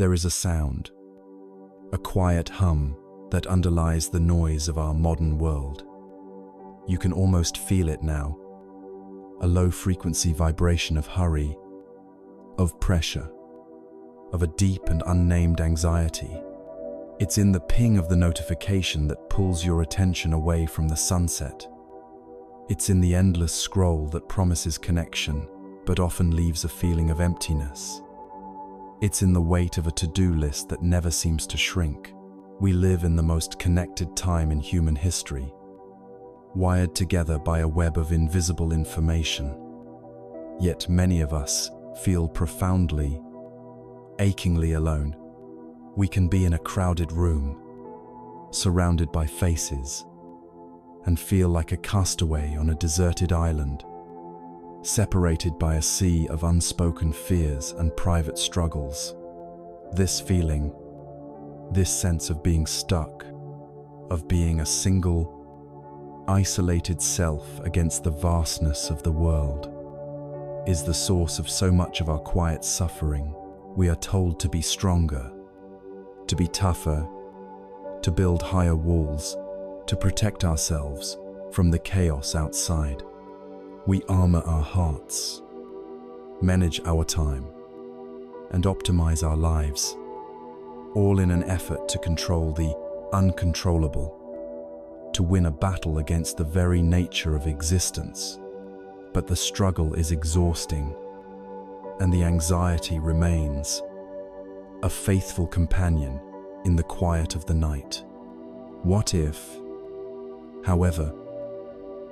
There is a sound, a quiet hum that underlies the noise of our modern world. You can almost feel it now, a low-frequency vibration of hurry, of pressure, of a deep and unnamed anxiety. It's in the ping of the notification that pulls your attention away from the sunset. It's in the endless scroll that promises connection, but often leaves a feeling of emptiness. It's in the weight of a to-do list that never seems to shrink. We live in the most connected time in human history, wired together by a web of invisible information. Yet many of us feel profoundly, achingly alone. We can be in a crowded room, surrounded by faces, and feel like a castaway on a deserted island, separated by a sea of unspoken fears and private struggles. This feeling, this sense of being stuck, of being a single, isolated self against the vastness of the world, is the source of so much of our quiet suffering. We are told to be stronger, to be tougher, to build higher walls, to protect ourselves from the chaos outside. We armor our hearts, manage our time, and optimize our lives, all in an effort to control the uncontrollable, to win a battle against the very nature of existence. But the struggle is exhausting, and the anxiety remains, a faithful companion in the quiet of the night. What if, however,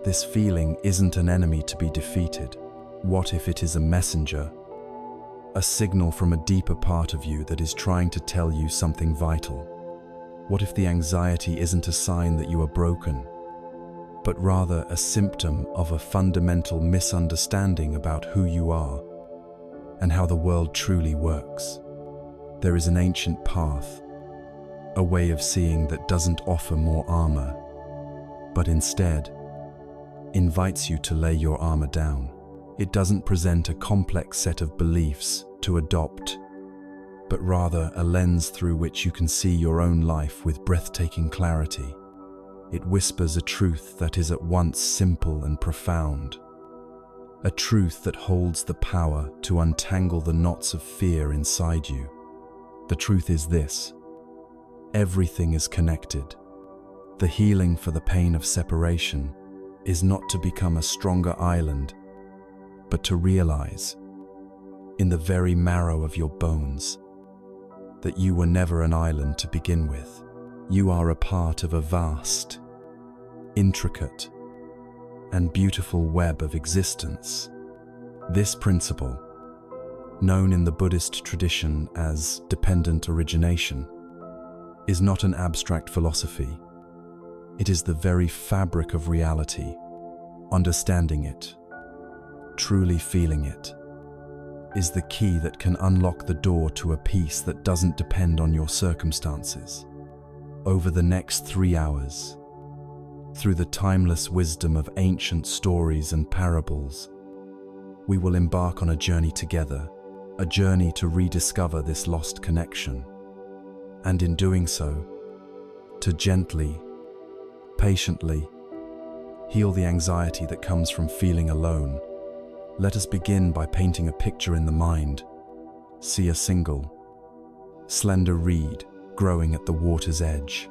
this feeling isn't an enemy to be defeated? What if it is a messenger, a signal from a deeper part of you that is trying to tell you something vital? What if the anxiety isn't a sign that you are broken, but rather a symptom of a fundamental misunderstanding about who you are and how the world truly works? There is an ancient path, a way of seeing that doesn't offer more armor, but instead invites you to lay your armor down. It doesn't present a complex set of beliefs to adopt, but rather a lens through which you can see your own life with breathtaking clarity. It whispers a truth that is at once simple and profound, a truth that holds the power to untangle the knots of fear inside you. The truth is this: everything is connected. The healing for the pain of separation is not to become a stronger island, but to realize, in the very marrow of your bones, that you were never an island to begin with. You are a part of a vast, intricate, and beautiful web of existence. This principle, known in the Buddhist tradition as Dependent Origination, is not an abstract philosophy. It is the very fabric of reality. Understanding it, truly feeling it, is the key that can unlock the door to a peace that doesn't depend on your circumstances. Over the next 3 hours, through the timeless wisdom of ancient stories and parables, we will embark on a journey together, a journey to rediscover this lost connection, and in doing so, to gently, patiently, heal the anxiety that comes from feeling alone. Let us begin by painting a picture in the mind. See a single, slender reed growing at the water's edge.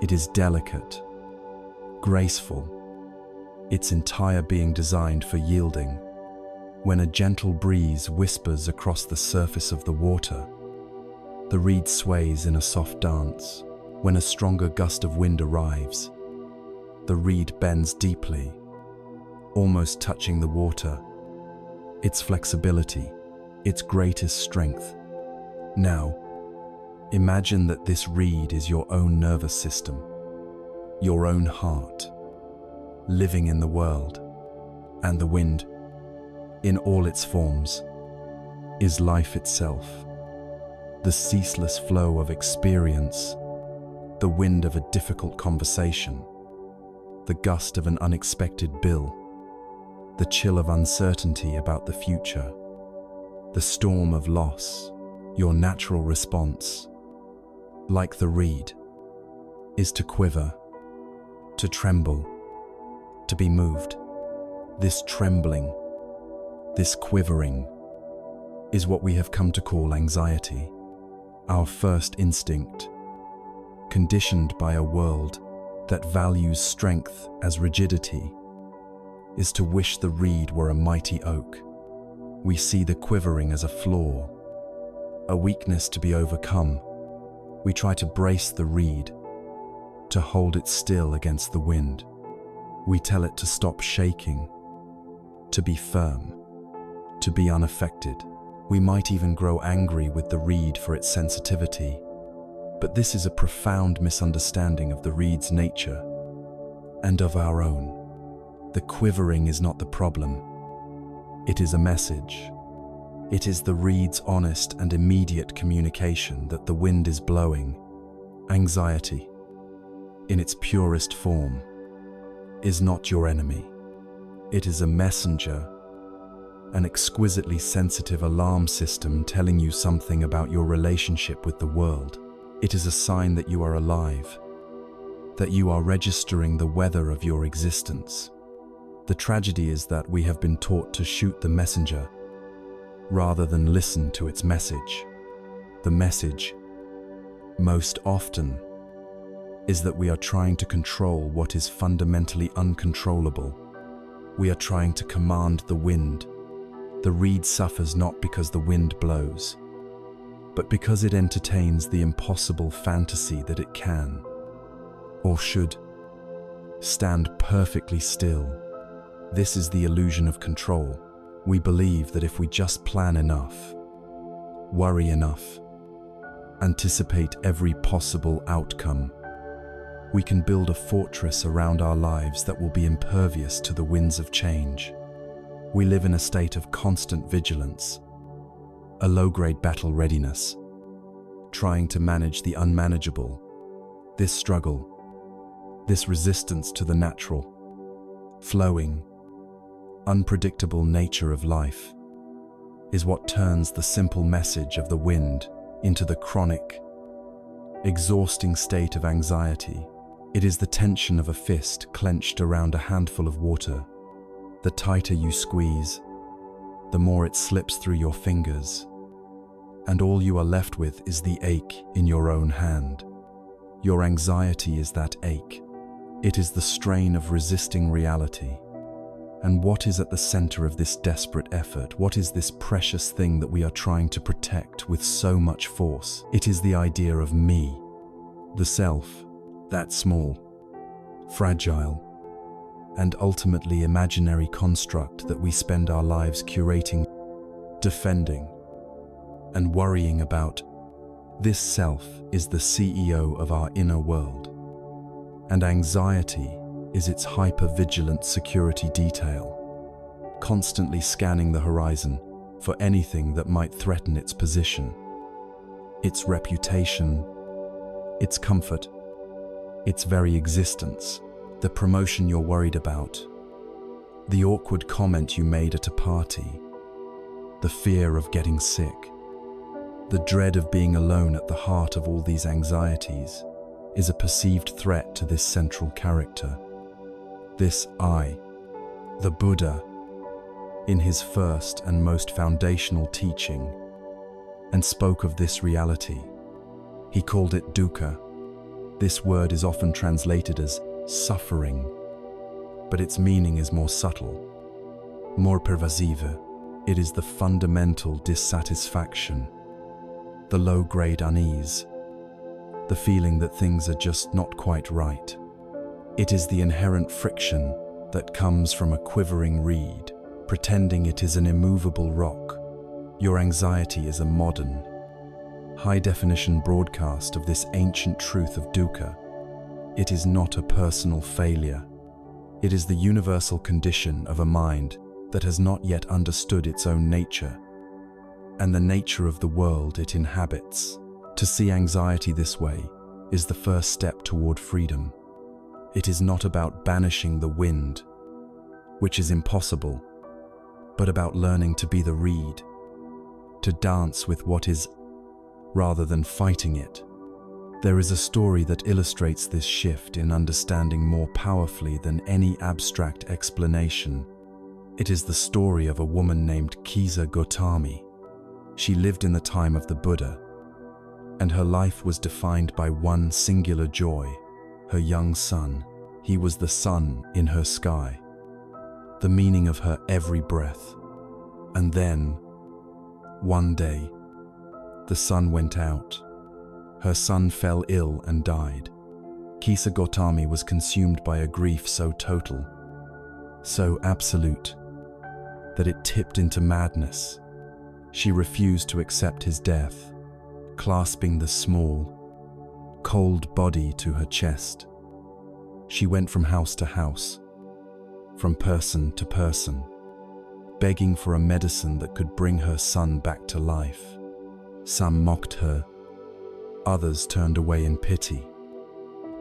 It is delicate, graceful, its entire being designed for yielding. When a gentle breeze whispers across the surface of the water, the reed sways in a soft dance. When a stronger gust of wind arrives, the reed bends deeply, almost touching the water, its flexibility, its greatest strength. Now, imagine that this reed is your own nervous system, your own heart, living in the world, and the wind, in all its forms, is life itself, the ceaseless flow of experience, the wind of a difficult conversation, the gust of an unexpected bill, the chill of uncertainty about the future, the storm of loss, Your natural response, like the reed, is to quiver, to tremble, to be moved. This trembling, this quivering, is what we have come to call anxiety. Our first instinct, conditioned by a world that values strength as rigidity, is to wish the reed were a mighty oak. We see the quivering as a flaw, a weakness to be overcome. We try to brace the reed, to hold it still against the wind. We tell it to stop shaking, to be firm, to be unaffected. We might even grow angry with the reed for its sensitivity. But this is a profound misunderstanding of the reed's nature and of our own. The quivering is not the problem. It is a message. It is the reed's honest and immediate communication that the wind is blowing. Anxiety, in its purest form, is not your enemy. It is a messenger, an exquisitely sensitive alarm system telling you something about your relationship with the world. It is a sign that you are alive, that you are registering the weather of your existence. The tragedy is that we have been taught to shoot the messenger rather than listen to its message. The message, most often, is that we are trying to control what is fundamentally uncontrollable. We are trying to command the wind. The reed suffers not because the wind blows, but because it entertains the impossible fantasy that it can, or should, stand perfectly still. This is the illusion of control. We believe that if we just plan enough, worry enough, anticipate every possible outcome, we can build a fortress around our lives that will be impervious to the winds of change. We live in a state of constant vigilance, a low-grade battle readiness, trying to manage the unmanageable. This struggle, this resistance to the natural, flowing, unpredictable nature of life, is what turns the simple message of the wind into the chronic, exhausting state of anxiety. It is the tension of a fist clenched around a handful of water. The tighter you squeeze, the more it slips through your fingers, and all you are left with is the ache in your own hand. Your anxiety is that ache. It is the strain of resisting reality. And what is at the center of this desperate effort? What is this precious thing that we are trying to protect with so much force? It is the idea of me, the self, that small, fragile, and ultimately imaginary construct that we spend our lives curating, defending, and worrying about. This self is the CEO of our inner world, and anxiety is its hyper-vigilant security detail, constantly scanning the horizon for anything that might threaten its position, its reputation, its comfort, its very existence. The promotion you're worried about, the awkward comment you made at a party, the fear of getting sick, the dread of being alone. At the heart of all these anxieties is a perceived threat to this central character. This I, the Buddha, in his first and most foundational teaching, and spoke of this reality. He called it dukkha. This word is often translated as suffering, but its meaning is more subtle, more pervasive. It is the fundamental dissatisfaction, the low-grade unease, the feeling that things are just not quite right. It is the inherent friction that comes from a quivering reed, pretending it is an immovable rock. Your anxiety is a modern, high-definition broadcast of this ancient truth of dukkha. It is not a personal failure. It is the universal condition of a mind that has not yet understood its own nature and the nature of the world it inhabits. To see anxiety this way is the first step toward freedom. It is not about banishing the wind, which is impossible, but about learning to be the reed, to dance with what is rather than fighting it. There is a story that illustrates this shift in understanding more powerfully than any abstract explanation. It is the story of a woman named Kisa Gotami. She lived in the time of the Buddha, and her life was defined by one singular joy, her young son. He was the sun in her sky, the meaning of her every breath. And then, one day, the sun went out. Her son fell ill and died. Kisa Gotami was consumed by a grief so total, so absolute, that it tipped into madness. She refused to accept his death, clasping the small, cold body to her chest. She went from house to house, from person to person, begging for a medicine that could bring her son back to life. Some mocked her, others turned away in pity.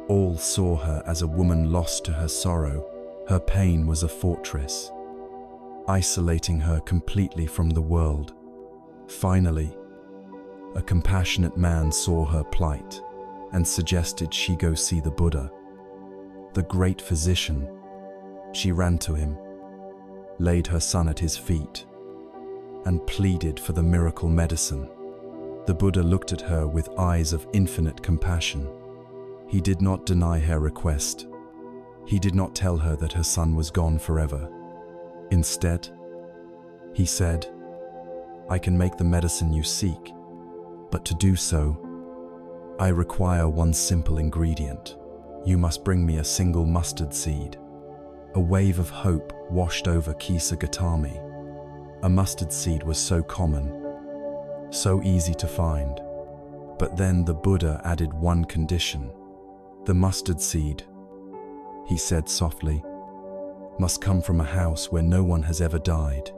All saw her as a woman lost to her sorrow. Her pain was a fortress, isolating her completely from the world. Finally, a compassionate man saw her plight and suggested she go see the Buddha, the great physician. She ran to him, laid her son at his feet, and pleaded for the miracle medicine. The Buddha looked at her with eyes of infinite compassion. He did not deny her request. He did not tell her that her son was gone forever. Instead, he said, "I can make the medicine you seek, but to do so, I require one simple ingredient. You must bring me a single mustard seed." A wave of hope washed over Kisa Gotami. A mustard seed was so common, so easy to find. But then the Buddha added one condition. The mustard seed, he said softly, must come from a house where no one has ever died,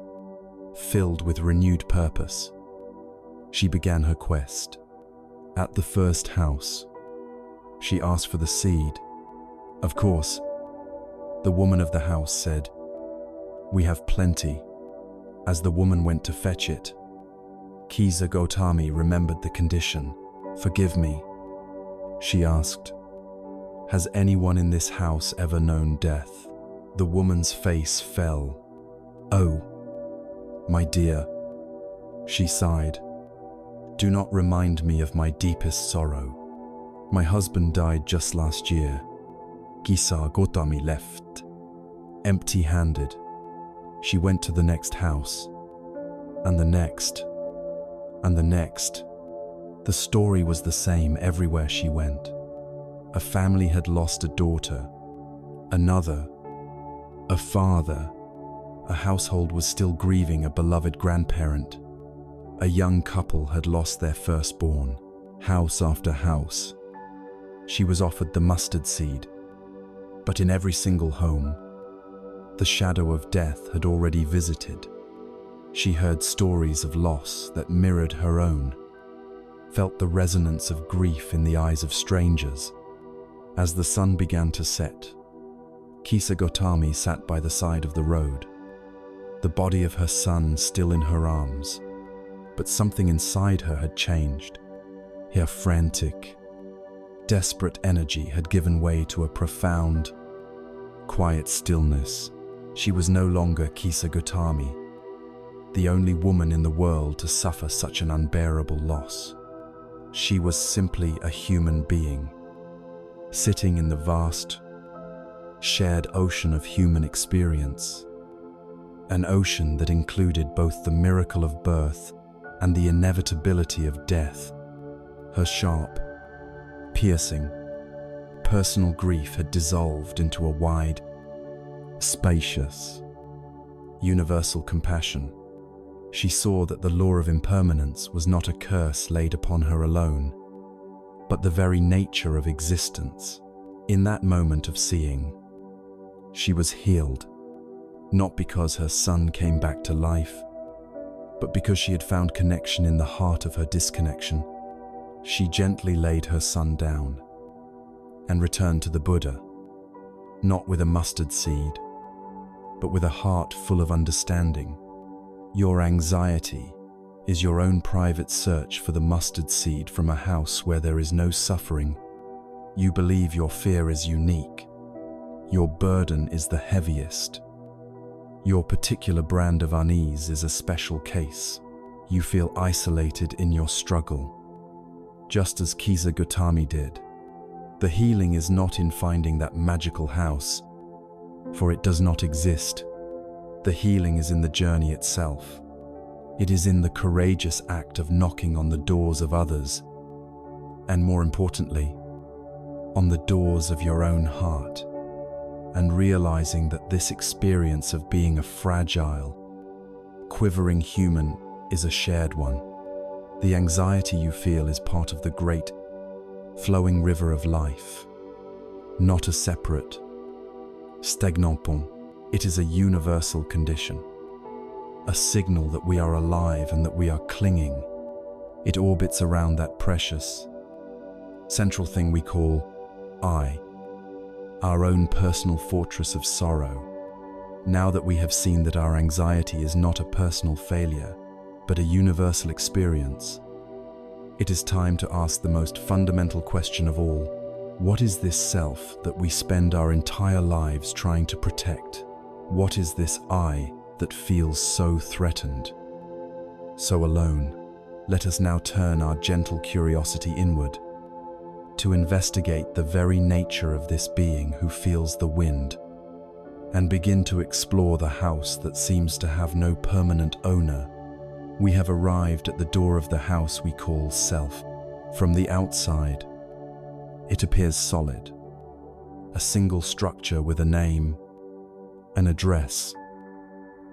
filled with renewed purpose. She began her quest. At the first house, she asked for the seed. Of course, the woman of the house said, "We have plenty." As the woman went to fetch it, Kisa Gotami remembered the condition. "Forgive me," she asked. "Has anyone in this house ever known death?" The woman's face fell. "Oh, my dear," she sighed. "Do not remind me of my deepest sorrow. My husband died just last year." Kisa Gotami left, empty-handed. She went to the next house, and the next, and the next. The story was the same everywhere she went. A family had lost a daughter, another, a father. A household was still grieving a beloved grandparent. A young couple had lost their firstborn. House after house, she was offered the mustard seed. But in every single home, the shadow of death had already visited. She heard stories of loss that mirrored her own, felt the resonance of grief in the eyes of strangers. As the sun began to set, Kisa Gotami sat by the side of the road, the body of her son still in her arms. But something inside her had changed. Her frantic, desperate energy had given way to a profound, quiet stillness. She was no longer Kisa Gotami, the only woman in the world to suffer such an unbearable loss. She was simply a human being, sitting in the vast, shared ocean of human experience, an ocean that included both the miracle of birth and the inevitability of death. Her sharp, piercing, personal grief had dissolved into a wide, spacious, universal compassion. She saw that the law of impermanence was not a curse laid upon her alone, but the very nature of existence. In that moment of seeing, she was healed, not because her son came back to life, but because she had found connection in the heart of her disconnection. She gently laid her son down and returned to the Buddha, not with a mustard seed, but with a heart full of understanding. "Your anxiety," is your own private search for the mustard seed from a house where there is no suffering. You believe your fear is unique. Your burden is the heaviest. Your particular brand of unease is a special case. You feel isolated in your struggle, just as Kisa Gautami did. The healing is not in finding that magical house, for it does not exist. The healing is in the journey itself. It is in the courageous act of knocking on the doors of others, and more importantly, on the doors of your own heart, and realizing that this experience of being a fragile, quivering human is a shared one. The anxiety you feel is part of the great, flowing river of life, not a separate, stagnant pont. It is a universal condition, a signal that we are alive and that we are clinging. It orbits around that precious, central thing we call I, our own personal fortress of sorrow. Now that we have seen that our anxiety is not a personal failure, but a universal experience, it is time to ask the most fundamental question of all. What is this self that we spend our entire lives trying to protect? What is this I that feels so threatened, so alone? Let us now turn our gentle curiosity inward, to investigate the very nature of this being who feels the wind, and begin to explore the house that seems to have no permanent owner. We have arrived at the door of the house we call self. From the outside, it appears solid, a single structure with a name, an address,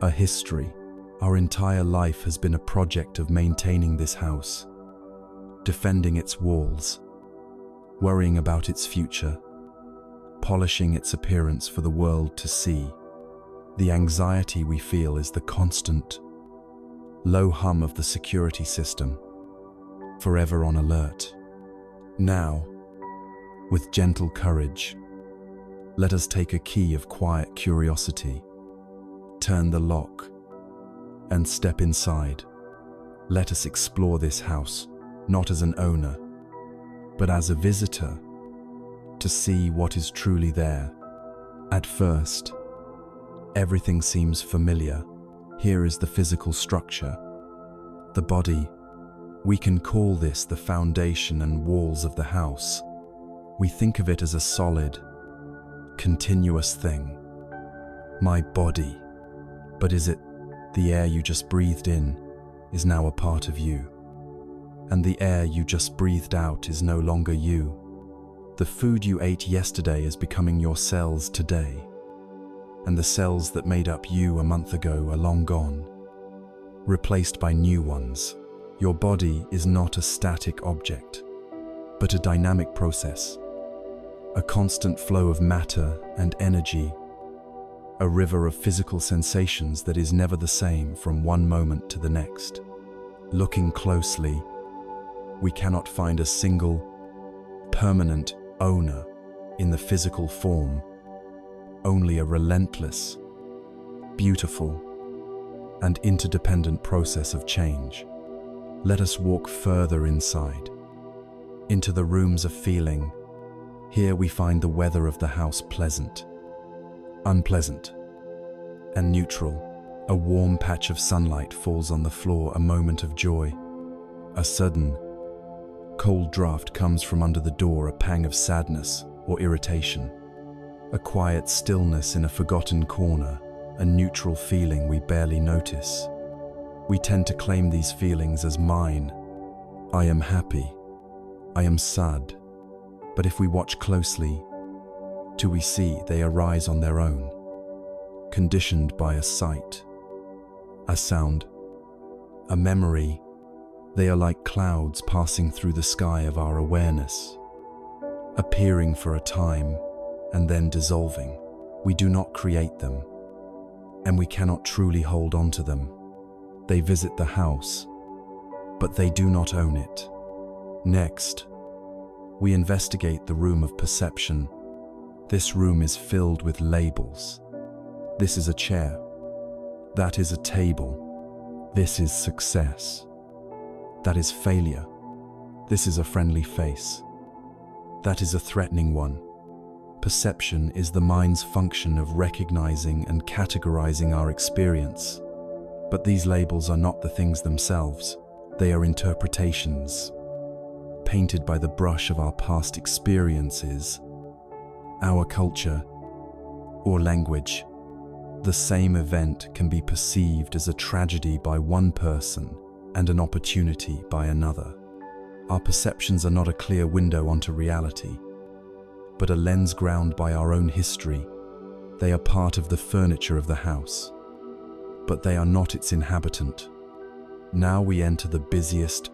a history. Our entire life has been a project of maintaining this house, defending its walls, worrying about its future, polishing its appearance for the world to see. The anxiety we feel is the constant, low hum of the security system, forever on alert. Now, with gentle courage, let us take a key of quiet curiosity, turn the lock, and step inside. Let us explore this house, not as an owner, but as a visitor, to see what is truly there. At first, everything seems familiar. Here is the physical structure, the body. We can call this the foundation and walls of the house. We think of it as a solid, continuous thing. My body. But is it the air you just breathed in is now a part of you? And the air you just breathed out is no longer you. The food you ate yesterday is becoming your cells today. And the cells that made up you a month ago are long gone, replaced by new ones. Your body is not a static object, but a dynamic process, a constant flow of matter and energy, a river of physical sensations that is never the same from one moment to the next. Looking closely, we cannot find a single, permanent owner in the physical form, only a relentless, beautiful, and interdependent process of change. Let us walk further inside, into the rooms of feeling. Here we find the weather of the house pleasant, unpleasant, and neutral. A warm patch of sunlight falls on the floor, a moment of joy. A sudden, cold draft comes from under the door, a pang of sadness or irritation. A quiet stillness in a forgotten corner, a neutral feeling we barely notice. We tend to claim these feelings as mine. I am happy. I am sad. But if we watch closely, do we see they arise on their own, conditioned by a sight, a sound, a memory. They are like clouds passing through the sky of our awareness, appearing for a time and then dissolving. We do not create them, and we cannot truly hold on to them. They visit the house, but they do not own it. Next, we investigate the room of perception. This room is filled with labels. This is a chair. That is a table. This is success. That is failure. This is a friendly face. That is a threatening one. Perception is the mind's function of recognizing and categorizing our experience. But these labels are not the things themselves. They are interpretations, painted by the brush of our past experiences, our culture, or language. The same event can be perceived as a tragedy by one person and an opportunity by another. Our perceptions are not a clear window onto reality, but a lens ground by our own history. They are part of the furniture of the house, but they are not its inhabitant. Now we enter the busiest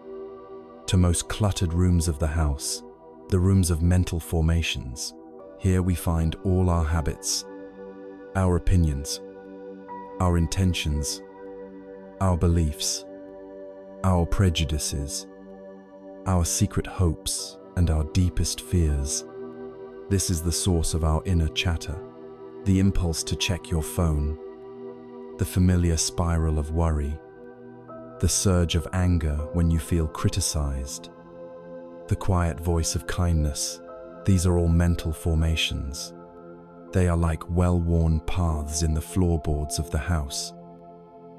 to most cluttered rooms of the house, the rooms of mental formations. Here we find all our habits, our opinions, our intentions, our beliefs, our prejudices, our secret hopes, and our deepest fears. This is the source of our inner chatter, the impulse to check your phone, the familiar spiral of worry, the surge of anger when you feel criticized, the quiet voice of kindness. These are all mental formations. They are like well-worn paths in the floorboards of the house,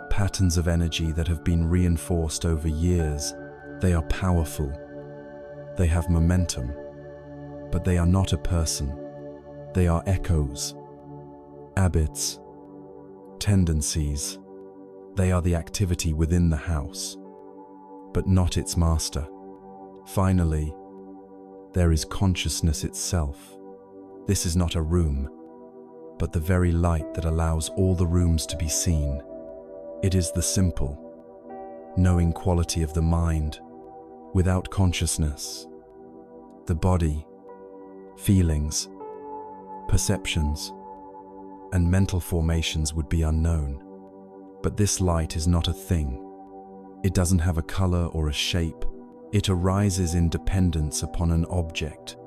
patterns of energy that have been reinforced over years. They are powerful. They have momentum, but they are not a person. They are echoes, habits, tendencies. They are the activity within the house, but not its master. Finally, there is consciousness itself. This is not a room, but the very light that allows all the rooms to be seen. It is the simple, knowing quality of the mind. Without consciousness, the body, feelings, perceptions, and mental formations would be unknown. But this light is not a thing. It doesn't have a color or a shape. It arises in dependence upon an object.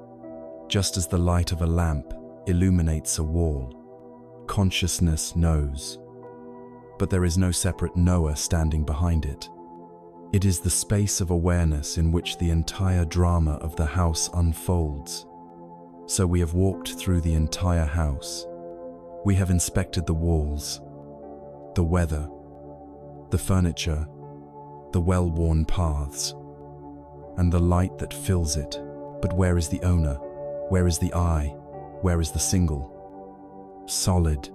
Just as the light of a lamp illuminates a wall, consciousness knows. But there is no separate knower standing behind it. It is the space of awareness in which the entire drama of the house unfolds. So we have walked through the entire house. We have inspected the walls, the weather, the furniture, the well-worn paths, and the light that fills it. But where is the owner? Where is the I? Where is the single, solid,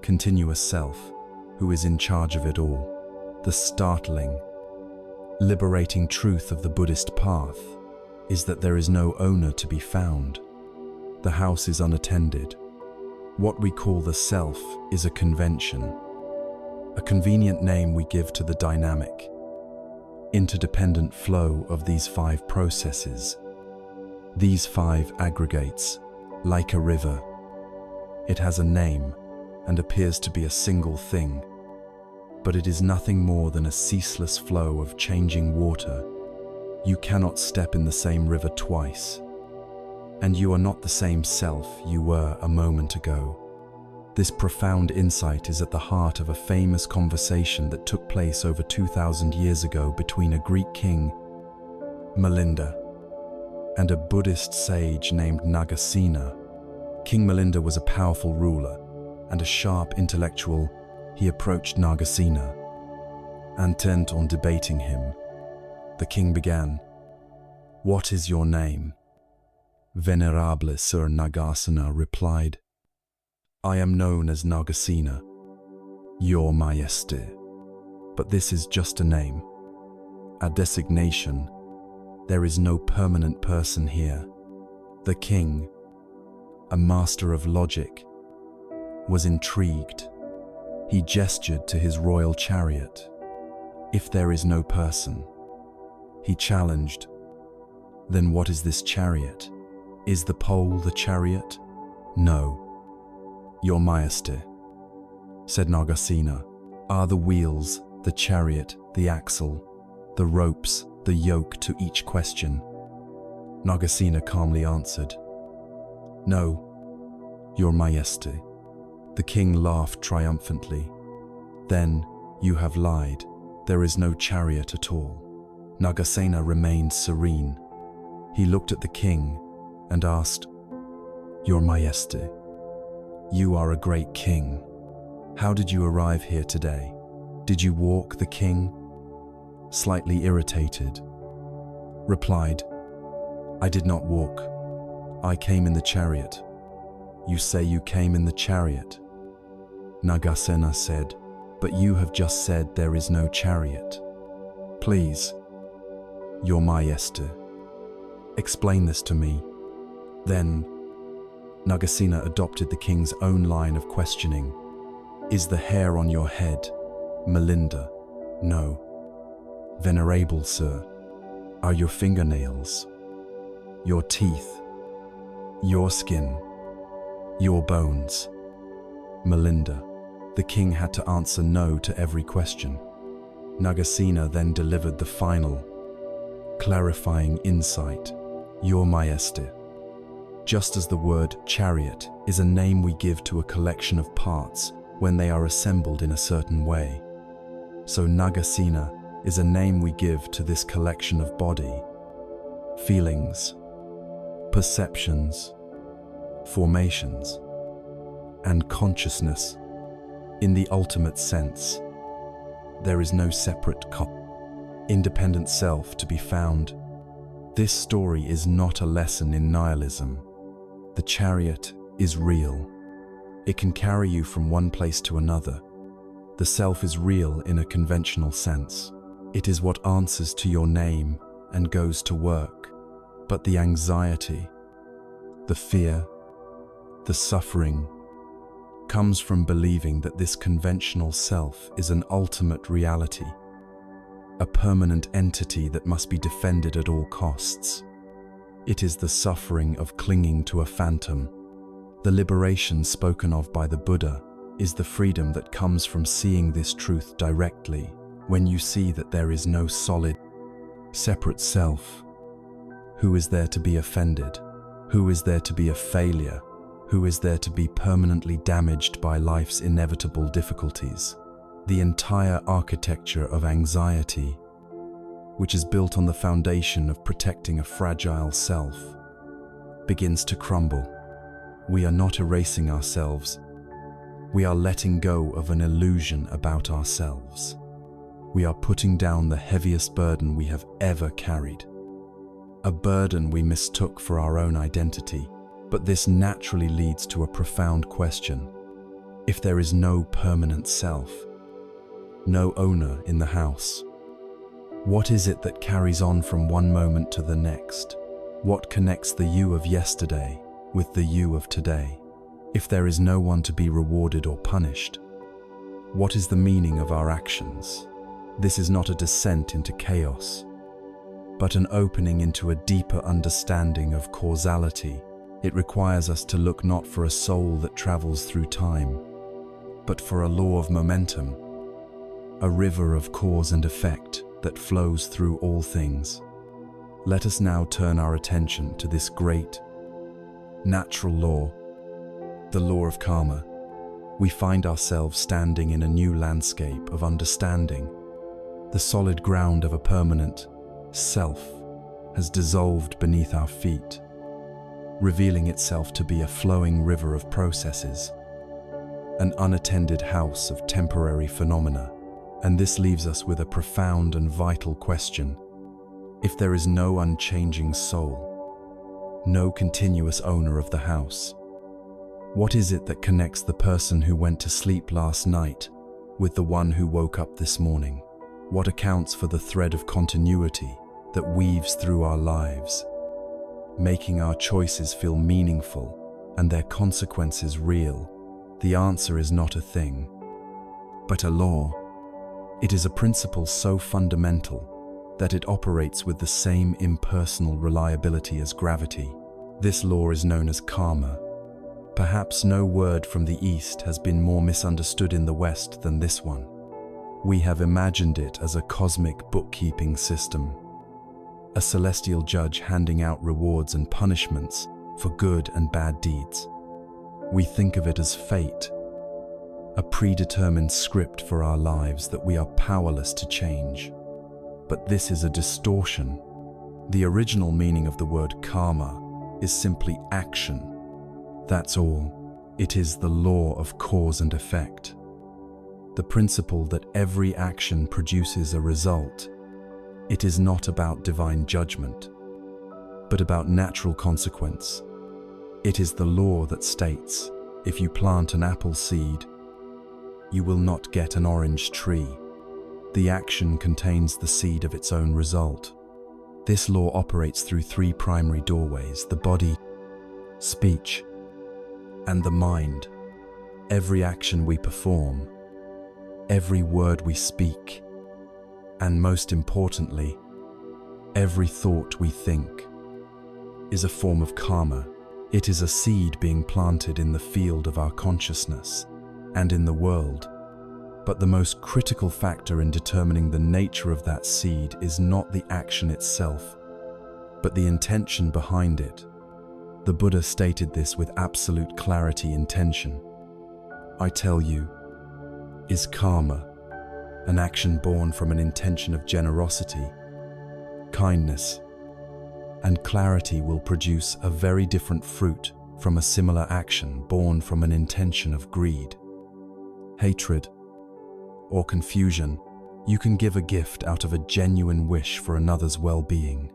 continuous self who is in charge of it all? The startling, liberating truth of the Buddhist path is that there is no owner to be found. The house is unattended. What we call the self is a convention, a convenient name we give to the dynamic, interdependent flow of these 5 processes. These 5 aggregates, like a river. It has a name and appears to be a single thing, but it is nothing more than a ceaseless flow of changing water. You cannot step in the same river twice, and you are not the same self you were a moment ago. This profound insight is at the heart of a famous conversation that took place over 2,000 years ago between a Greek king, Melinda, and a Buddhist sage named Nagasena. King Melinda was a powerful ruler and a sharp intellectual. He approached Nagasena. Intent on debating him, the king began, "What is your name?" Venerable Sir Nagasena replied, "I am known as Nagasena, Your Majesty. But this is just a name, a designation. There is no permanent person here." The king, a master of logic, was intrigued. He gestured to his royal chariot. "If there is no person," he challenged, "then what is this chariot? Is the pole the chariot?" "No, Your Majesty," said Nagasena, "are the wheels, the chariot, the axle, the ropes, the yoke to each question." Nagasena calmly answered, "No, Your Majesty." The king laughed triumphantly. "Then you have lied. There is no chariot at all." Nagasena remained serene. He looked at the king and asked, "Your Majesty, you are a great king. How did you arrive here today? Did you walk?" The king, slightly irritated, replied, "I did not walk. I came in the chariot." "You say you came in the chariot?" Nagasena said, "But you have just said there is no chariot." "Please, Your Majesty, explain this to me." Then Nagasena adopted the king's own line of questioning. "Is the hair on your head, Melinda?" "No." "Venerable sir, are your fingernails, your teeth, your skin, your bones?" "Melinda." The king had to answer no to every question. Nagasena then delivered the final, clarifying insight. "Your Majesty, just as the word chariot is a name we give to a collection of parts when they are assembled in a certain way, so Nagasena is a name we give to this collection of body, feelings, perceptions, formations, and consciousness. In the ultimate sense, there is no separate independent self to be found. This story is not a lesson in nihilism. The chariot is real. It can carry you from one place to another. The self is real in a conventional sense. It is what answers to your name and goes to work. But the anxiety, the fear, the suffering comes from believing that this conventional self is an ultimate reality, a permanent entity that must be defended at all costs. It is the suffering of clinging to a phantom. The liberation spoken of by the Buddha is the freedom that comes from seeing this truth directly. When you see that there is no solid, separate self, who is there to be offended? Who is there to be a failure? Who is there to be permanently damaged by life's inevitable difficulties? The entire architecture of anxiety, which is built on the foundation of protecting a fragile self, begins to crumble. We are not erasing ourselves. We are letting go of an illusion about ourselves. We are putting down the heaviest burden we have ever carried, a burden we mistook for our own identity. But this naturally leads to a profound question. If there is no permanent self, no owner in the house, what is it that carries on from one moment to the next? What connects the you of yesterday with the you of today? If there is no one to be rewarded or punished, what is the meaning of our actions? This is not a descent into chaos, but an opening into a deeper understanding of causality. It requires us to look not for a soul that travels through time, but for a law of momentum, a river of cause and effect that flows through all things. Let us now turn our attention to this great, natural law, the law of karma. We find ourselves standing in a new landscape of understanding. The solid ground of a permanent self has dissolved beneath our feet, revealing itself to be a flowing river of processes, an unattended house of temporary phenomena. And this leaves us with a profound and vital question. If there is no unchanging soul, no continuous owner of the house, what is it that connects the person who went to sleep last night with the one who woke up this morning? What accounts for the thread of continuity that weaves through our lives, making our choices feel meaningful and their consequences real? The answer is not a thing, but a law. It is a principle so fundamental that it operates with the same impersonal reliability as gravity. This law is known as karma. Perhaps no word from the East has been more misunderstood in the West than this one. We have imagined it as a cosmic bookkeeping system, a celestial judge handing out rewards and punishments for good and bad deeds. We think of it as fate, a predetermined script for our lives that we are powerless to change. But this is a distortion. The original meaning of the word karma is simply action. That's all. It is the law of cause and effect. The principle that every action produces a result. It is not about divine judgment, but about natural consequence. It is the law that states, if you plant an apple seed, you will not get an orange tree. The action contains the seed of its own result. This law operates through three primary doorways: the body, speech, and the mind. Every action we perform, every word we speak, and most importantly, every thought we think, is a form of karma. It is a seed being planted in the field of our consciousness and in the world. But the most critical factor in determining the nature of that seed is not the action itself, but the intention behind it. The Buddha stated this with absolute clarity: intention, I tell you, is karma, an action born from an intention of generosity, kindness, and clarity will produce a very different fruit from a similar action born from an intention of greed, hatred, or confusion. You can give a gift out of a genuine wish for another's well-being,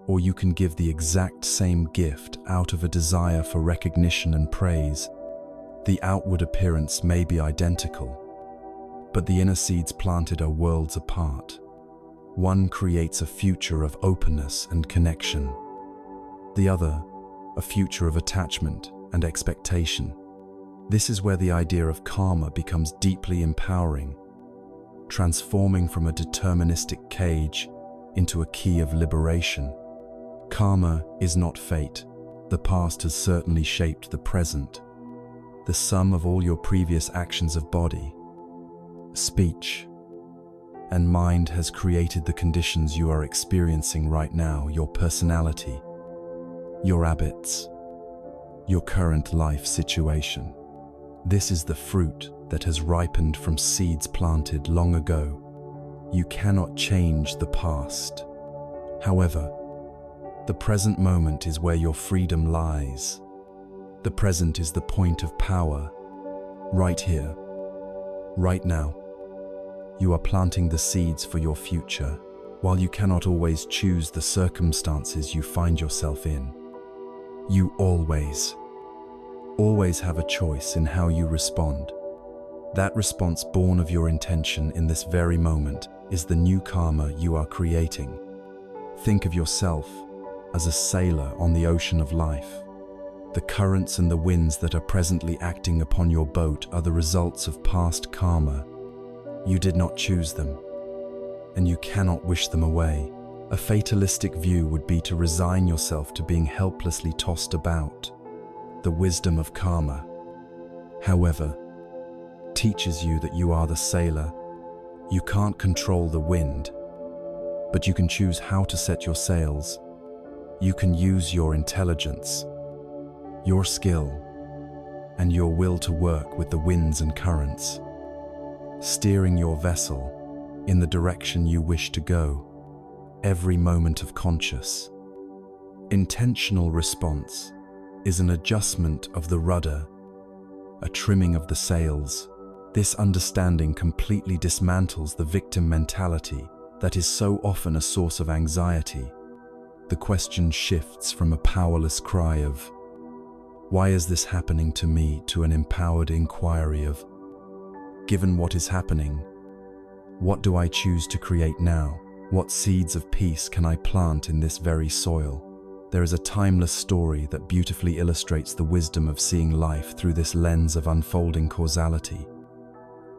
or you can give the exact same gift out of a desire for recognition and praise. The outward appearance may be identical, but the inner seeds planted are worlds apart. One creates a future of openness and connection, the other a future of attachment and expectation. This is where the idea of karma becomes deeply empowering, transforming from a deterministic cage into a key of liberation. Karma is not fate. The past has certainly shaped the present. The sum of all your previous actions of body, speech, and mind has created the conditions you are experiencing right now: your personality, your habits, your current life situation. This is the fruit that has ripened from seeds planted long ago. You cannot change the past. However, the present moment is where your freedom lies. The present is the point of power. Right here, right now. You are planting the seeds for your future. While you cannot always choose the circumstances you find yourself in, you always have a choice in how you respond. That response born of your intention in this very moment is the new karma you are creating. Think of yourself as a sailor on the ocean of life. The currents and the winds that are presently acting upon your boat are the results of past karma. You did not choose them, and you cannot wish them away. A fatalistic view would be to resign yourself to being helplessly tossed about. The wisdom of karma, however, teaches you that you are the sailor. You can't control the wind, but you can choose how to set your sails. You can use your intelligence, your skill, and your will to work with the winds and currents, steering your vessel in the direction you wish to go. Every moment of conscious, intentional response is an adjustment of the rudder, a trimming of the sails. This understanding completely dismantles the victim mentality that is so often a source of anxiety. The question shifts from a powerless cry of, "Why is this happening to me?" to an empowered inquiry of, "Given what is happening, what do I choose to create now? What seeds of peace can I plant in this very soil?" There is a timeless story that beautifully illustrates the wisdom of seeing life through this lens of unfolding causality,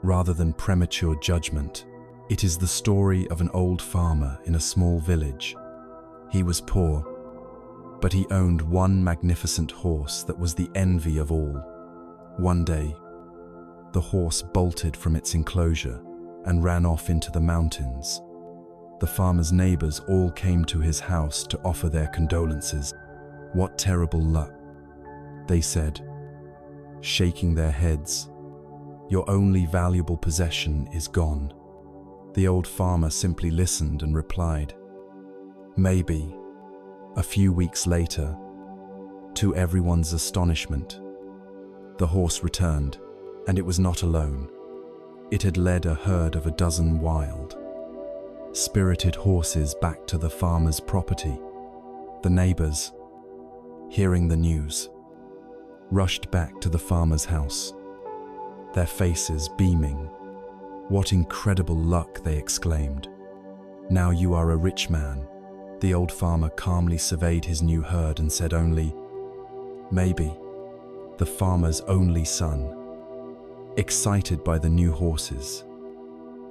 rather than premature judgment. It is the story of an old farmer in a small village. He was poor, but he owned one magnificent horse that was the envy of all. One day, the horse bolted from its enclosure and ran off into the mountains. The farmer's neighbors all came to his house to offer their condolences. "What terrible luck," they said, shaking their heads. "Your only valuable possession is gone." The old farmer simply listened and replied, "Maybe." A few weeks later, to everyone's astonishment, the horse returned, and it was not alone. It had led a herd of 12 wild, spirited horses back to the farmer's property. The neighbors, hearing the news, rushed back to the farmer's house, their faces beaming. "What incredible luck," they exclaimed. "Now you are a rich man." The old farmer calmly surveyed his new herd and said only, "Maybe." The farmer's only son, excited by the new horses,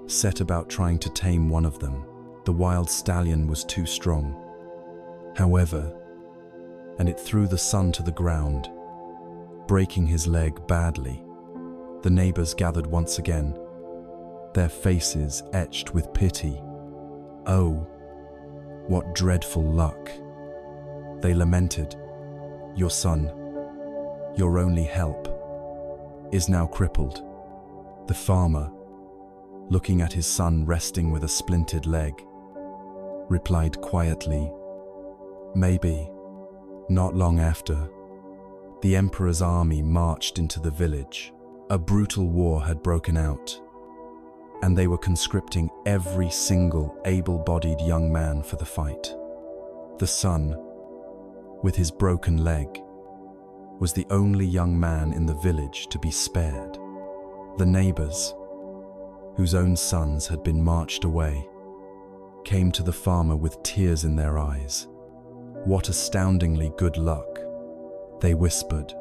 set about trying to tame one of them. The wild stallion was too strong, however, and it threw the son to the ground, breaking his leg badly. The neighbors gathered once again, their faces etched with pity. "Oh, what dreadful luck," they lamented. "Your son, your only help, is now crippled." The farmer, looking at his son resting with a splintered leg, replied quietly, "Maybe." Not long after, the emperor's army marched into the village. A brutal war had broken out, and they were conscripting every single able-bodied young man for the fight. The son, with his broken leg, was the only young man in the village to be spared. The neighbors, whose own sons had been marched away, came to the farmer with tears in their eyes. "What astoundingly good luck," they whispered.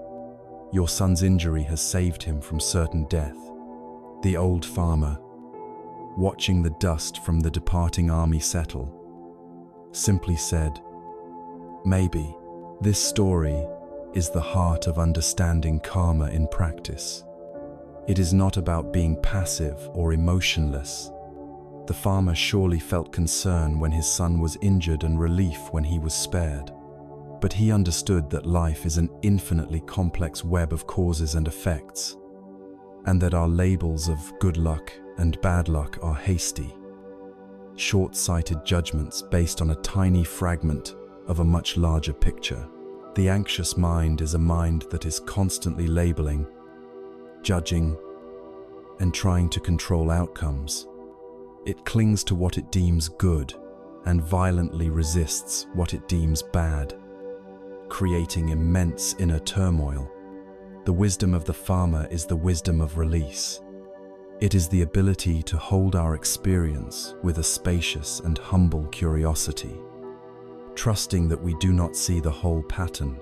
"Your son's injury has saved him from certain death." The old farmer, watching the dust from the departing army settle, simply said, "Maybe." This story is the heart of understanding karma in practice. It is not about being passive or emotionless. The farmer surely felt concern when his son was injured and relief when he was spared. But he understood that life is an infinitely complex web of causes and effects, and that our labels of good luck and bad luck are hasty, short-sighted judgments based on a tiny fragment of a much larger picture. The anxious mind is a mind that is constantly labeling, judging, and trying to control outcomes. It clings to what it deems good and violently resists what it deems bad, creating immense inner turmoil. The wisdom of the farmer is the wisdom of release. It is the ability to hold our experience with a spacious and humble curiosity, trusting that we do not see the whole pattern.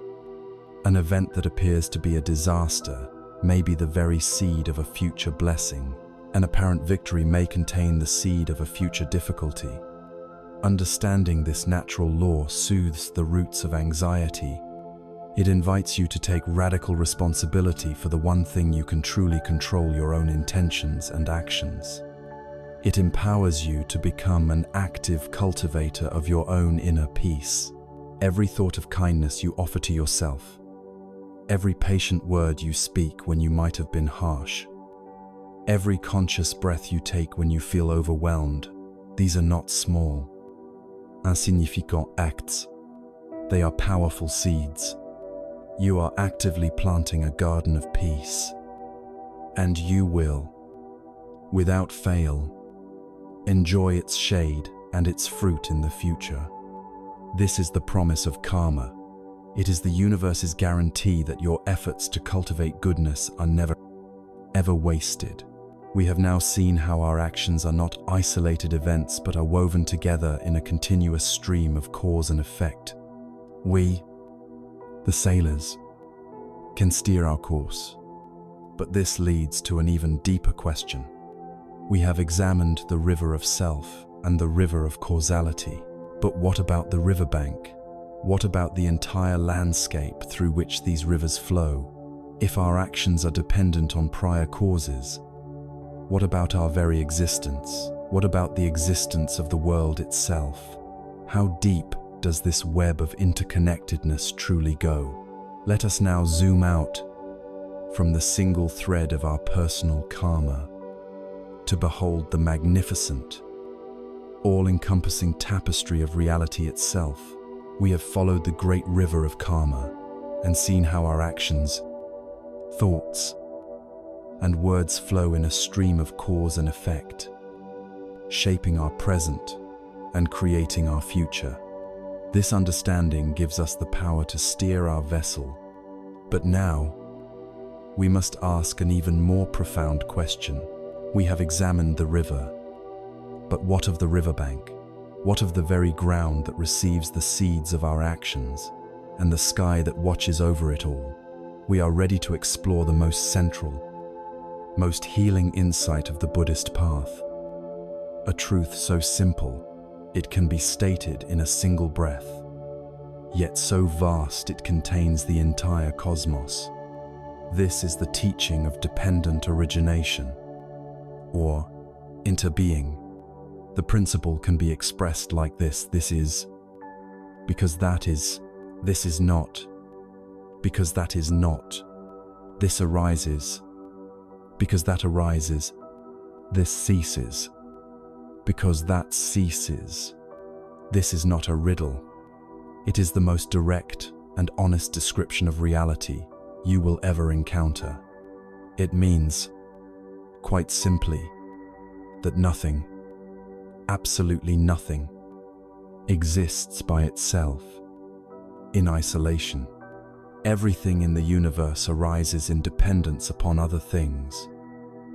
An event that appears to be a disaster may be the very seed of a future blessing. An apparent victory may contain the seed of a future difficulty. Understanding this natural law soothes the roots of anxiety. It invites you to take radical responsibility for the one thing you can truly control: your own intentions and actions. It empowers you to become an active cultivator of your own inner peace. Every thought of kindness you offer to yourself, every patient word you speak when you might have been harsh, every conscious breath you take when you feel overwhelmed, these are not small, insignificant acts. They are powerful seeds. You are actively planting a garden of peace, and you will, without fail, enjoy its shade and its fruit in the future. This is the promise of karma. It is the universe's guarantee that your efforts to cultivate goodness are never, ever wasted. We have now seen how our actions are not isolated events but are woven together in a continuous stream of cause and effect. We, the sailors, can steer our course, but this leads to an even deeper question. We have examined the river of self and the river of causality, but what about the riverbank? What about the entire landscape through which these rivers flow? If our actions are dependent on prior causes, what about our very existence? What about the existence of the world itself? How deep does this web of interconnectedness truly go? Let us now zoom out from the single thread of our personal karma to behold the magnificent, all-encompassing tapestry of reality itself. We have followed the great river of karma and seen how our actions, thoughts, and words flow in a stream of cause and effect, shaping our present and creating our future. This understanding gives us the power to steer our vessel. But now, we must ask an even more profound question. We have examined the river, but what of the riverbank? What of the very ground that receives the seeds of our actions, and the sky that watches over it all? We are ready to explore the most central, most healing insight of the Buddhist path. A truth so simple, it can be stated in a single breath, yet so vast it contains the entire cosmos. This is the teaching of dependent origination, or interbeing. The principle can be expressed like this: this is, because that is, this is not, because that is not, this arises, because that arises, this ceases, because that ceases. This is not a riddle. It is the most direct and honest description of reality you will ever encounter. It means, quite simply, that nothing, absolutely nothing, exists by itself, in isolation. Everything in the universe arises in dependence upon other things.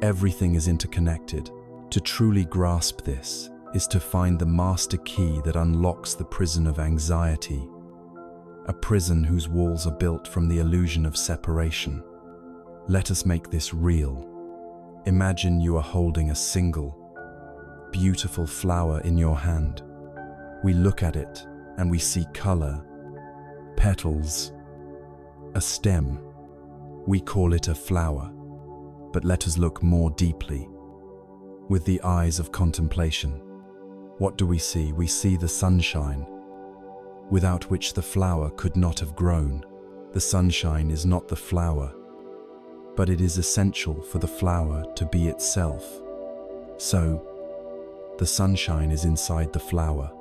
Everything is interconnected. To truly grasp this is to find the master key that unlocks the prison of anxiety, a prison whose walls are built from the illusion of separation. Let us make this real. Imagine you are holding a single, beautiful flower in your hand. We look at it and we see color, petals, a stem. We call it a flower. But let us look more deeply, with the eyes of contemplation. What do we see? We see the sunshine, without which the flower could not have grown. The sunshine is not the flower, but it is essential for the flower to be itself. So, the sunshine is inside the flower.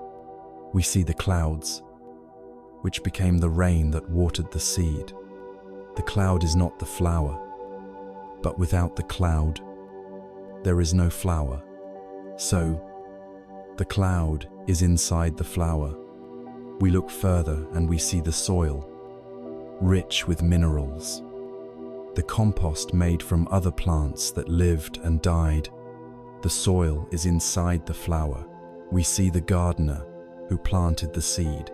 We see the clouds, which became the rain that watered the seed. The cloud is not the flower, but without the cloud, there is no flower. So, the cloud is inside the flower. We look further and we see the soil, rich with minerals, the compost made from other plants that lived and died. The soil is inside the flower. We see the gardener who planted the seed,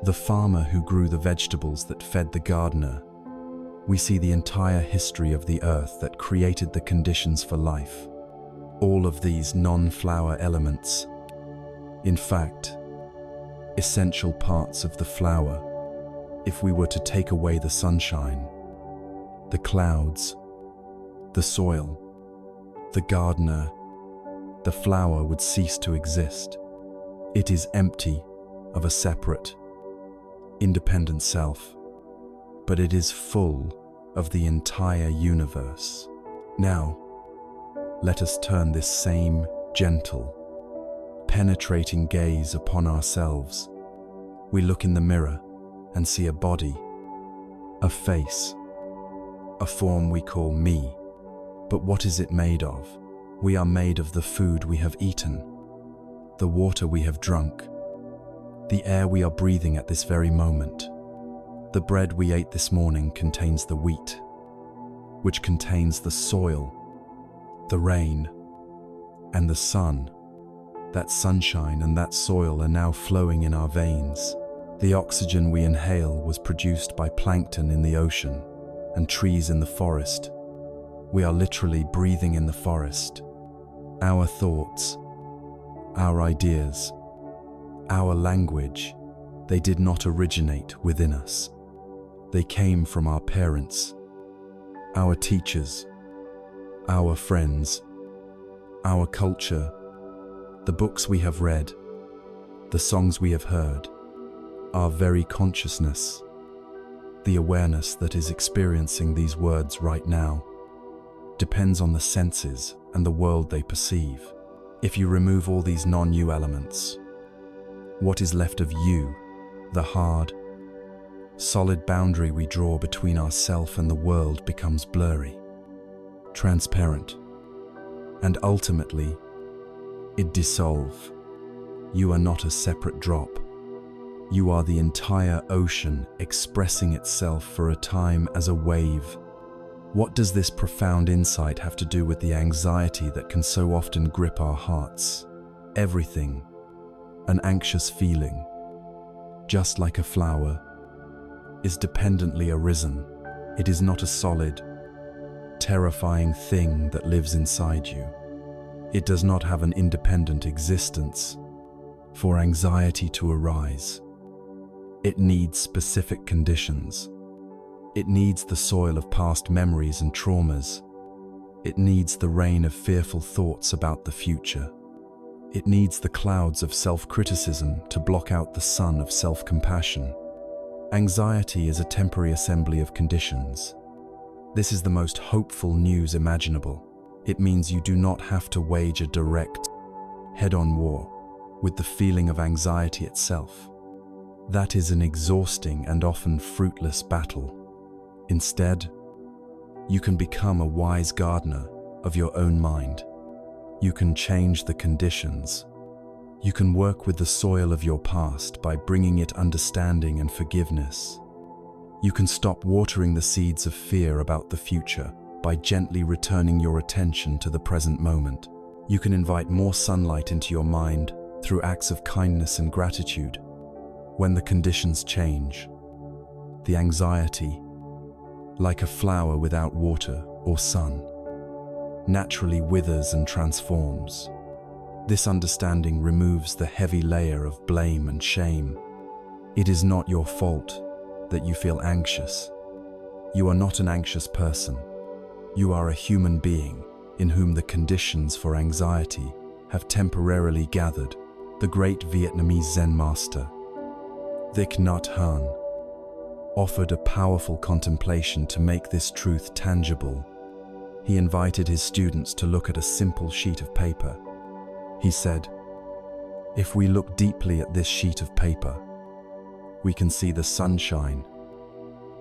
the farmer who grew the vegetables that fed the gardener. We see the entire history of the earth that created the conditions for life. All of these non-flower elements, in fact, essential parts of the flower. If we were to take away the sunshine, the clouds, the soil, the gardener, the flower would cease to exist. It is empty of a separate, independent self, but it is full of the entire universe. Now, let us turn this same gentle, penetrating gaze upon ourselves. We look in the mirror and see a body, a face, a form we call me. But what is it made of? We are made of the food we have eaten, the water we have drunk, the air we are breathing at this very moment. The bread we ate this morning contains the wheat, which contains the soil, the rain, and the sun. That sunshine and that soil are now flowing in our veins. The oxygen we inhale was produced by plankton in the ocean and trees in the forest. We are literally breathing in the forest. Our thoughts, our ideas, our language, they did not originate within us. They came from our parents, our teachers, our friends, our culture, the books we have read, the songs we have heard, our very consciousness, the awareness that is experiencing these words right now, depends on the senses and the world they perceive. If you remove all these non-you elements, what is left of you, the hard, solid boundary we draw between ourself and the world, becomes blurry, transparent, and ultimately, it dissolves. You are not a separate drop. You are the entire ocean expressing itself for a time as a wave. What does this profound insight have to do with the anxiety that can so often grip our hearts? Everything. An anxious feeling, just like a flower, is dependently arisen. It is not a solid, terrifying thing that lives inside you. It does not have an independent existence. For anxiety to arise, it needs specific conditions. It needs the soil of past memories and traumas. It needs the rain of fearful thoughts about the future. It needs the clouds of self-criticism to block out the sun of self-compassion. Anxiety is a temporary assembly of conditions. This is the most hopeful news imaginable. It means you do not have to wage a direct, head-on war with the feeling of anxiety itself. That is an exhausting and often fruitless battle. Instead, you can become a wise gardener of your own mind. You can change the conditions. You can work with the soil of your past by bringing it understanding and forgiveness. You can stop watering the seeds of fear about the future by gently returning your attention to the present moment. You can invite more sunlight into your mind through acts of kindness and gratitude. When the conditions change, the anxiety, like a flower without water or sun, naturally withers and transforms. This understanding removes the heavy layer of blame and shame. It is not your fault that you feel anxious. You are not an anxious person. You are a human being in whom the conditions for anxiety have temporarily gathered. The great Vietnamese Zen master, Thich Nhat Hanh, offered a powerful contemplation to make this truth tangible. He invited his students to look at a simple sheet of paper. He said, "If we look deeply at this sheet of paper, we can see the sunshine,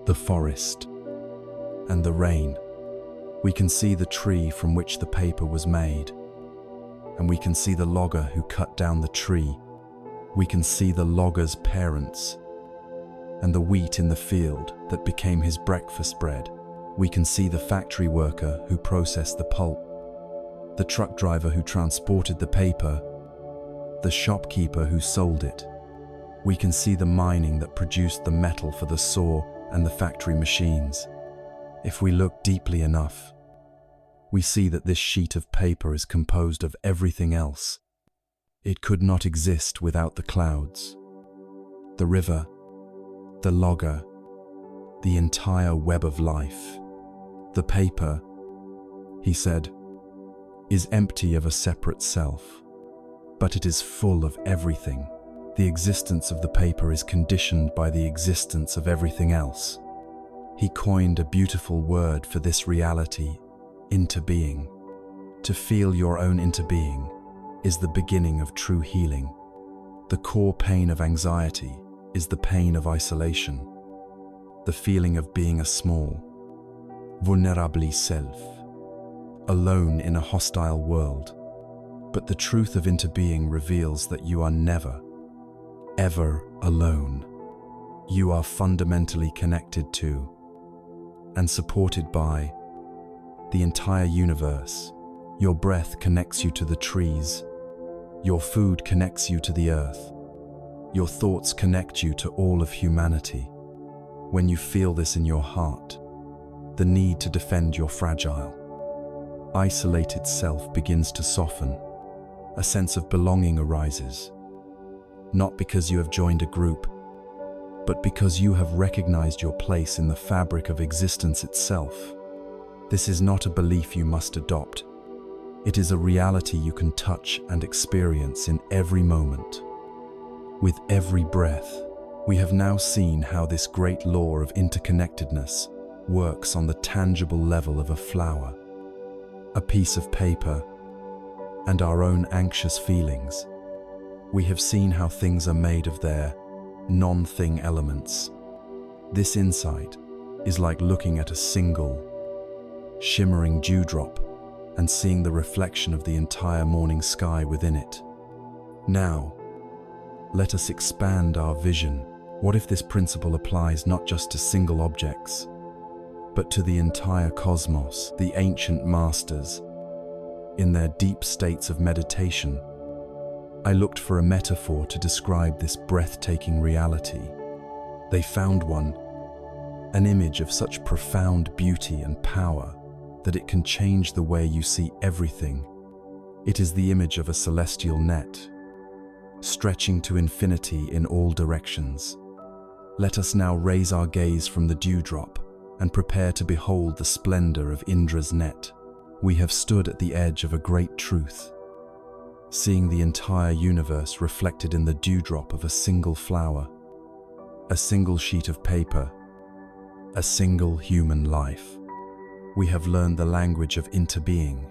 the forest, and the rain. We can see the tree from which the paper was made, and we can see the logger who cut down the tree. We can see the logger's parents, and the wheat in the field that became his breakfast bread. We can see the factory worker who processed the pulp, the truck driver who transported the paper, the shopkeeper who sold it. We can see the mining that produced the metal for the saw and the factory machines. If we look deeply enough, we see that this sheet of paper is composed of everything else. It could not exist without the clouds, the river, the logger, the entire web of life. The paper," he said, "is empty of a separate self, but it is full of everything. The existence of the paper is conditioned by the existence of everything else." He coined a beautiful word for this reality, interbeing. To feel your own interbeing is the beginning of true healing. The core pain of anxiety is the pain of isolation, the feeling of being a small, vulnerable self, alone in a hostile world. But the truth of interbeing reveals that you are never, ever alone. You are fundamentally connected to and supported by the entire universe. Your breath connects you to the trees. Your food connects you to the earth. Your thoughts connect you to all of humanity. When you feel this in your heart, the need to defend your fragile, isolated self begins to soften. A sense of belonging arises, not because you have joined a group, but because you have recognized your place in the fabric of existence itself. This is not a belief you must adopt. It is a reality you can touch and experience in every moment. With every breath, we have now seen how this great law of interconnectedness works on the tangible level of a flower, a piece of paper, and our own anxious feelings. We have seen how things are made of their non-thing elements. This insight is like looking at a single, shimmering dewdrop and seeing the reflection of the entire morning sky within it. Now, let us expand our vision. What if this principle applies not just to single objects, but to the entire cosmos? The ancient masters, in their deep states of meditation, I looked for a metaphor to describe this breathtaking reality. They found one, an image of such profound beauty and power that it can change the way you see everything. It is the image of a celestial net, stretching to infinity in all directions. Let us now raise our gaze from the dewdrop and prepare to behold the splendor of Indra's net. We have stood at the edge of a great truth, seeing the entire universe reflected in the dewdrop of a single flower, a single sheet of paper, a single human life. We have learned the language of interbeing,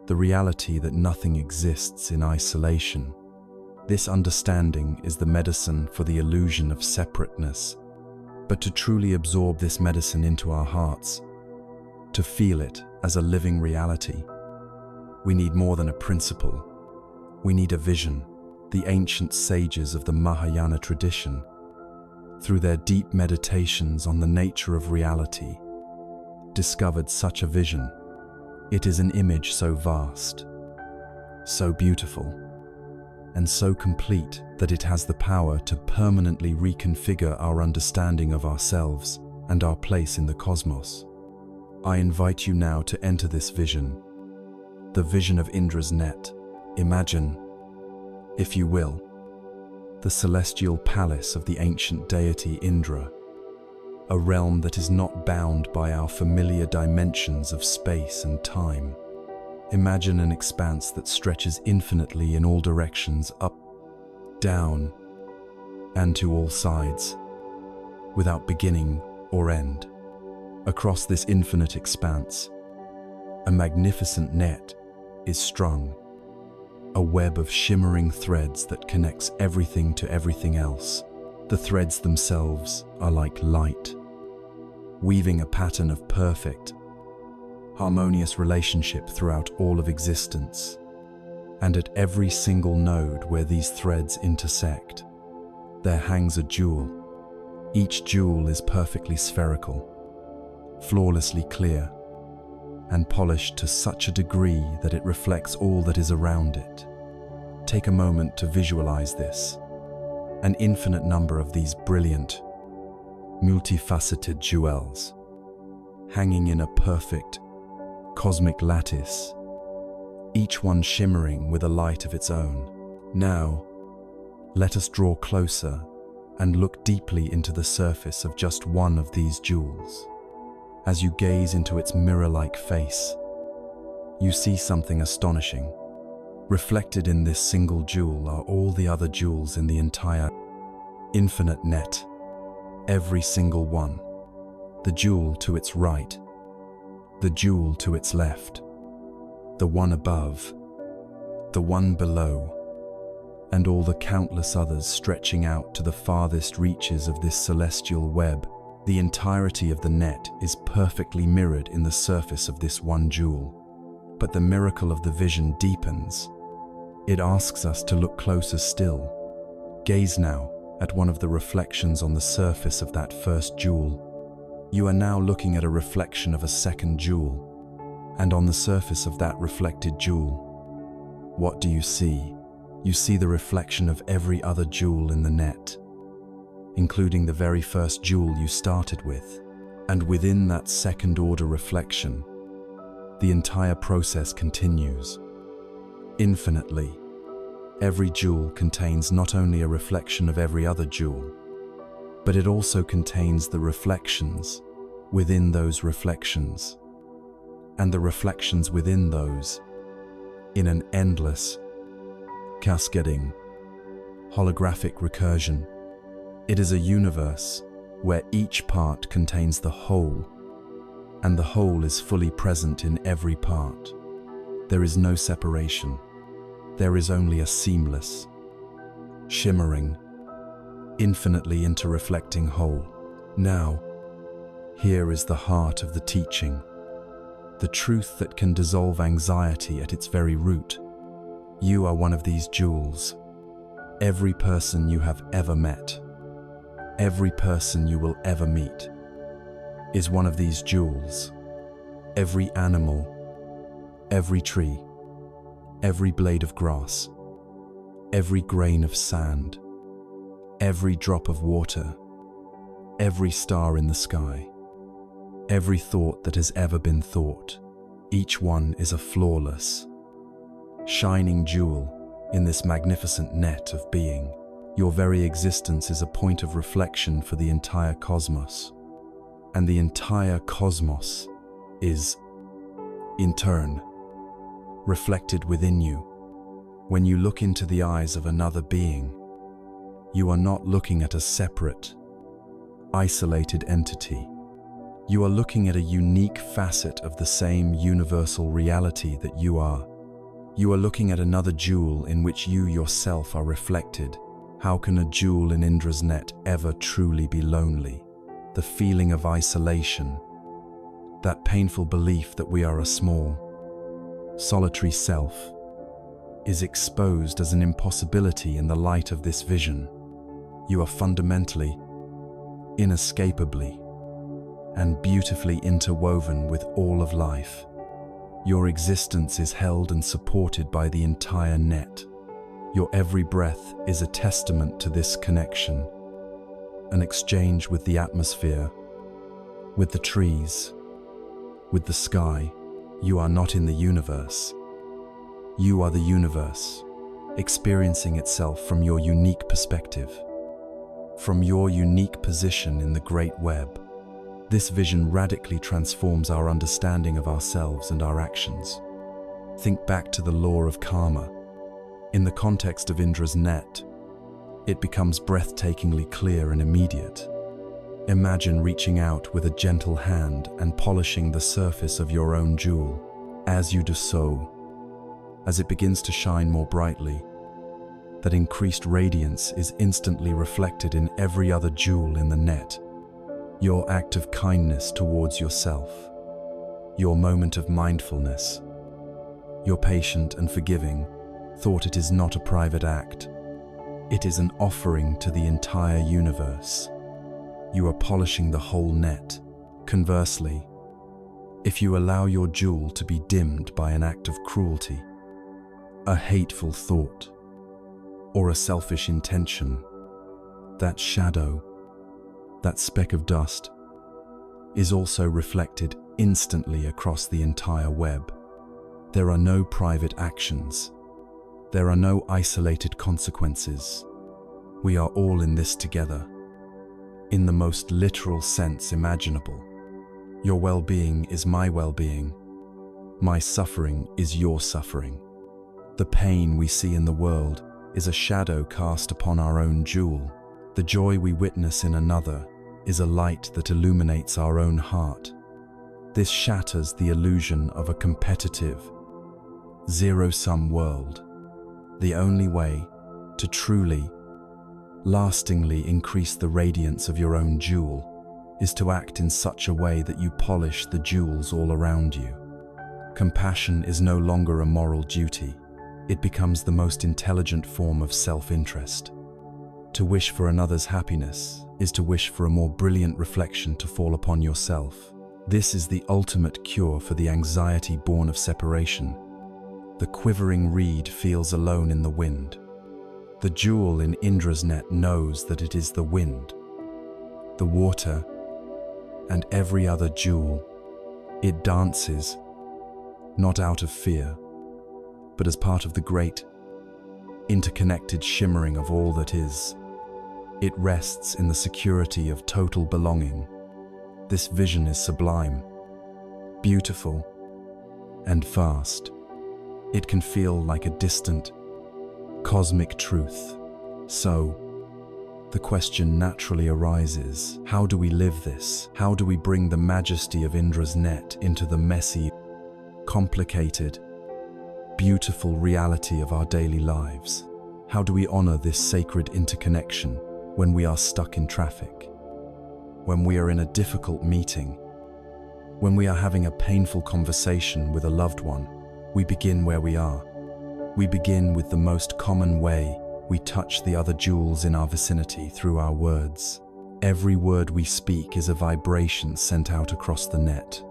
the reality that nothing exists in isolation. This understanding is the medicine for the illusion of separateness. But to truly absorb this medicine into our hearts, to feel it as a living reality, we need more than a principle. We need a vision. The ancient sages of the Mahayana tradition, through their deep meditations on the nature of reality, discovered such a vision. It is an image so vast, so beautiful, and so complete that it has the power to permanently reconfigure our understanding of ourselves and our place in the cosmos. I invite you now to enter this vision, the vision of Indra's net. Imagine, if you will, the celestial palace of the ancient deity Indra, a realm that is not bound by our familiar dimensions of space and time. Imagine an expanse that stretches infinitely in all directions, up, down, and to all sides, without beginning or end. Across this infinite expanse, a magnificent net is strung, a web of shimmering threads that connects everything to everything else. The threads themselves are like light, weaving a pattern of perfect, harmonious relationship throughout all of existence. And at every single node where these threads intersect, there hangs a jewel. Each jewel is perfectly spherical, flawlessly clear, and polished to such a degree that it reflects all that is around it. Take a moment to visualize this. An infinite number of these brilliant, multifaceted jewels, hanging in a perfect, cosmic lattice, each one shimmering with a light of its own. Now, let us draw closer and look deeply into the surface of just one of these jewels. As you gaze into its mirror-like face, you see something astonishing. Reflected in this single jewel are all the other jewels in the entire infinite net, every single one. The jewel to its right, the jewel to its left, the one above, the one below, and all the countless others stretching out to the farthest reaches of this celestial web. The entirety of the net is perfectly mirrored in the surface of this one jewel. But the miracle of the vision deepens. It asks us to look closer still. Gaze now at one of the reflections on the surface of that first jewel. You are now looking at a reflection of a second jewel, and on the surface of that reflected jewel, what do you see? You see the reflection of every other jewel in the net, including the very first jewel you started with. And within that second-order reflection, the entire process continues. Infinitely, every jewel contains not only a reflection of every other jewel, but it also contains the reflections within those reflections, and the reflections within those, in an endless, cascading, holographic recursion. It is a universe where each part contains the whole, and the whole is fully present in every part. There is no separation. There is only a seamless, shimmering, infinitely interreflecting whole. Now, here is the heart of the teaching, the truth that can dissolve anxiety at its very root. You are one of these jewels. Every person you have ever met, every person you will ever meet, is one of these jewels. Every animal, every tree, every blade of grass, every grain of sand, every drop of water, every star in the sky, every thought that has ever been thought, each one is a flawless, shining jewel in this magnificent net of being. Your very existence is a point of reflection for the entire cosmos. And the entire cosmos is, in turn, reflected within you. When you look into the eyes of another being, you are not looking at a separate, isolated entity. You are looking at a unique facet of the same universal reality that you are. You are looking at another jewel in which you yourself are reflected. How can a jewel in Indra's net ever truly be lonely? The feeling of isolation, that painful belief that we are a small, solitary self, is exposed as an impossibility in the light of this vision. You are fundamentally, inescapably, and beautifully interwoven with all of life. Your existence is held and supported by the entire net. Your every breath is a testament to this connection, an exchange with the atmosphere, with the trees, with the sky. You are not in the universe. You are the universe, experiencing itself from your unique perspective, from your unique position in the great web. This vision radically transforms our understanding of ourselves and our actions. Think back to the law of karma. In the context of Indra's net, it becomes breathtakingly clear and immediate. Imagine reaching out with a gentle hand and polishing the surface of your own jewel. As you do so, as it begins to shine more brightly, that increased radiance is instantly reflected in every other jewel in the net. Your act of kindness towards yourself, your moment of mindfulness, your patient and forgiving thought, it is not a private act. It is an offering to the entire universe. You are polishing the whole net. Conversely, if you allow your jewel to be dimmed by an act of cruelty, a hateful thought, or a selfish intention, that shadow, that speck of dust, is also reflected instantly across the entire web. There are no private actions. There are no isolated consequences. We are all in this together, in the most literal sense imaginable. Your well-being is my well-being. My suffering is your suffering. The pain we see in the world is a shadow cast upon our own jewel. The joy we witness in another is a light that illuminates our own heart. This shatters the illusion of a competitive, zero-sum world. The only way to truly, lastingly increase the radiance of your own jewel is to act in such a way that you polish the jewels all around you. Compassion is no longer a moral duty. It becomes the most intelligent form of self-interest. To wish for another's happiness is to wish for a more brilliant reflection to fall upon yourself. This is the ultimate cure for the anxiety born of separation. The quivering reed feels alone in the wind. The jewel in Indra's net knows that it is the wind, the water, and every other jewel. It dances, not out of fear, but as part of the great, interconnected shimmering of all that is. It rests in the security of total belonging. This vision is sublime, beautiful, and vast. It can feel like a distant, cosmic truth. So, the question naturally arises, how do we live this? How do we bring the majesty of Indra's net into the messy, complicated, beautiful reality of our daily lives. How do we honor this sacred interconnection when we are stuck in traffic? When we are in a difficult meeting? When we are having a painful conversation with a loved one? We begin where we are. We begin with the most common way we touch the other jewels in our vicinity, through our words. Every word we speak is a vibration sent out across the net.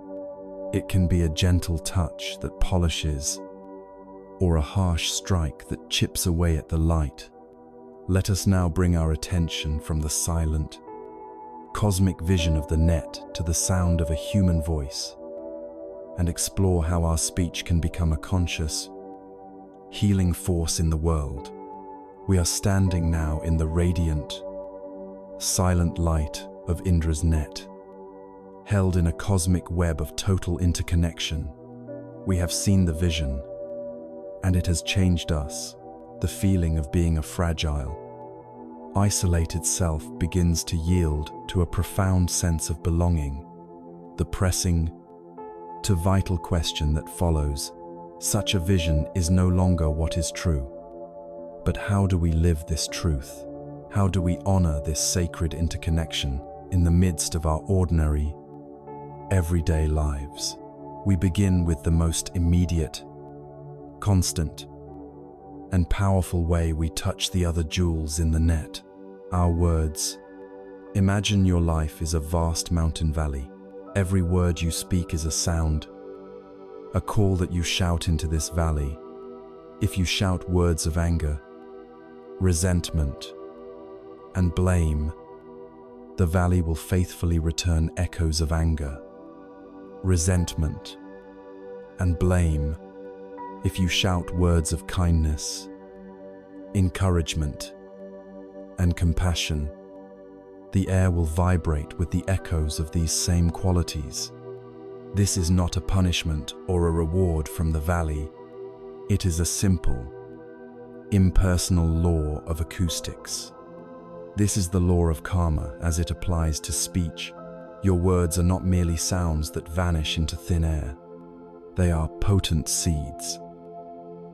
It can be a gentle touch that polishes, or a harsh strike that chips away at the light. Let us now bring our attention from the silent, cosmic vision of the net to the sound of a human voice, and explore how our speech can become a conscious, healing force in the world. We are standing now in the radiant, silent light of Indra's net, held in a cosmic web of total interconnection. We have seen the vision, and it has changed us. The feeling of being a fragile, isolated self begins to yield to a profound sense of belonging. The pressing to vital question that follows such a vision is no longer what is true, but how do we live this truth? How do we honor this sacred interconnection in the midst of our ordinary, everyday lives? We begin with the most immediate, constant, and powerful way we touch the other jewels in the net: our words. Imagine your life is a vast mountain valley. Every word you speak is a sound, a call that you shout into this valley. If you shout words of anger, resentment, and blame, the valley will faithfully return echoes of anger, resentment, and blame. If you shout words of kindness, encouragement, and compassion, the air will vibrate with the echoes of these same qualities. This is not a punishment or a reward from the valley. It is a simple, impersonal law of acoustics. This is the law of karma as it applies to speech. Your words are not merely sounds that vanish into thin air. They are potent seeds,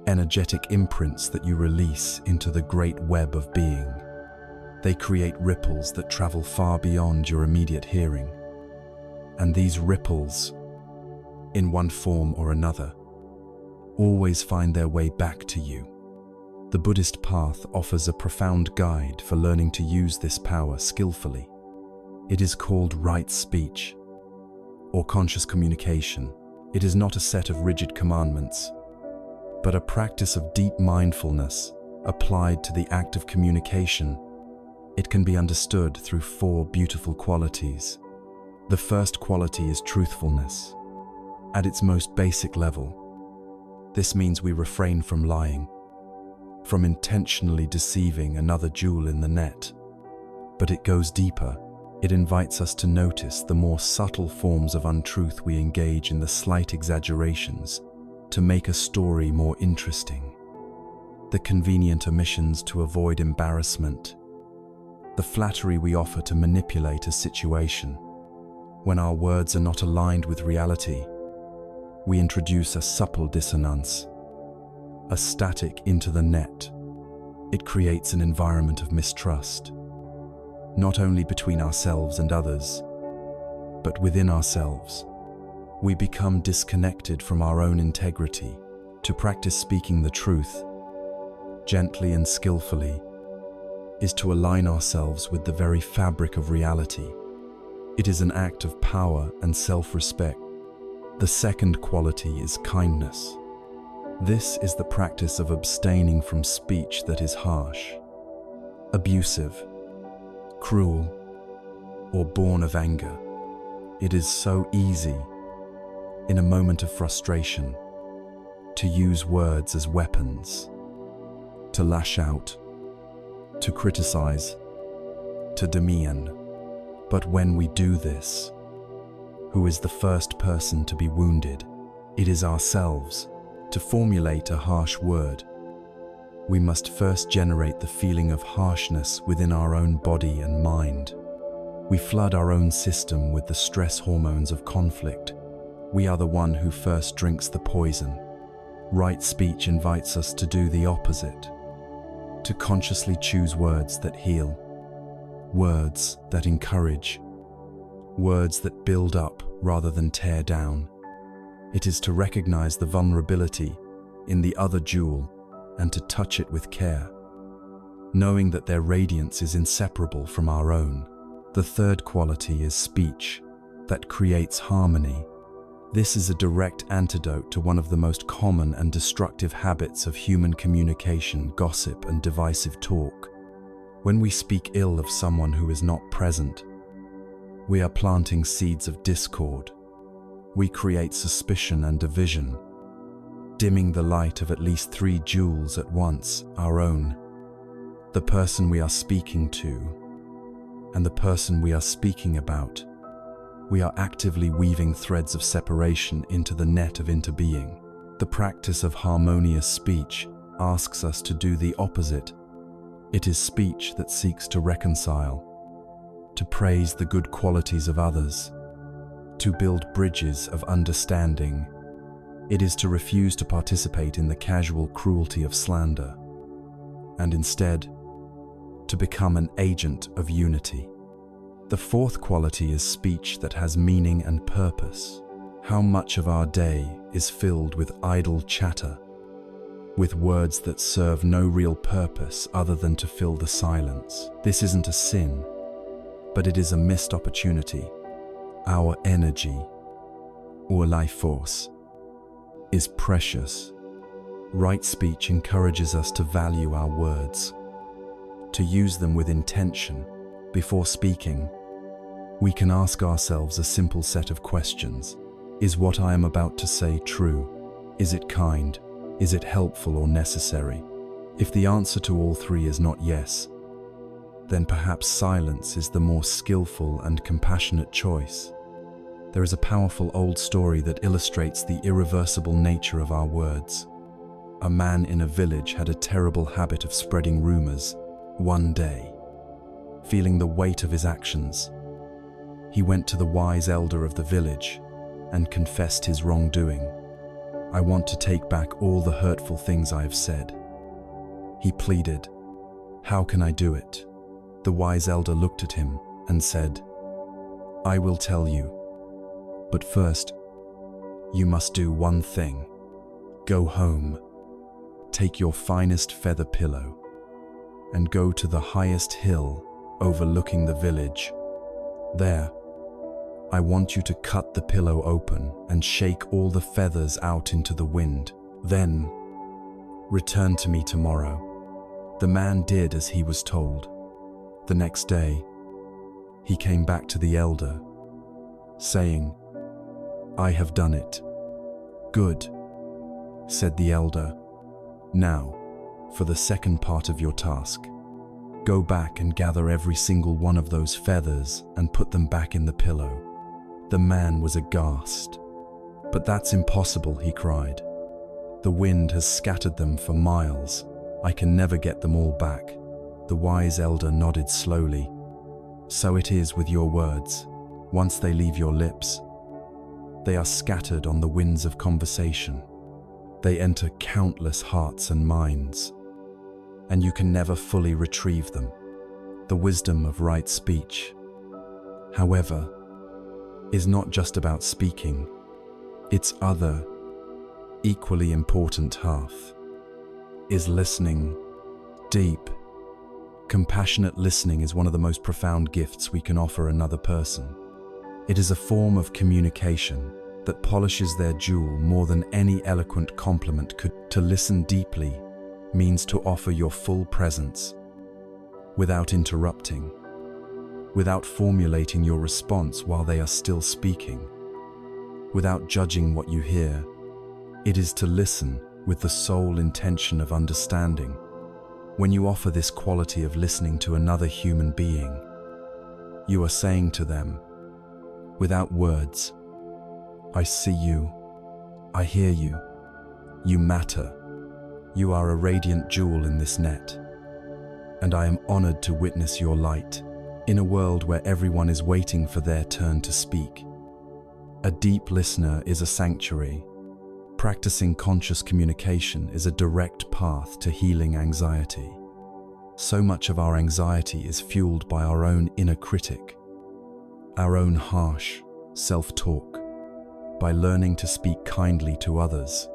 energetic imprints that you release into the great web of being. They create ripples that travel far beyond your immediate hearing. And these ripples, in one form or another, always find their way back to you. The Buddhist path offers a profound guide for learning to use this power skillfully. It is called right speech, or conscious communication. It is not a set of rigid commandments, but a practice of deep mindfulness applied to the act of communication. It can be understood through 4 beautiful qualities. The first quality is truthfulness. At its most basic level, this means we refrain from lying, from intentionally deceiving another jewel in the net. But it goes deeper. It invites us to notice the more subtle forms of untruth we engage in, the slight exaggerations to make a story more interesting, the convenient omissions to avoid embarrassment, the flattery we offer to manipulate a situation. When our words are not aligned with reality, we introduce a subtle dissonance, a static into the net. It creates an environment of mistrust, not only between ourselves and others, but within ourselves. We become disconnected from our own integrity. To practice speaking the truth, gently and skillfully, is to align ourselves with the very fabric of reality. It is an act of power and self-respect. The second quality is kindness. This is the practice of abstaining from speech that is harsh, abusive, cruel, or born of anger. It is so easy, in a moment of frustration, to use words as weapons, to lash out, to criticize, to demean. But when we do this, who is the first person to be wounded? It is ourselves. To formulate a harsh word, we must first generate the feeling of harshness within our own body and mind. We flood our own system with the stress hormones of conflict. We are the one who first drinks the poison. Right speech invites us to do the opposite, to consciously choose words that heal, words that encourage, words that build up rather than tear down. It is to recognize the vulnerability in the other jewel and to touch it with care, knowing that their radiance is inseparable from our own. The third quality is speech that creates harmony. This is a direct antidote to one of the most common and destructive habits of human communication: gossip and divisive talk. When we speak ill of someone who is not present, we are planting seeds of discord. We create suspicion and division, dimming the light of at least 3 jewels at once: our own, the person we are speaking to, and the person we are speaking about. We are actively weaving threads of separation into the net of interbeing. The practice of harmonious speech asks us to do the opposite. It is speech that seeks to reconcile, to praise the good qualities of others, to build bridges of understanding. It is to refuse to participate in the casual cruelty of slander, and instead, to become an agent of unity. The fourth quality is speech that has meaning and purpose. How much of our day is filled with idle chatter, with words that serve no real purpose other than to fill the silence? This isn't a sin, but it is a missed opportunity. Our energy, or life force, is precious. Right speech encourages us to value our words, to use them with intention. Before speaking, we can ask ourselves a simple set of questions. Is what I am about to say true? Is it kind? Is it helpful or necessary? If the answer to all 3 is not yes, then perhaps silence is the more skillful and compassionate choice. There is a powerful old story that illustrates the irreversible nature of our words. A man in a village had a terrible habit of spreading rumors. One day, feeling the weight of his actions, he went to the wise elder of the village and confessed his wrongdoing. "I want to take back all the hurtful things I have said," he pleaded. "How can I do it?" The wise elder looked at him and said, "I will tell you. But first, you must do one thing. Go home, take your finest feather pillow, and go to the highest hill overlooking the village. There, I want you to cut the pillow open and shake all the feathers out into the wind. Then, return to me tomorrow." The man did as he was told. The next day, he came back to the elder, saying, "I have done it." "Good," said the elder. "Now, for the second part of your task. Go back and gather every single one of those feathers and put them back in the pillow." The man was aghast. "But that's impossible," he cried. "The wind has scattered them for miles. I can never get them all back." The wise elder nodded slowly. "So it is with your words. Once they leave your lips, they are scattered on the winds of conversation. They enter countless hearts and minds, and you can never fully retrieve them." The wisdom of right speech, however, is not just about speaking. Its other, equally important half is listening. Deep, compassionate listening is one of the most profound gifts we can offer another person. It is a form of communication that polishes their jewel more than any eloquent compliment could. To listen deeply means to offer your full presence, without interrupting, without formulating your response while they are still speaking, without judging what you hear. It is to listen with the sole intention of understanding. When you offer this quality of listening to another human being, you are saying to them, without words, "I see you, I hear you, you matter, you are a radiant jewel in this net, and I am honored to witness your light." In a world where everyone is waiting for their turn to speak, a deep listener is a sanctuary, Practicing conscious communication is a direct path to healing anxiety. So much of our anxiety is fueled by our own inner critic, our own harsh self-talk. By learning to speak kindly to others,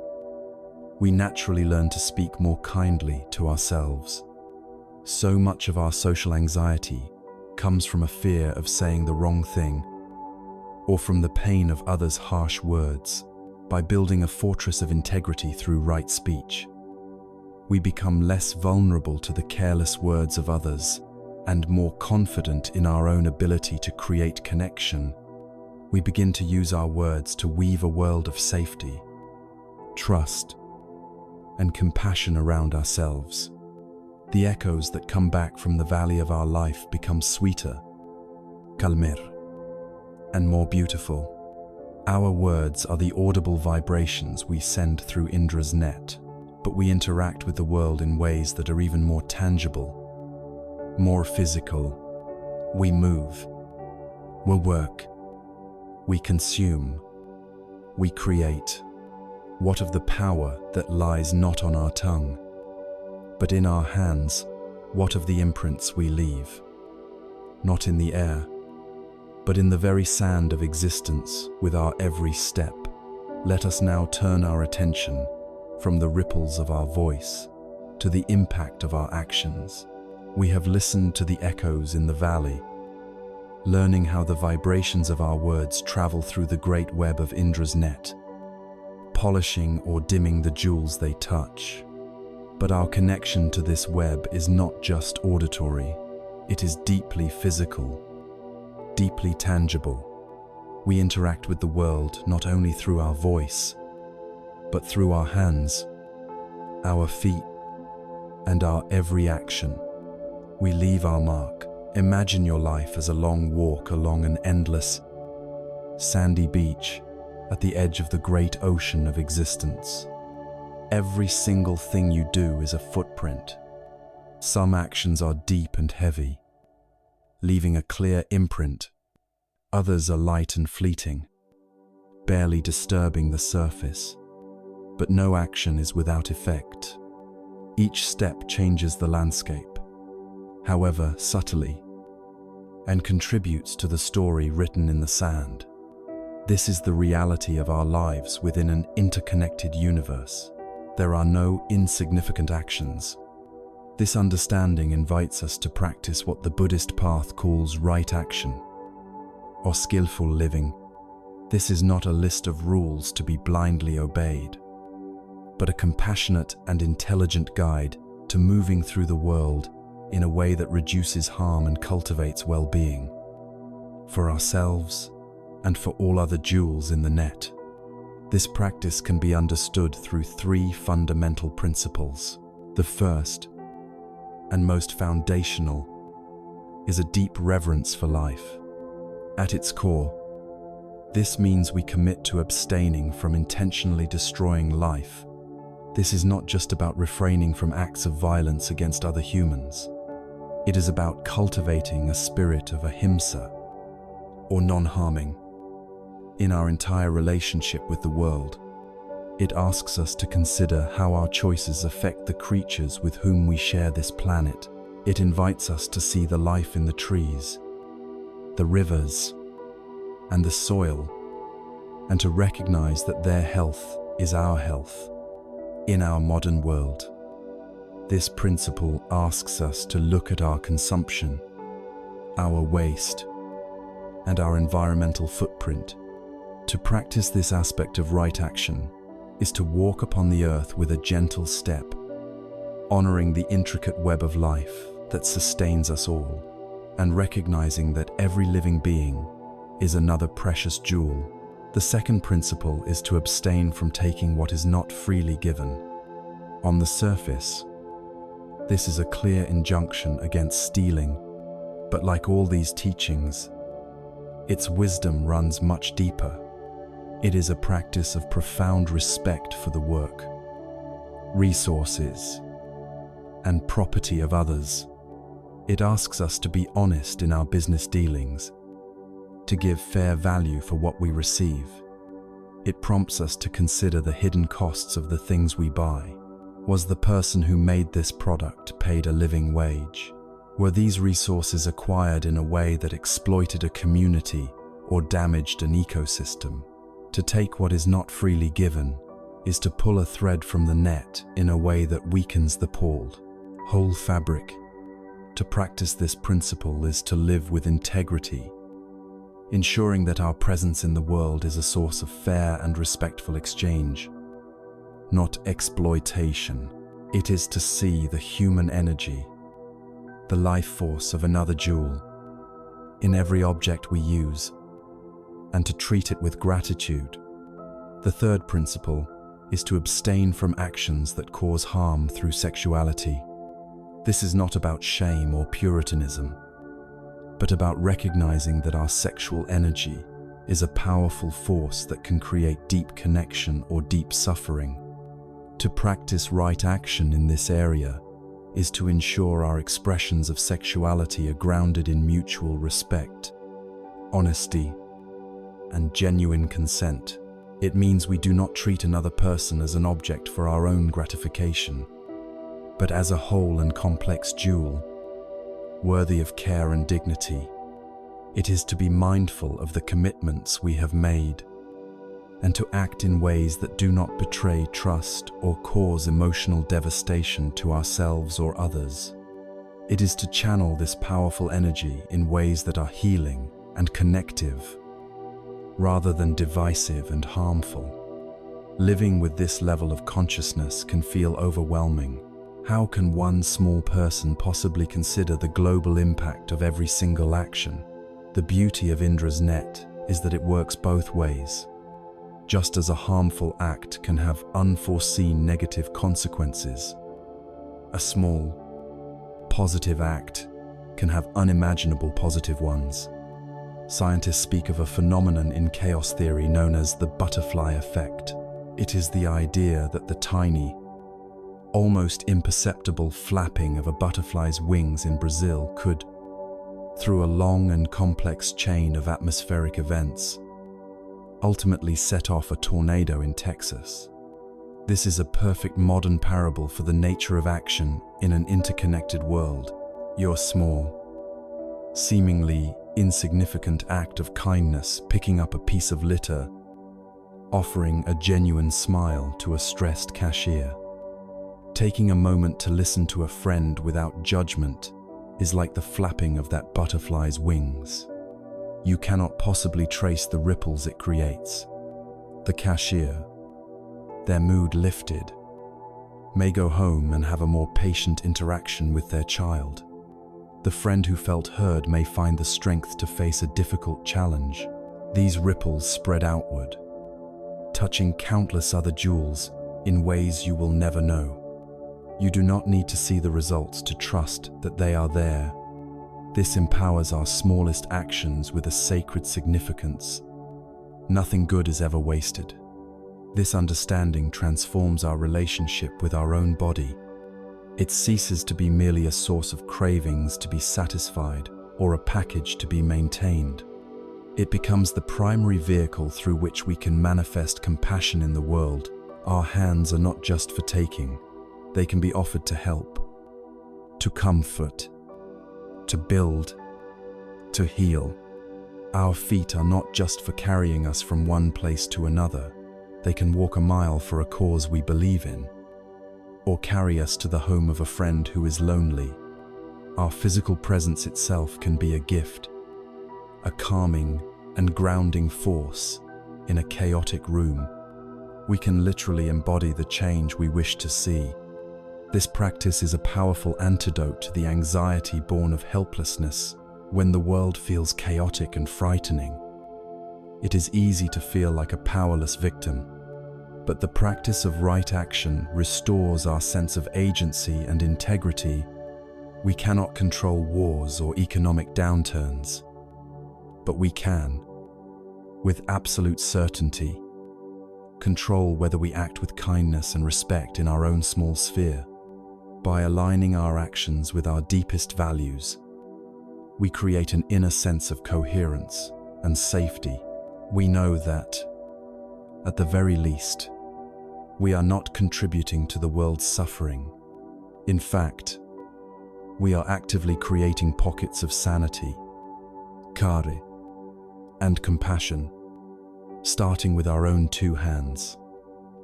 we naturally learn to speak more kindly to ourselves. So much of our social anxiety comes from a fear of saying the wrong thing or from the pain of others' harsh words. By building a fortress of integrity through right speech, we become less vulnerable to the careless words of others and more confident in our own ability to create connection. We begin to use our words to weave a world of safety, trust, and compassion around ourselves. The echoes that come back from the valley of our life become sweeter, calmer, and more beautiful. Our words are the audible vibrations we send through Indra's net, but we interact with the world in ways that are even more tangible, more physical. We move, we work, we consume, we create. What of the power that lies not on our tongue, but in our hands? What of the imprints we leave, not in the air, but in the very sand of existence with our every step? Let us now turn our attention from the ripples of our voice to the impact of our actions. We have listened to the echoes in the valley, learning how the vibrations of our words travel through the great web of Indra's net, polishing or dimming the jewels they touch. But our connection to this web is not just auditory, it is deeply physical, deeply tangible. We interact with the world not only through our voice, but through our hands, our feet, and our every action. We leave our mark. Imagine your life as a long walk along an endless, sandy beach at the edge of the great ocean of existence. Every single thing you do is a footprint. Some actions are deep and heavy, leaving a clear imprint. Others are light and fleeting, barely disturbing the surface. But no action is without effect. Each step changes the landscape, however subtly, and contributes to the story written in the sand. This is the reality of our lives within an interconnected universe. There are no insignificant actions. This understanding invites us to practice what the Buddhist path calls right action, or skillful living. This is not a list of rules to be blindly obeyed, but a compassionate and intelligent guide to moving through the world in a way that reduces harm and cultivates well-being for ourselves and for all other jewels in the net. This practice can be understood through three fundamental principles. The first, and most foundational, is a deep reverence for life. At its core, this means we commit to abstaining from intentionally destroying life. This is not just about refraining from acts of violence against other humans. It is about cultivating a spirit of ahimsa, or non-harming, in our entire relationship with the world. It asks us to consider how our choices affect the creatures with whom we share this planet. It invites us to see the life in the trees, the rivers, and the soil, and to recognize that their health is our health. In our modern world, this principle asks us to look at our consumption, our waste, and our environmental footprint. To practice this aspect of right action is to walk upon the earth with a gentle step, honoring the intricate web of life that sustains us all, and recognizing that every living being is another precious jewel. The second principle is to abstain from taking what is not freely given. On the surface, this is a clear injunction against stealing, but like all these teachings, its wisdom runs much deeper. It is a practice of profound respect for the work, resources, and property of others. It asks us to be honest in our business dealings, to give fair value for what we receive, It prompts us to consider the hidden costs of the things we buy. Was the person who made this product paid a living wage? Were these resources acquired in a way that exploited a community or damaged an ecosystem? To take what is not freely given is to pull a thread from the net in a way that weakens the pulled whole fabric. To practice this principle is to live with integrity, ensuring that our presence in the world is a source of fair and respectful exchange, not exploitation. It is to see the human energy, the life force of another jewel, in every object we use, and to treat it with gratitude. The third principle is to abstain from actions that cause harm through sexuality. This is not about shame or puritanism, but about recognizing that our sexual energy is a powerful force that can create deep connection or deep suffering. To practice right action in this area is to ensure our expressions of sexuality are grounded in mutual respect, honesty, and genuine consent. It means we do not treat another person as an object for our own gratification, but as a whole and complex jewel, worthy of care and dignity. It is to be mindful of the commitments we have made, and to act in ways that do not betray trust or cause emotional devastation to ourselves or others. It is to channel this powerful energy in ways that are healing and connective, rather than divisive and harmful. Living with this level of consciousness can feel overwhelming. How can one small person possibly consider the global impact of every single action? The beauty of Indra's net is that it works both ways. Just as a harmful act can have unforeseen negative consequences, a small, positive act can have unimaginable positive ones. Scientists speak of a phenomenon in chaos theory known as the butterfly effect. It is the idea that the tiny, almost imperceptible flapping of a butterfly's wings in Brazil could, through a long and complex chain of atmospheric events, ultimately set off a tornado in Texas. This is a perfect modern parable for the nature of action in an interconnected world. Your small, seemingly insignificant act of kindness, picking up a piece of litter, offering a genuine smile to a stressed cashier, taking a moment to listen to a friend without judgment, is like the flapping of that butterfly's wings. You cannot possibly trace the ripples it creates. The cashier, their mood lifted, may go home and have a more patient interaction with their child. The friend who felt heard may find the strength to face a difficult challenge. These ripples spread outward, touching countless other jewels in ways you will never know. You do not need to see the results to trust that they are there. This empowers our smallest actions with a sacred significance. Nothing good is ever wasted. This understanding transforms our relationship with our own body. It ceases to be merely a source of cravings to be satisfied or a package to be maintained. It becomes the primary vehicle through which we can manifest compassion in the world. Our hands are not just for taking. They can be offered to help, to comfort, to build, to heal. Our feet are not just for carrying us from one place to another. They can walk a mile for a cause we believe in, or carry us to the home of a friend who is lonely. Our physical presence itself can be a gift, a calming and grounding force in a chaotic room. We can literally embody the change we wish to see. This practice is a powerful antidote to the anxiety born of helplessness when the world feels chaotic and frightening. It is easy to feel like a powerless victim, but the practice of right action restores our sense of agency and integrity. We cannot control wars or economic downturns, but we can, with absolute certainty, control whether we act with kindness and respect in our own small sphere. By aligning our actions with our deepest values, we create an inner sense of coherence and safety. We know that At the very least, we are not contributing to the world's suffering. In fact, we are actively creating pockets of sanity, kare, and compassion, starting with our own two hands.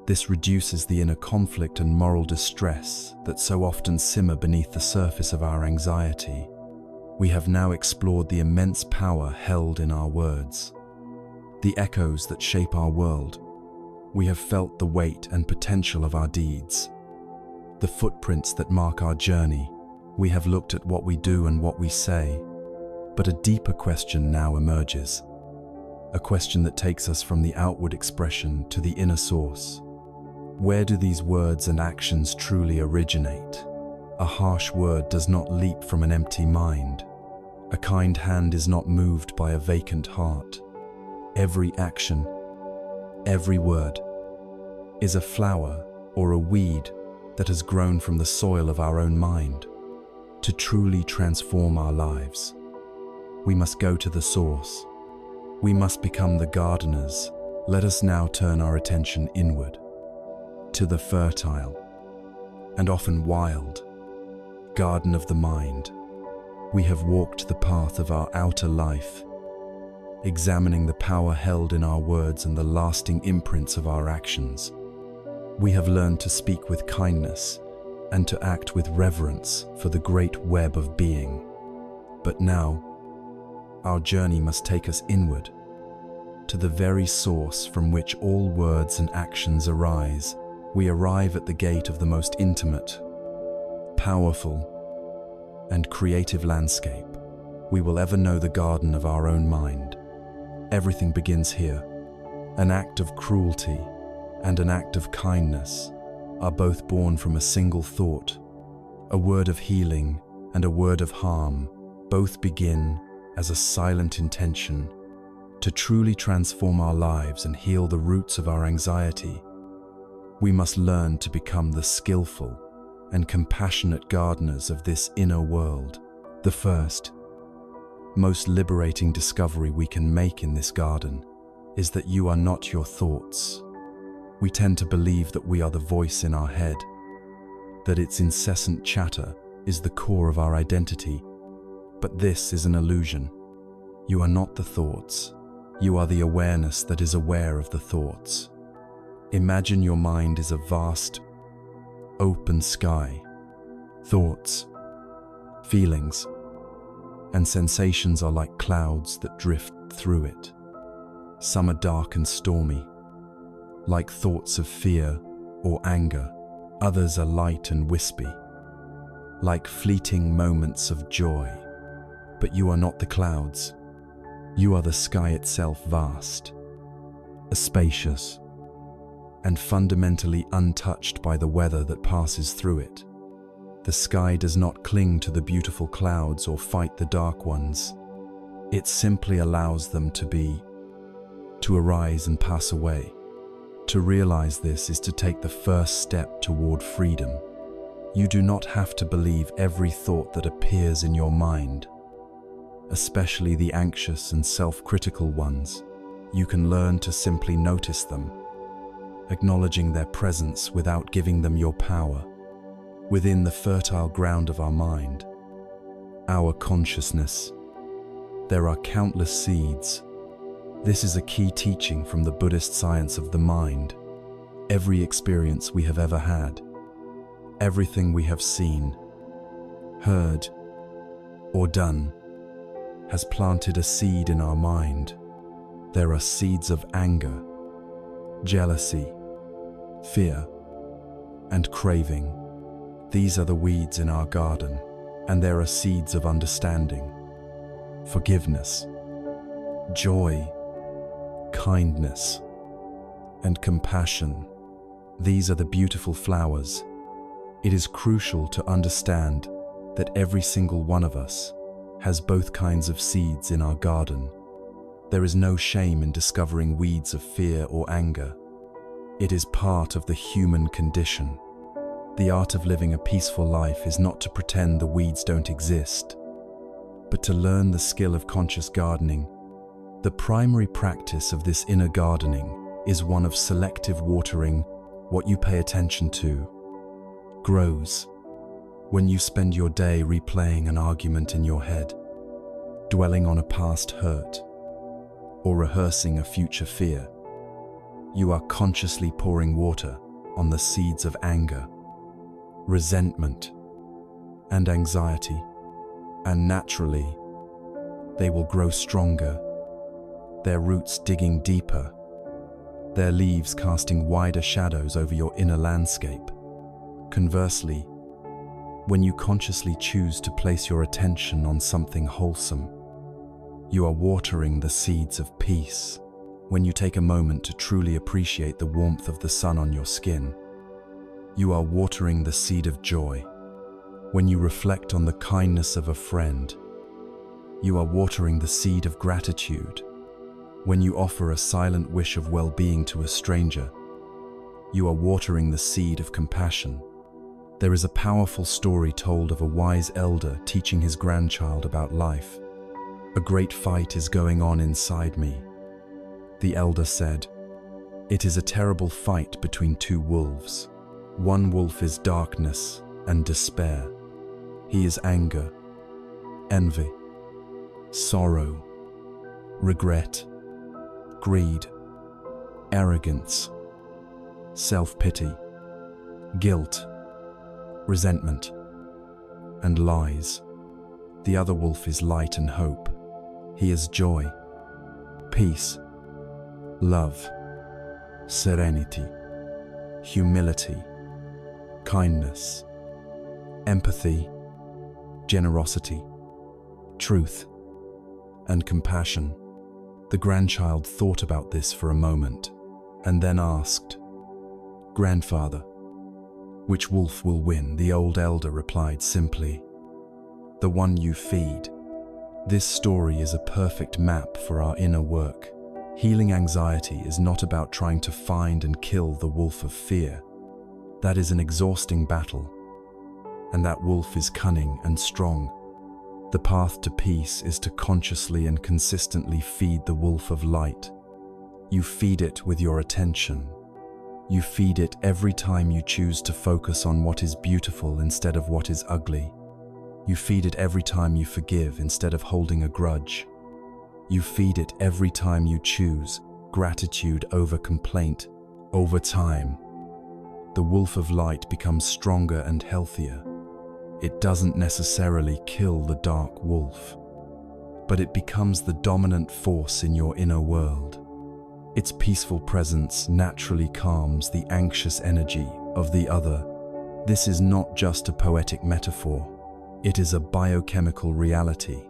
This reduces the inner conflict and moral distress that so often simmer beneath the surface of our anxiety. We have now explored the immense power held in our words, the echoes that shape our world. We have felt the weight and potential of our deeds, the footprints that mark our journey. We have looked at what we do and what we say, but a deeper question now emerges, a question that takes us from the outward expression to the inner source. Where do these words and actions truly originate? A harsh word does not leap from an empty mind. A kind hand is not moved by a vacant heart. Every action, every word, is a flower or a weed that has grown from the soil of our own mind. To truly transform our lives, we must go to the source. We must become the gardeners. Let us now turn our attention inward, to the fertile and often wild garden of the mind. We have walked the path of our outer life, examining the power held in our words and the lasting imprints of our actions. We have learned to speak with kindness and to act with reverence for the great web of being. But now, our journey must take us inward, to the very source from which all words and actions arise. We arrive at the gate of the most intimate, powerful, and creative landscape we will ever know, the garden of our own mind. Everything begins here. An act of cruelty and an act of kindness are both born from a single thought. A word of healing and a word of harm both begin as a silent intention to truly transform our lives and heal the roots of our anxiety. We must learn to become the skillful and compassionate gardeners of this inner world. The first, most liberating discovery we can make in this garden is that you are not your thoughts. We tend to believe that we are the voice in our head, that its incessant chatter is the core of our identity. But this is an illusion. You are not the thoughts. You are the awareness that is aware of the thoughts. Imagine your mind is a vast, open sky. Thoughts, feelings, and sensations are like clouds that drift through it. Some are dark and stormy, like thoughts of fear or anger. Others are light and wispy, like fleeting moments of joy. But you are not the clouds. You are the sky itself, vast, spacious, and fundamentally untouched by the weather that passes through it. The sky does not cling to the beautiful clouds or fight the dark ones. It simply allows them to be, to arise and pass away. To realize this is to take the first step toward freedom. You do not have to believe every thought that appears in your mind, especially the anxious and self-critical ones. You can learn to simply notice them, acknowledging their presence without giving them your power. Within the fertile ground of our mind, our consciousness, there are countless seeds. This is a key teaching from the Buddhist science of the mind. Every experience we have ever had, everything we have seen, heard, or done, has planted a seed in our mind. There are seeds of anger, jealousy, fear, and craving. These are the weeds in our garden, and there are seeds of understanding, forgiveness, joy, kindness, and compassion. These are the beautiful flowers. It is crucial to understand that every single one of us has both kinds of seeds in our garden. There is no shame in discovering weeds of fear or anger. It is part of the human condition. The art of living a peaceful life is not to pretend the weeds don't exist, but to learn the skill of conscious gardening. The primary practice of this inner gardening is one of selective watering. What you pay attention to grows. When you spend your day replaying an argument in your head, dwelling on a past hurt, or rehearsing a future fear, you are consciously pouring water on the seeds of anger, resentment, and anxiety, and naturally, they will grow stronger, their roots digging deeper, their leaves casting wider shadows over your inner landscape. Conversely, when you consciously choose to place your attention on something wholesome, you are watering the seeds of peace. When you take a moment to truly appreciate the warmth of the sun on your skin, you are watering the seed of joy. When you reflect on the kindness of a friend, you are watering the seed of gratitude. When you offer a silent wish of well-being to a stranger, you are watering the seed of compassion. There is a powerful story told of a wise elder teaching his grandchild about life. "A great fight is going on inside me," the elder said. "It is a terrible fight between two wolves. One wolf is darkness and despair. He is anger, envy, sorrow, regret, greed, arrogance, self-pity, guilt, resentment, and lies. The other wolf is light and hope. He is joy, peace, love, serenity, humility, kindness, empathy, generosity, truth, and compassion." The grandchild thought about this for a moment and then asked, "Grandfather, which wolf will win?" The old elder replied simply, "The one you feed." This story is a perfect map for our inner work. Healing anxiety is not about trying to find and kill the wolf of fear. That is an exhausting battle, and that wolf is cunning and strong. The path to peace is to consciously and consistently feed the wolf of light. You feed it with your attention. You feed it every time you choose to focus on what is beautiful instead of what is ugly. You feed it every time you forgive instead of holding a grudge. You feed it every time you choose gratitude over complaint. Over time, the wolf of light becomes stronger and healthier. It doesn't necessarily kill the dark wolf, but it becomes the dominant force in your inner world. Its peaceful presence naturally calms the anxious energy of the other. This is not just a poetic metaphor. It is a biochemical reality.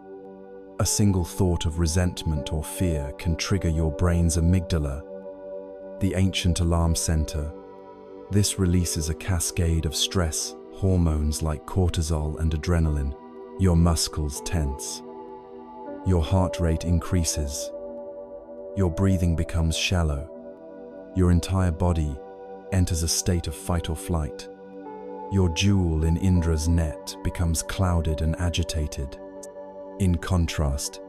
A single thought of resentment or fear can trigger your brain's amygdala, the ancient alarm center. This releases a cascade of stress hormones like cortisol and adrenaline. Your muscles tense. Your heart rate increases. Your breathing becomes shallow. Your entire body enters a state of fight or flight. Your jewel in Indra's net becomes clouded and agitated. In contrast,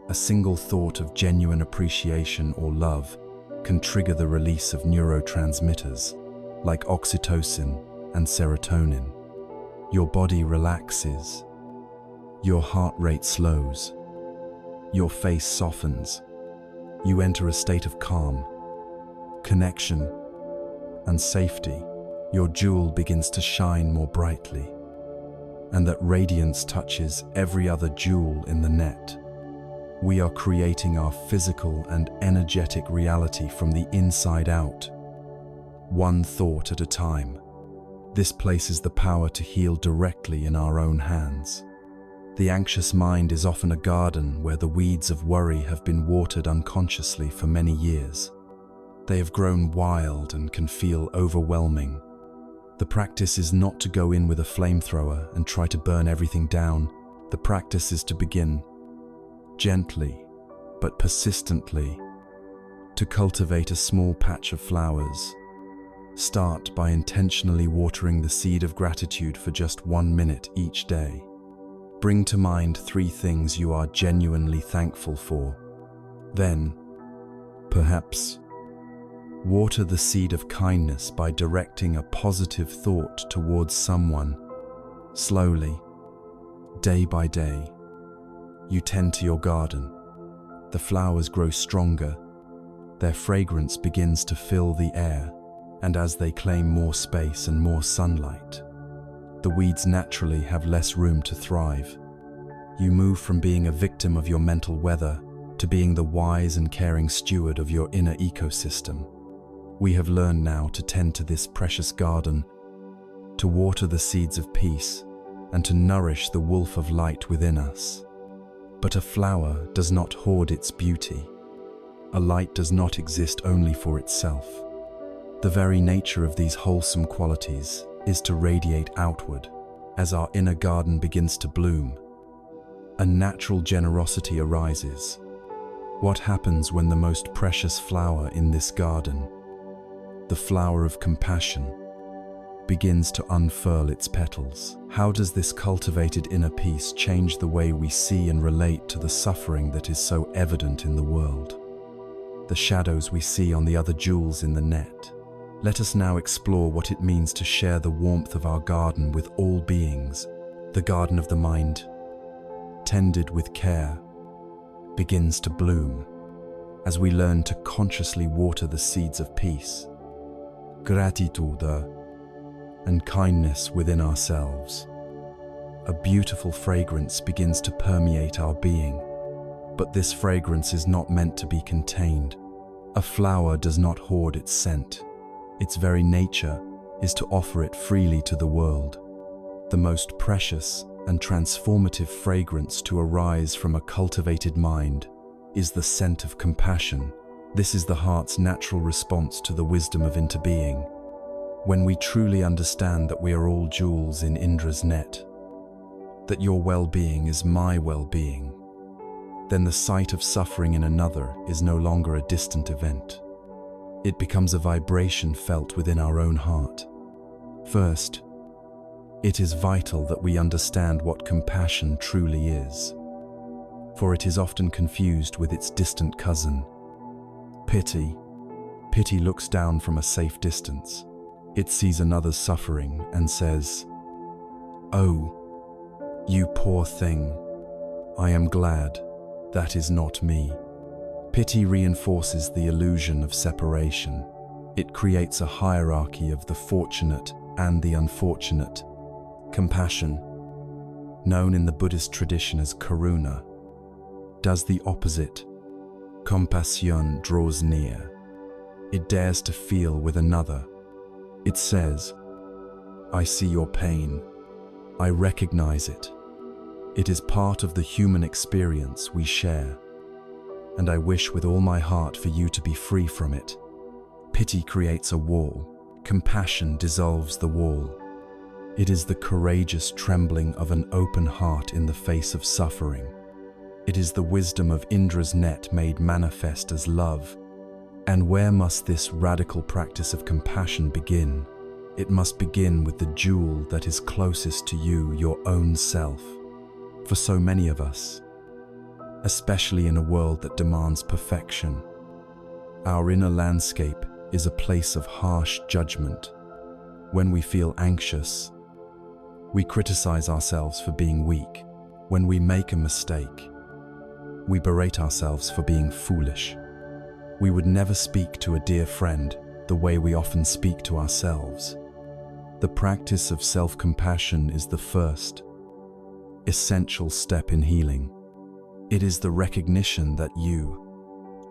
a single thought of genuine appreciation or love can trigger the release of neurotransmitters like oxytocin and serotonin. Your body relaxes. Your heart rate slows. Your face softens. You enter a state of calm, connection, and safety. Your jewel begins to shine more brightly, and that radiance touches every other jewel in the net. We are creating our physical and energetic reality from the inside out, one thought at a time. This places the power to heal directly in our own hands. The anxious mind is often a garden where the weeds of worry have been watered unconsciously for many years. They have grown wild and can feel overwhelming. The practice is not to go in with a flamethrower and try to burn everything down. The practice is to begin gently but persistently to cultivate a small patch of flowers. Start by intentionally watering the seed of gratitude for just 1 minute each day. Bring to mind 3 things you are genuinely thankful for. Then, perhaps, Water the seed of kindness by directing a positive thought towards someone. Slowly, day by day, you tend to your garden. The flowers grow stronger, their fragrance begins to fill the air, and as they claim more space and more sunlight, the weeds naturally have less room to thrive. You move from being a victim of your mental weather to being the wise and caring steward of your inner ecosystem. We have learned now to tend to this precious garden, to water the seeds of peace, and to nourish the wolf of light within us. But a flower does not hoard its beauty. A light does not exist only for itself. The very nature of these wholesome qualities is to radiate outward. As our inner garden begins to bloom, a natural generosity arises. What happens when the most precious flower in this garden, the flower of compassion, begins to unfurl its petals? How does this cultivated inner peace change the way we see and relate to the suffering that is so evident in the world? The shadows we see on the other jewels in the net. Let us now explore what it means to share the warmth of our garden with all beings. The garden of the mind, tended with care, begins to bloom as we learn to consciously water the seeds of peace, gratitude, and kindness within ourselves. A beautiful fragrance begins to permeate our being, but this fragrance is not meant to be contained. A flower does not hoard its scent. Its very nature is to offer it freely to the world. The most precious and transformative fragrance to arise from a cultivated mind is the scent of compassion. This is the heart's natural response to the wisdom of interbeing. When we truly understand that we are all jewels in Indra's net, that your well-being is my well-being, then the sight of suffering in another is no longer a distant event. It becomes a vibration felt within our own heart. First, it is vital that we understand what compassion truly is, for it is often confused with its distant cousin, pity. Pity looks down from a safe distance. It sees another's suffering and says, "Oh, you poor thing, I am glad that is not me." Pity reinforces the illusion of separation. It creates a hierarchy of the fortunate and the unfortunate. Compassion, known in the Buddhist tradition as karuna, does the opposite. Compassion draws near. It dares to feel with another. It says, "I see your pain. I recognize it. It is part of the human experience we share, and I wish with all my heart for you to be free from it." Pity creates a wall. Compassion dissolves the wall. It is the courageous trembling of an open heart in the face of suffering. It is the wisdom of Indra's net made manifest as love. And where must this radical practice of compassion begin? It must begin with the jewel that is closest to you, your own self. For so many of us, especially in a world that demands perfection, our inner landscape is a place of harsh judgment. When we feel anxious, we criticize ourselves for being weak. When we make a mistake, we berate ourselves for being foolish. We would never speak to a dear friend the way we often speak to ourselves. The practice of self-compassion is the first, essential step in healing. It is the recognition that you,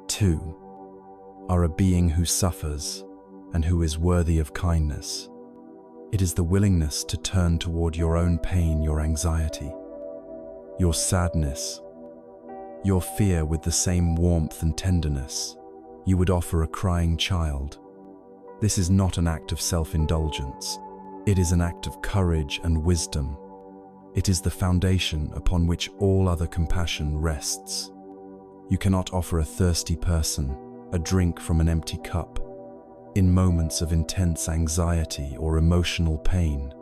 too, are a being who suffers and who is worthy of kindness. It is the willingness to turn toward your own pain, your anxiety, your sadness, your fear with the same warmth and tenderness you would offer a crying child. This is not an act of self-indulgence. It is an act of courage and wisdom. It is the foundation upon which all other compassion rests. You cannot offer a thirsty person a drink from an empty cup. In moments of intense anxiety or emotional pain,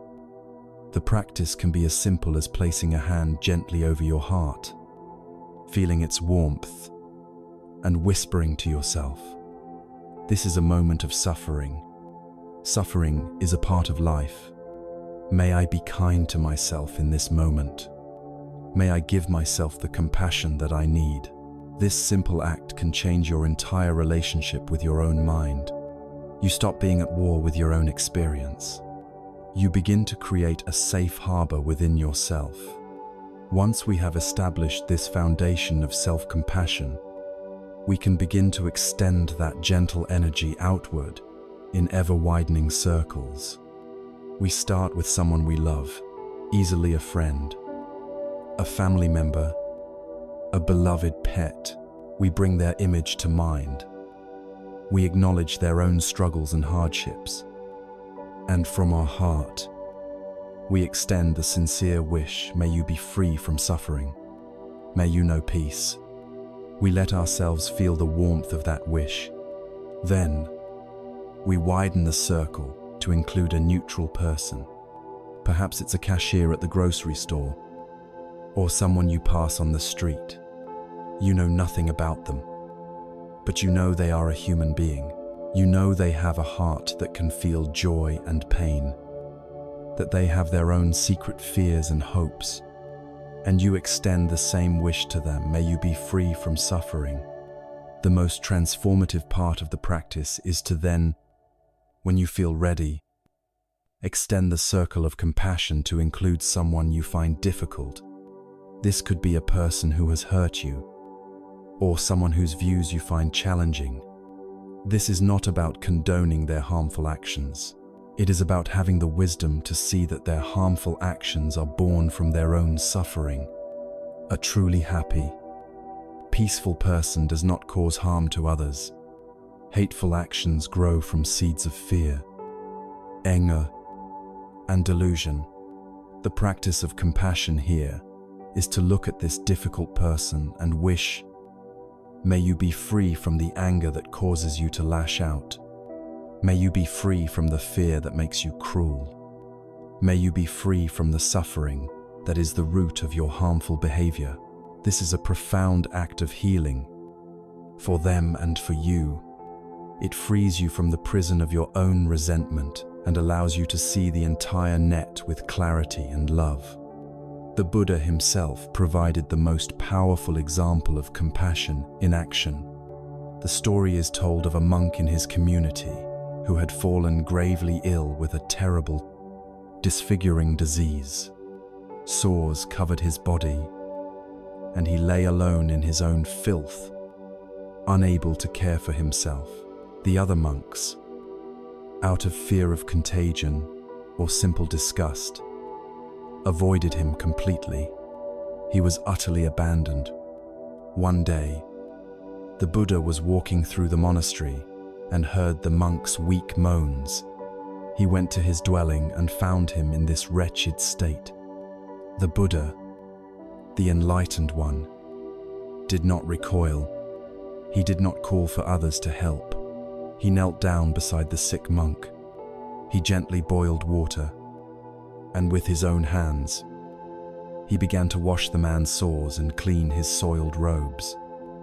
the practice can be as simple as placing a hand gently over your heart, feeling its warmth, and whispering to yourself, This is a moment of suffering. Suffering is a part of life. May I be kind to myself in this moment. May I give myself the compassion that I need. This simple act can change your entire relationship with your own mind. You stop being at war with your own experience. You begin to create a safe harbor within yourself. Once we have established this foundation of self-compassion, we can begin to extend that gentle energy outward in ever-widening circles. We start with someone we love, easily a friend, a family member, a beloved pet. We bring their image to mind. We acknowledge their own struggles and hardships. And from our heart, we extend the sincere wish, may you be free from suffering. May you know peace. We let ourselves feel the warmth of that wish. Then, we widen the circle to include a neutral person. Perhaps it's a cashier at the grocery store, or someone you pass on the street. You know nothing about them, but you know they are a human being. You know they have a heart that can feel joy and pain, that they have their own secret fears and hopes, and you extend the same wish to them. May you be free from suffering. The most transformative part of the practice is to then, when you feel ready, extend the circle of compassion to include someone you find difficult. This could be a person who has hurt you, or someone whose views you find challenging. This is not about condoning their harmful actions. It is about having the wisdom to see that their harmful actions are born from their own suffering. A truly happy, peaceful person does not cause harm to others. Hateful actions grow from seeds of fear, anger, and delusion. The practice of compassion here is to look at this difficult person and wish, may you be free from the anger that causes you to lash out. May you be free from the fear that makes you cruel. May you be free from the suffering that is the root of your harmful behavior. This is a profound act of healing for them and for you. It frees you from the prison of your own resentment and allows you to see the entire net with clarity and love. The Buddha himself provided the most powerful example of compassion in action. The story is told of a monk in his community who had fallen gravely ill with a terrible, disfiguring disease. Sores covered his body, and he lay alone in his own filth, unable to care for himself. The other monks, out of fear of contagion or simple disgust, avoided him completely. He was utterly abandoned. One day, the Buddha was walking through the monastery and heard the monk's weak moans. He went to his dwelling and found him in this wretched state. The Buddha, the enlightened one, did not recoil. He did not call for others to help. He knelt down beside the sick monk. He gently boiled water, and with his own hands, he began to wash the man's sores and clean his soiled robes.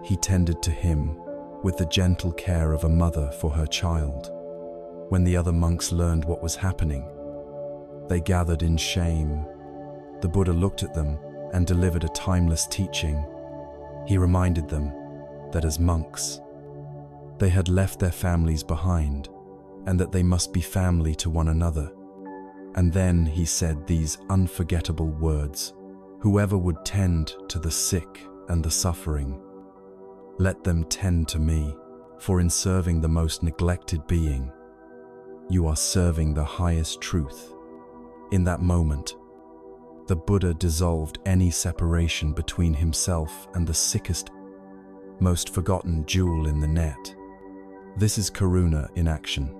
He tended to him with the gentle care of a mother for her child. When the other monks learned what was happening, they gathered in shame. The Buddha looked at them and delivered a timeless teaching. He reminded them that as monks, they had left their families behind and that they must be family to one another. And then he said these unforgettable words, "Whoever would tend to the sick and the suffering, let them tend to me, for in serving the most neglected being, you are serving the highest truth." In that moment, the Buddha dissolved any separation between himself and the sickest, most forgotten jewel in the net. This is karuna in action.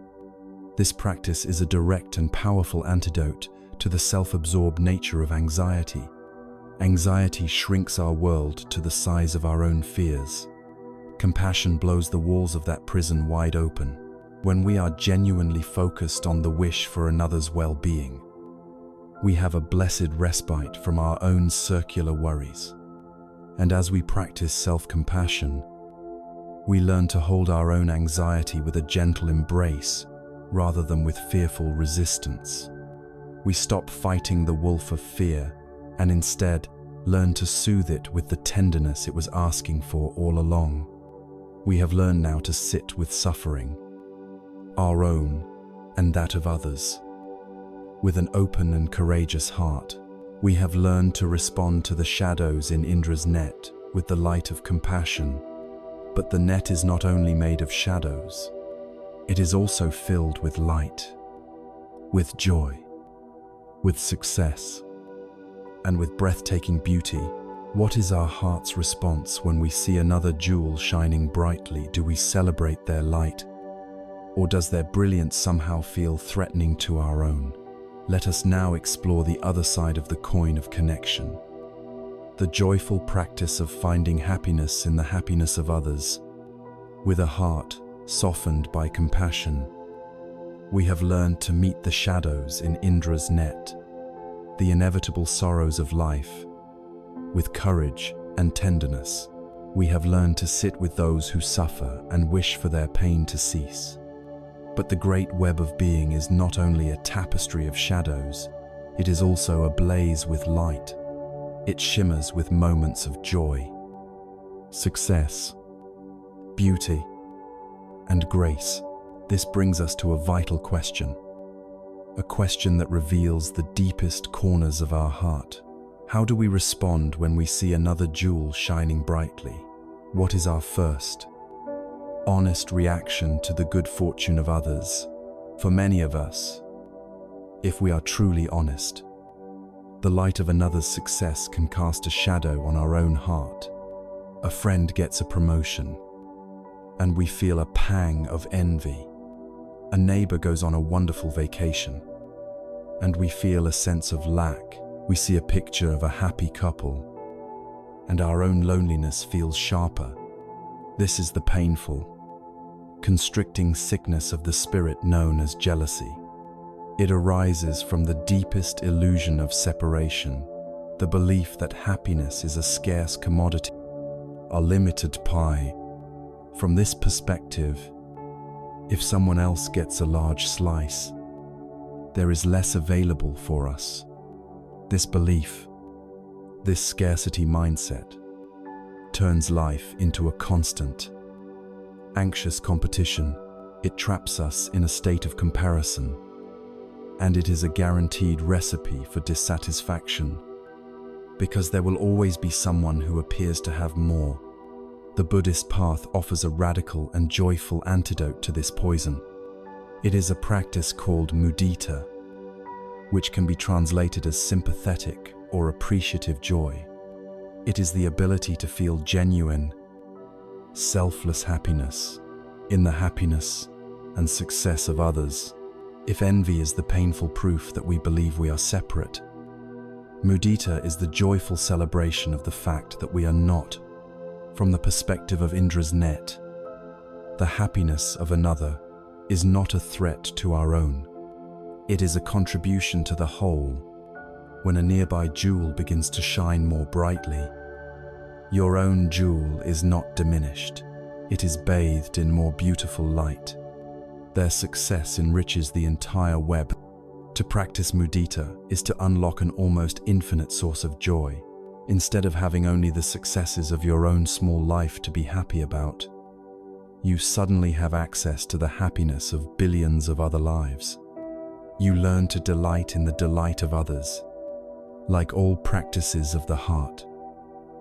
This practice is a direct and powerful antidote to the self-absorbed nature of anxiety. Anxiety shrinks our world to the size of our own fears. Compassion blows the walls of that prison wide open. When we are genuinely focused on the wish for another's well-being, we have a blessed respite from our own circular worries. And as we practice self-compassion, We learn to hold our own anxiety with a gentle embrace rather than with fearful resistance. We stop fighting the wolf of fear and instead learn to soothe it with the tenderness it was asking for all along. We have learned now to sit with suffering, our own and that of others. With an open and courageous heart, we have learned to respond to the shadows in Indra's net with the light of compassion. But the net is not only made of shadows, it is also filled with light, with joy, with success, and with breathtaking beauty. What is our heart's response when we see another jewel shining brightly? Do we celebrate their light, or does their brilliance somehow feel threatening to our own? Let us now explore the other side of the coin of connection, the joyful practice of finding happiness in the happiness of others. With a heart softened by compassion, we have learned to meet the shadows in Indra's net, the inevitable sorrows of life. With courage and tenderness, we have learned to sit with those who suffer and wish for their pain to cease. But the great web of being is not only a tapestry of shadows, it is also ablaze with light. It shimmers with moments of joy, success, beauty, and grace. This brings us to a vital question, a question that reveals the deepest corners of our heart. How do we respond when we see another jewel shining brightly? What is our first, honest reaction to the good fortune of others? For many of us, if we are truly honest, the light of another's success can cast a shadow on our own heart. A friend gets a promotion, and we feel a pang of envy. A neighbor goes on a wonderful vacation, and we feel a sense of lack. We see a picture of a happy couple, and our own loneliness feels sharper. This is the painful, constricting sickness of the spirit known as jealousy. It arises from the deepest illusion of separation, the belief that happiness is a scarce commodity, a limited pie. From this perspective, if someone else gets a large slice, there is less available for us. This belief, this scarcity mindset, turns life into a constant, anxious competition. It traps us in a state of comparison, and it is a guaranteed recipe for dissatisfaction, because there will always be someone who appears to have more. The Buddhist path offers a radical and joyful antidote to this poison. It is a practice called mudita, which can be translated as sympathetic or appreciative joy. It is the ability to feel genuine, selfless happiness in the happiness and success of others. If envy is the painful proof that we believe we are separate, mudita is the joyful celebration of the fact that we are not. From the perspective of Indra's net, the happiness of another is not a threat to our own. It is a contribution to the whole. When a nearby jewel begins to shine more brightly, your own jewel is not diminished. It is bathed in more beautiful light. Their success enriches the entire web. To practice mudita is to unlock an almost infinite source of joy. Instead of having only the successes of your own small life to be happy about, you suddenly have access to the happiness of billions of other lives. You learn to delight in the delight of others. Like all practices of the heart,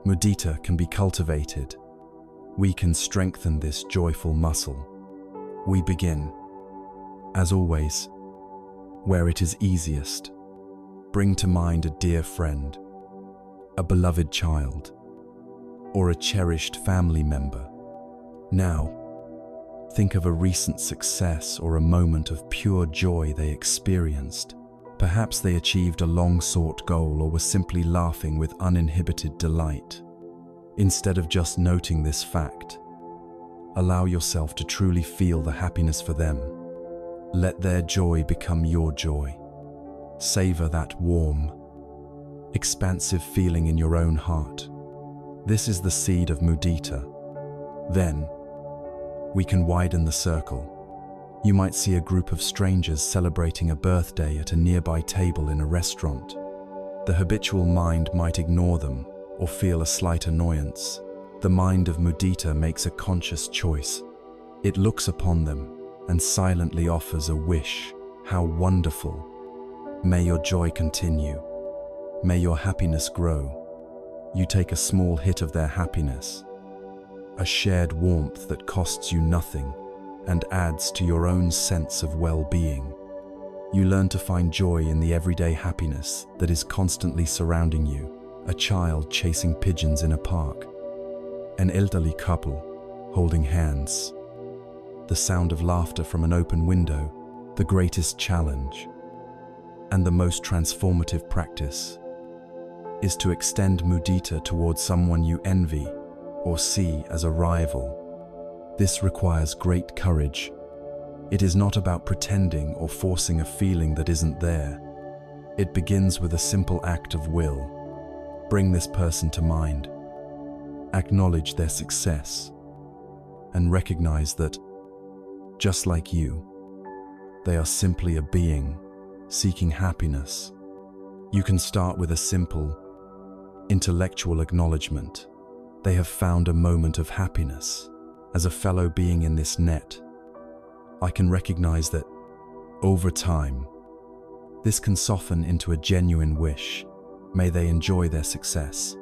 mudita can be cultivated. We can strengthen this joyful muscle. We begin, as always, where it is easiest. Bring to mind a dear friend, a beloved child, or a cherished family member. Now, think of a recent success or a moment of pure joy they experienced. Perhaps they achieved a long-sought goal or were simply laughing with uninhibited delight. Instead of just noting this fact, allow yourself to truly feel the happiness for them. Let their joy become your joy. Savor that warm, expansive feeling in your own heart. This is the seed of mudita. Then, We can widen the circle. You might see a group of strangers celebrating a birthday at a nearby table in a restaurant. The habitual mind might ignore them or feel a slight annoyance. The mind of mudita makes a conscious choice. It looks upon them and silently offers a wish. How wonderful! May your joy continue. May your happiness grow. You take a small hit of their happiness, a shared warmth that costs you nothing and adds to your own sense of well-being. You learn to find joy in the everyday happiness that is constantly surrounding you. A child chasing pigeons in a park, an elderly couple holding hands, the sound of laughter from an open window, the greatest challenge and the most transformative practice is to extend mudita towards someone you envy or see as a rival. This requires great courage. It is not about pretending or forcing a feeling that isn't there. It begins with a simple act of will. Bring this person to mind. Acknowledge their success and recognize that, just like you, they are simply a being seeking happiness. You can start with a simple, intellectual acknowledgement. They have found a moment of happiness. As a fellow being in this net, I can recognize that, over time, this can soften into a genuine wish. May they enjoy their success.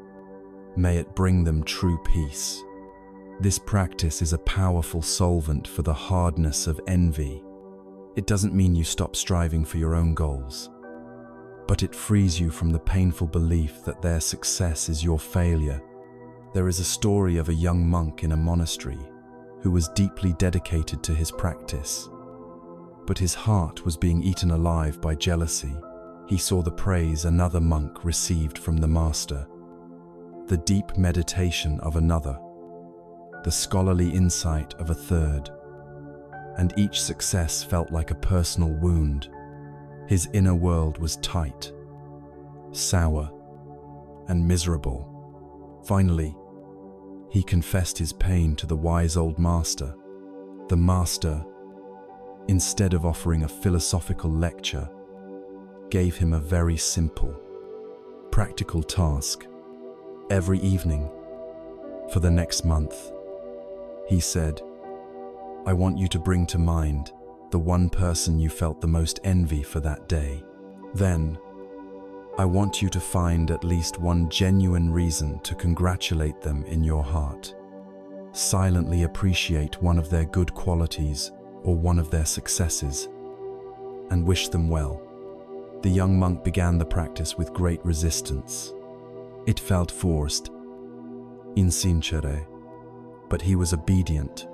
May it bring them true peace. This practice is a powerful solvent for the hardness of envy. It doesn't mean you stop striving for your own goals, but it frees you from the painful belief that their success is your failure. There is a story of a young monk in a monastery who was deeply dedicated to his practice, but his heart was being eaten alive by jealousy. He saw the praise another monk received from the master, the deep meditation of another, the scholarly insight of a third, and each success felt like a personal wound. His inner world was tight, sour, and miserable. Finally, he confessed his pain to the wise old master. The master, instead of offering a philosophical lecture, gave him a very simple, practical task. Every evening, for the next month, he said, I want you to bring to mind the one person you felt the most envy for that day. Then, I want you to find at least one genuine reason to congratulate them in your heart. Silently appreciate one of their good qualities or one of their successes, and wish them well. The young monk began the practice with great resistance. It felt forced, insincere, but he was obedient,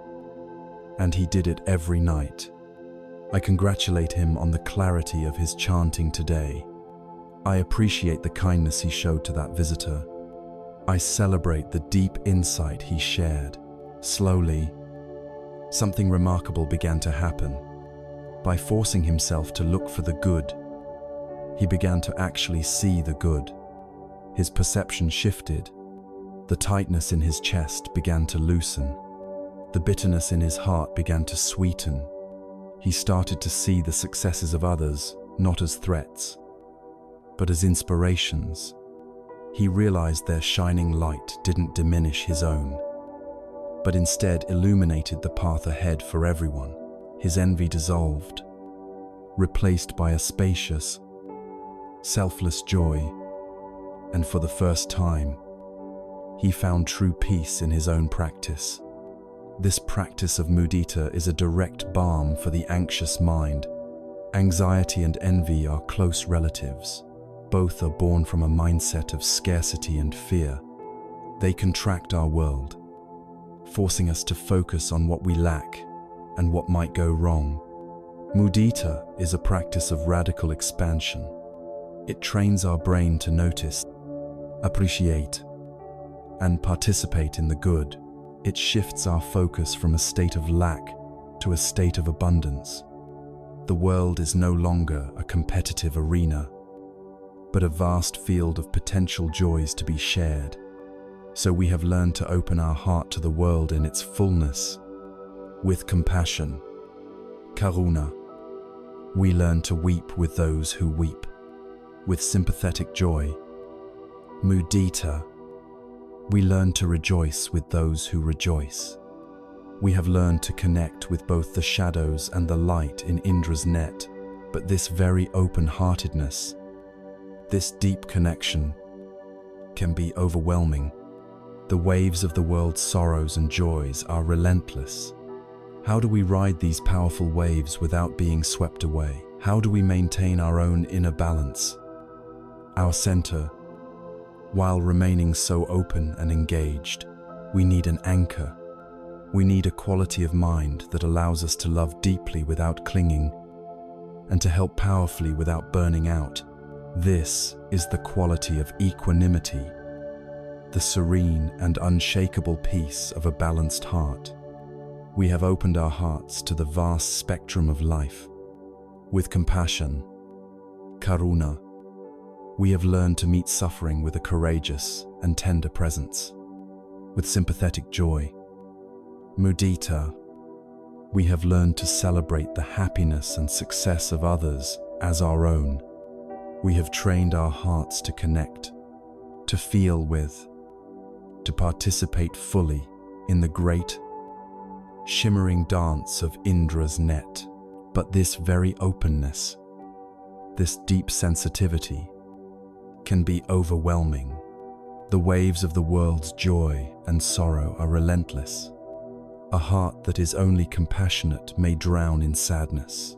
and he did it every night. I congratulate him on the clarity of his chanting today. I appreciate the kindness he showed to that visitor. I celebrate the deep insight he shared. Slowly, something remarkable began to happen. By forcing himself to look for the good, he began to actually see the good. His perception shifted. The tightness in his chest began to loosen. The bitterness in his heart began to sweeten. He started to see the successes of others, not as threats, but as inspirations. He realized their shining light didn't diminish his own, but instead illuminated the path ahead for everyone. His envy dissolved, replaced by a spacious, selfless joy, and for the first time, he found true peace in his own practice. This practice of mudita is a direct balm for the anxious mind. Anxiety and envy are close relatives. Both are born from a mindset of scarcity and fear. They contract our world, forcing us to focus on what we lack and what might go wrong. Mudita is a practice of radical expansion. It trains our brain to notice, appreciate, and participate in the good. It shifts our focus from a state of lack to a state of abundance. The world is no longer a competitive arena, but a vast field of potential joys to be shared. So we have learned to open our heart to the world in its fullness, With compassion, karuna, we learn to weep with those who weep. With sympathetic joy, mudita, we learn to rejoice with those who rejoice. We have learned to connect with both the shadows and the light in Indra's net, but this very open-heartedness, this deep connection, can be overwhelming. The waves of the world's sorrows and joys are relentless. How do we ride these powerful waves without being swept away? How do we maintain our own inner balance, our center, while remaining so open and engaged? We need an anchor. We need a quality of mind that allows us to love deeply without clinging and to help powerfully without burning out. This is the quality of equanimity, the serene and unshakable peace of a balanced heart. We have opened our hearts to the vast spectrum of life. With compassion, karuna, we have learned to meet suffering with a courageous and tender presence. With sympathetic joy, mudita, we have learned to celebrate the happiness and success of others as our own. We have trained our hearts to connect, to feel with, to participate fully in the great, shimmering dance of Indra's net. But this very openness, this deep sensitivity, can be overwhelming. The waves of the world's joy and sorrow are relentless. A heart that is only compassionate may drown in sadness.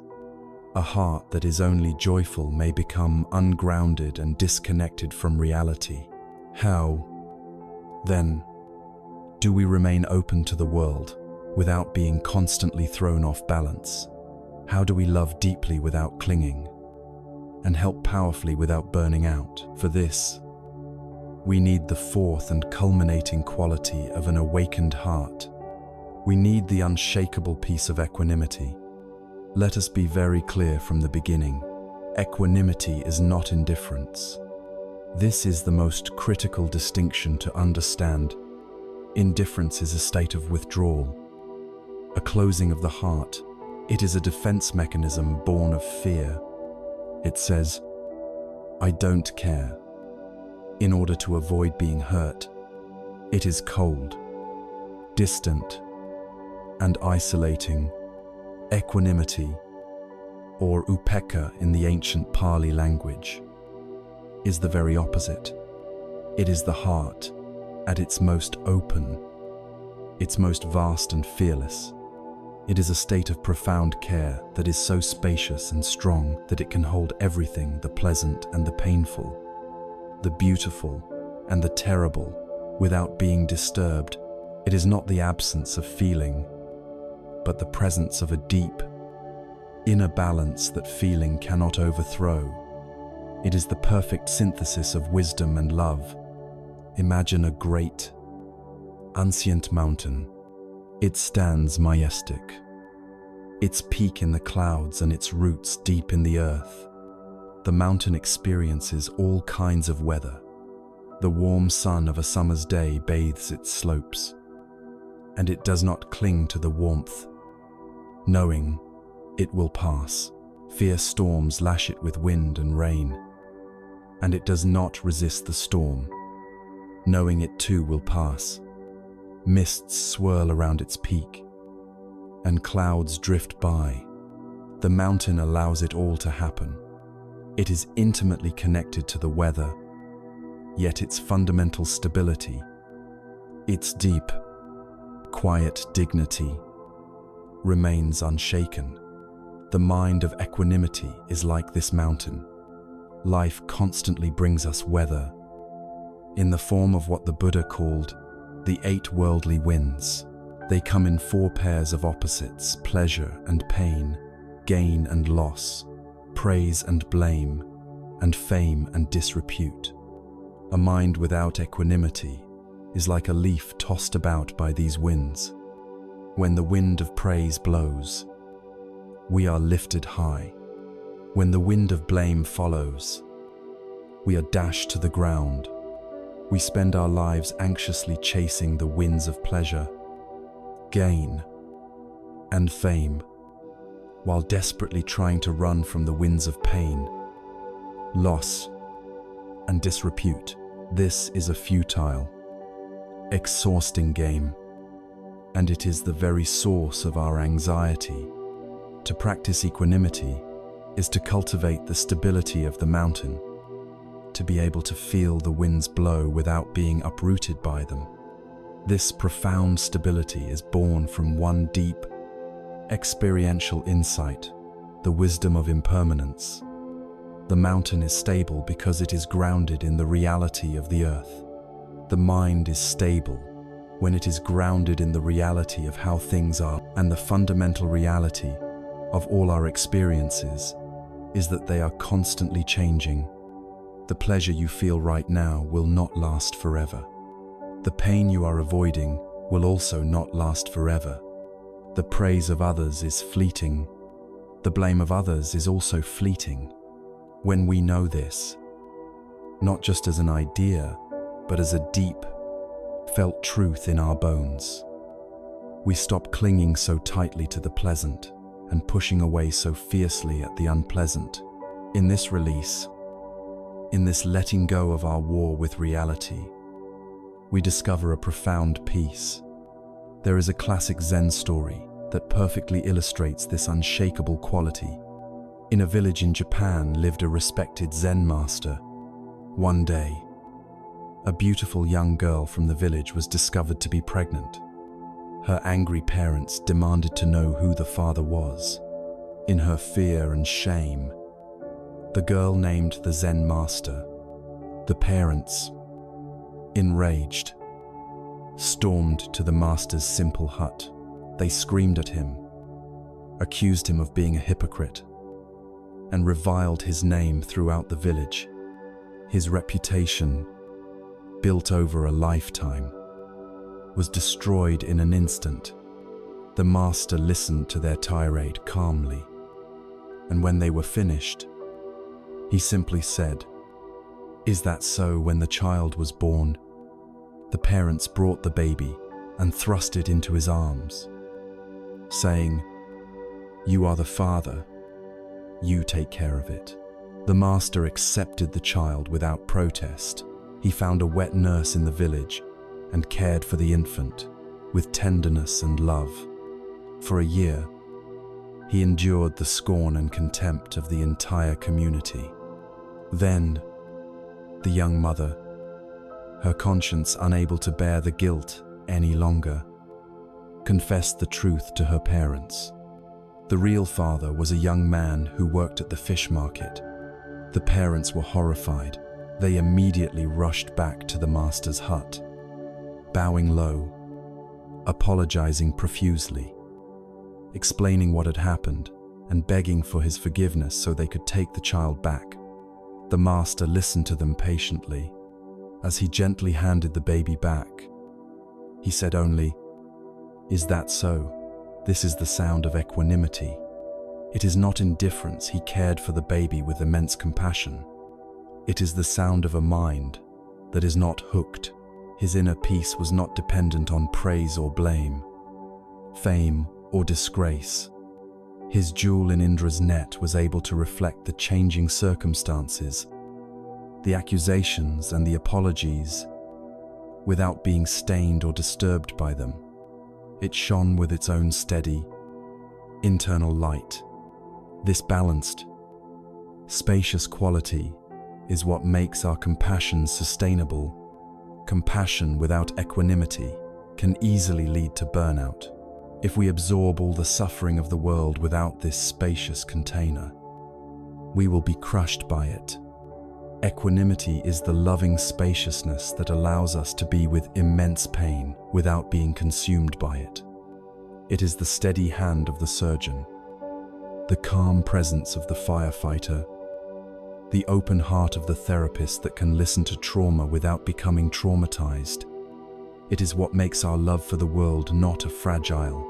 A heart that is only joyful may become ungrounded and disconnected from reality. How, then, do we remain open to the world without being constantly thrown off balance? How do we love deeply without clinging and help powerfully without burning out? For this, we need the fourth and culminating quality of an awakened heart. We need the unshakable peace of equanimity. Let us be very clear from the beginning. Equanimity is not indifference. This is the most critical distinction to understand. Indifference is a state of withdrawal, a closing of the heart. It is a defense mechanism born of fear. It says, "I don't care," in order to avoid being hurt. It is cold, distant, and isolating. Equanimity, or upekkha in the ancient Pali language, is the very opposite. It is the heart at its most open, its most vast and fearless. It is a state of profound care that is so spacious and strong that it can hold everything, the pleasant and the painful, the beautiful and the terrible, without being disturbed. It is not the absence of feeling, but the presence of a deep, inner balance that feeling cannot overthrow. It is the perfect synthesis of wisdom and love. Imagine a great, ancient mountain. It stands majestic, its peak in the clouds and its roots deep in the earth. The mountain experiences all kinds of weather. The warm sun of a summer's day bathes its slopes, and it does not cling to the warmth, knowing it will pass. Fierce storms lash it with wind and rain, and it does not resist the storm, knowing it too will pass. Mists swirl around its peak, and clouds drift by. The mountain allows it all to happen. It is intimately connected to the weather, yet its fundamental stability, its deep, quiet dignity, remains unshaken. The mind of equanimity is like this mountain. Life constantly brings us weather, in the form of what the Buddha called the 8 worldly winds. They come in 4 pairs of opposites: pleasure and pain, gain and loss, praise and blame, and fame and disrepute. A mind without equanimity is like a leaf tossed about by these winds. When the wind of praise blows, we are lifted high. When the wind of blame follows, we are dashed to the ground. We spend our lives anxiously chasing the winds of pleasure, gain, and fame, while desperately trying to run from the winds of pain, loss, and disrepute. This is a futile, exhausting game, and it is the very source of our anxiety. To practice equanimity is to cultivate the stability of the mountain, to be able to feel the winds blow without being uprooted by them. This profound stability is born from one deep, experiential insight, the wisdom of impermanence. The mountain is stable because it is grounded in the reality of the earth. The mind is stable when it is grounded in the reality of how things are, and the fundamental reality of all our experiences is that they are constantly changing. The pleasure you feel right now will not last forever. The pain you are avoiding will also not last forever. The praise of others is fleeting. The blame of others is also fleeting. When we know this, not just as an idea, but as a deep, felt truth in our bones, we stop clinging so tightly to the pleasant and pushing away so fiercely at the unpleasant. In this release, in this letting go of our war with reality, we discover a profound peace. There is a classic Zen story that perfectly illustrates this unshakable quality. In a village in Japan lived a respected Zen master. One day, a beautiful young girl from the village was discovered to be pregnant. Her angry parents demanded to know who the father was. In her fear and shame, the girl named the Zen master. The parents, enraged, stormed to the master's simple hut. They screamed at him, accused him of being a hypocrite, and reviled his name throughout the village. His reputation, built over a lifetime, was destroyed in an instant. The master listened to their tirade calmly, and when they were finished, he simply said, "Is that so?" When the child was born, the parents brought the baby and thrust it into his arms, saying, "You are the father, you take care of it." The master accepted the child without protest. He found a wet nurse in the village and cared for the infant with tenderness and love. For a year, he endured the scorn and contempt of the entire community. Then, the young mother, her conscience unable to bear the guilt any longer, confessed the truth to her parents. The real father was a young man who worked at the fish market. The parents were horrified. They immediately rushed back to the master's hut, bowing low, apologizing profusely, explaining what had happened and begging for his forgiveness so they could take the child back. The master listened to them patiently. As he gently handed the baby back, he said only, "Is that so?" This is the sound of equanimity. It is not indifference. He cared for the baby with immense compassion. It is the sound of a mind that is not hooked. His inner peace was not dependent on praise or blame, fame or disgrace. His jewel in Indra's net was able to reflect the changing circumstances, the accusations and the apologies, without being stained or disturbed by them. It shone with its own steady, internal light. This balanced, spacious quality is what makes our compassion sustainable. Compassion without equanimity can easily lead to burnout. If we absorb all the suffering of the world without this spacious container, we will be crushed by it. Equanimity is the loving spaciousness that allows us to be with immense pain without being consumed by it. It is the steady hand of the surgeon, the calm presence of the firefighter, the open heart of the therapist that can listen to trauma without becoming traumatized. It is what makes our love for the world not a fragile,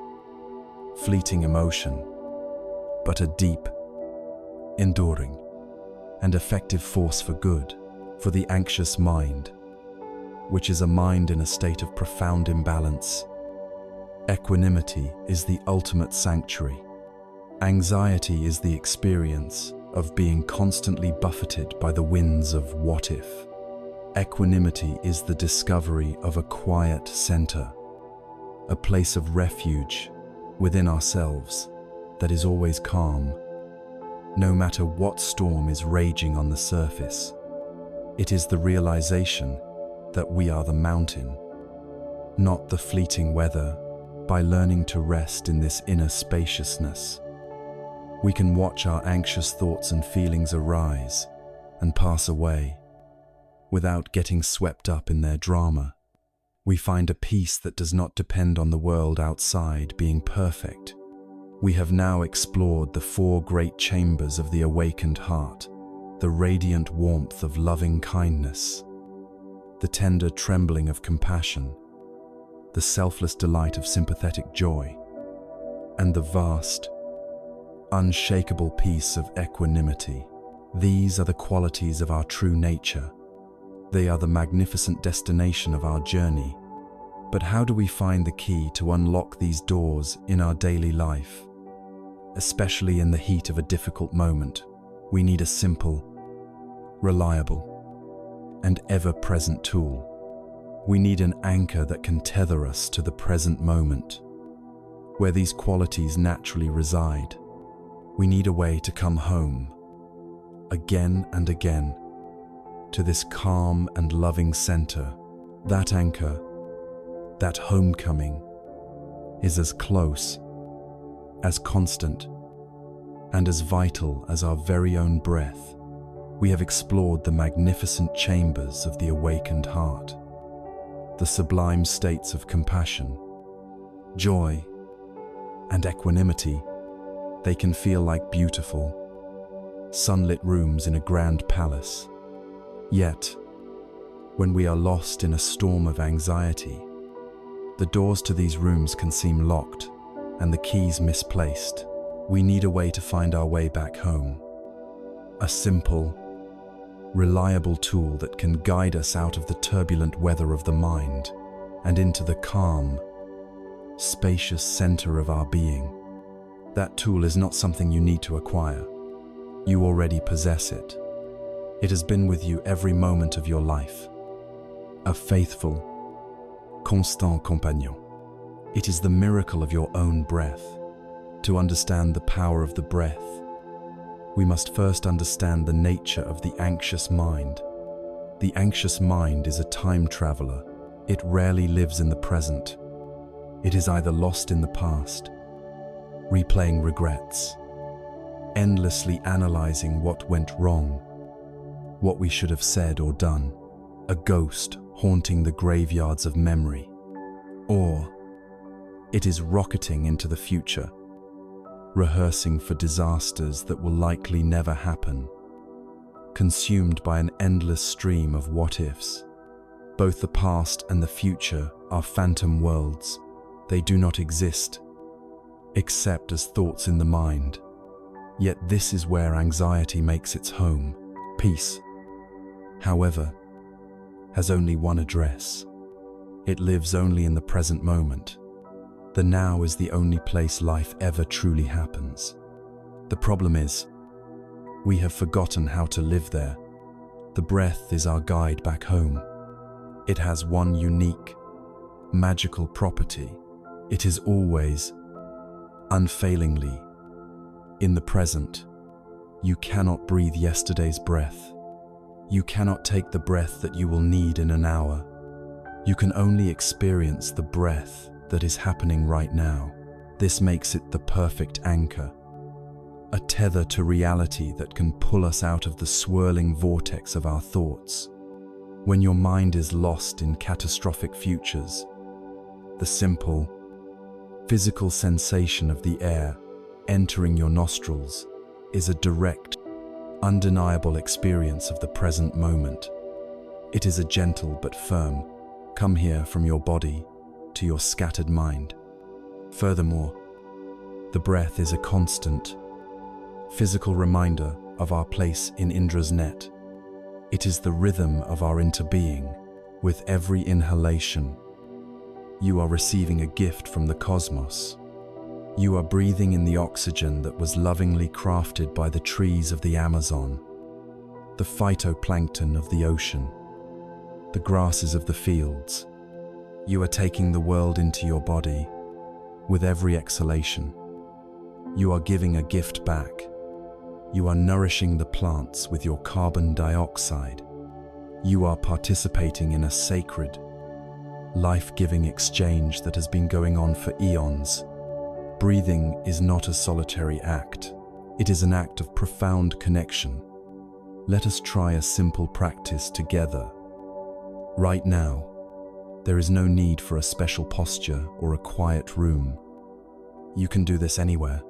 fleeting emotion, but a deep, enduring, and effective force for good. For the anxious mind, which is a mind in a state of profound imbalance, Equanimity is the ultimate sanctuary. Anxiety is the experience of being constantly buffeted by the winds of what if. Equanimity is the discovery of a quiet center, a place of refuge within ourselves that is always calm, no matter what storm is raging on the surface. It is the realization that we are the mountain, not the fleeting weather. By learning to rest in this inner spaciousness, we can watch our anxious thoughts and feelings arise and pass away without getting swept up in their drama. We find a peace that does not depend on the world outside being perfect. We have now explored the 4 great chambers of the awakened heart, the radiant warmth of loving kindness, the tender trembling of compassion, the selfless delight of sympathetic joy, and the vast, unshakable peace of equanimity. These are the qualities of our true nature. They are the magnificent destination of our journey. But how do we find the key to unlock these doors in our daily life? Especially in the heat of a difficult moment, we need a simple, reliable, and ever-present tool. We need an anchor that can tether us to the present moment, where these qualities naturally reside. We need a way to come home, again and again, to this calm and loving center. That anchor, that homecoming, is as close, as constant, and as vital as our very own breath. We have explored the magnificent chambers of the awakened heart, the sublime states of compassion, joy, and equanimity. They can feel like beautiful, sunlit rooms in a grand palace. Yet, when we are lost in a storm of anxiety, the doors to these rooms can seem locked and the keys misplaced. We need a way to find our way back home. A simple, reliable tool that can guide us out of the turbulent weather of the mind and into the calm, spacious center of our being. That tool is not something you need to acquire. You already possess it. It has been with you every moment of your life. A faithful, constant compagnon. It is the miracle of your own breath. To understand the power of the breath, we must first understand the nature of the anxious mind. The anxious mind is a time traveler. It rarely lives in the present. It is either lost in the past, replaying regrets, endlessly analyzing what went wrong, what we should have said or done, a ghost haunting the graveyards of memory. Or it is rocketing into the future, rehearsing for disasters that will likely never happen, consumed by an endless stream of what-ifs. Both the past and the future are phantom worlds. They do not exist, except as thoughts in the mind. Yet this is where anxiety makes its home. Peace, however, has only one address. It lives only in the present moment. The now is the only place life ever truly happens. The problem is, we have forgotten how to live there. The breath is our guide back home. It has one unique, magical property. It is always, unfailingly, in the present. You cannot breathe yesterday's breath. You cannot take the breath that you will need in an hour. You can only experience the breath that is happening right now. This makes it the perfect anchor, a tether to reality that can pull us out of the swirling vortex of our thoughts. When your mind is lost in catastrophic futures, the simple, physical sensation of the air entering your nostrils is a direct, undeniable experience of the present moment. It is a gentle but firm come here from your body to your scattered mind. Furthermore, the breath is a constant, physical reminder of our place in Indra's net. It is the rhythm of our interbeing. With every inhalation, You are receiving a gift from the cosmos. You are breathing in the oxygen that was lovingly crafted by the trees of the Amazon, the phytoplankton of the ocean, the grasses of the fields. You are taking the world into your body. With every exhalation, you are giving a gift back. You are nourishing the plants with your carbon dioxide. You are participating in a sacred, life-giving exchange that has been going on for eons. Breathing is not a solitary act. It is an act of profound connection. Let us try a simple practice together. Right now, there is no need for a special posture or a quiet room. You can do this anywhere.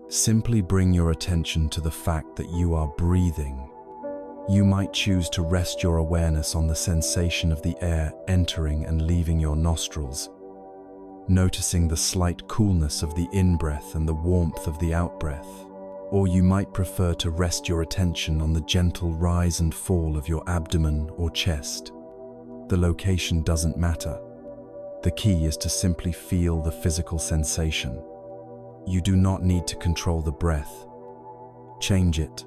Simply bring your attention to the fact that you are breathing. You might choose to rest your awareness on the sensation of the air entering and leaving your nostrils, noticing the slight coolness of the in-breath and the warmth of the out-breath. Or you might prefer to rest your attention on the gentle rise and fall of your abdomen or chest. The location doesn't matter. The key is to simply feel the physical sensation. You do not need to control the breath, change it,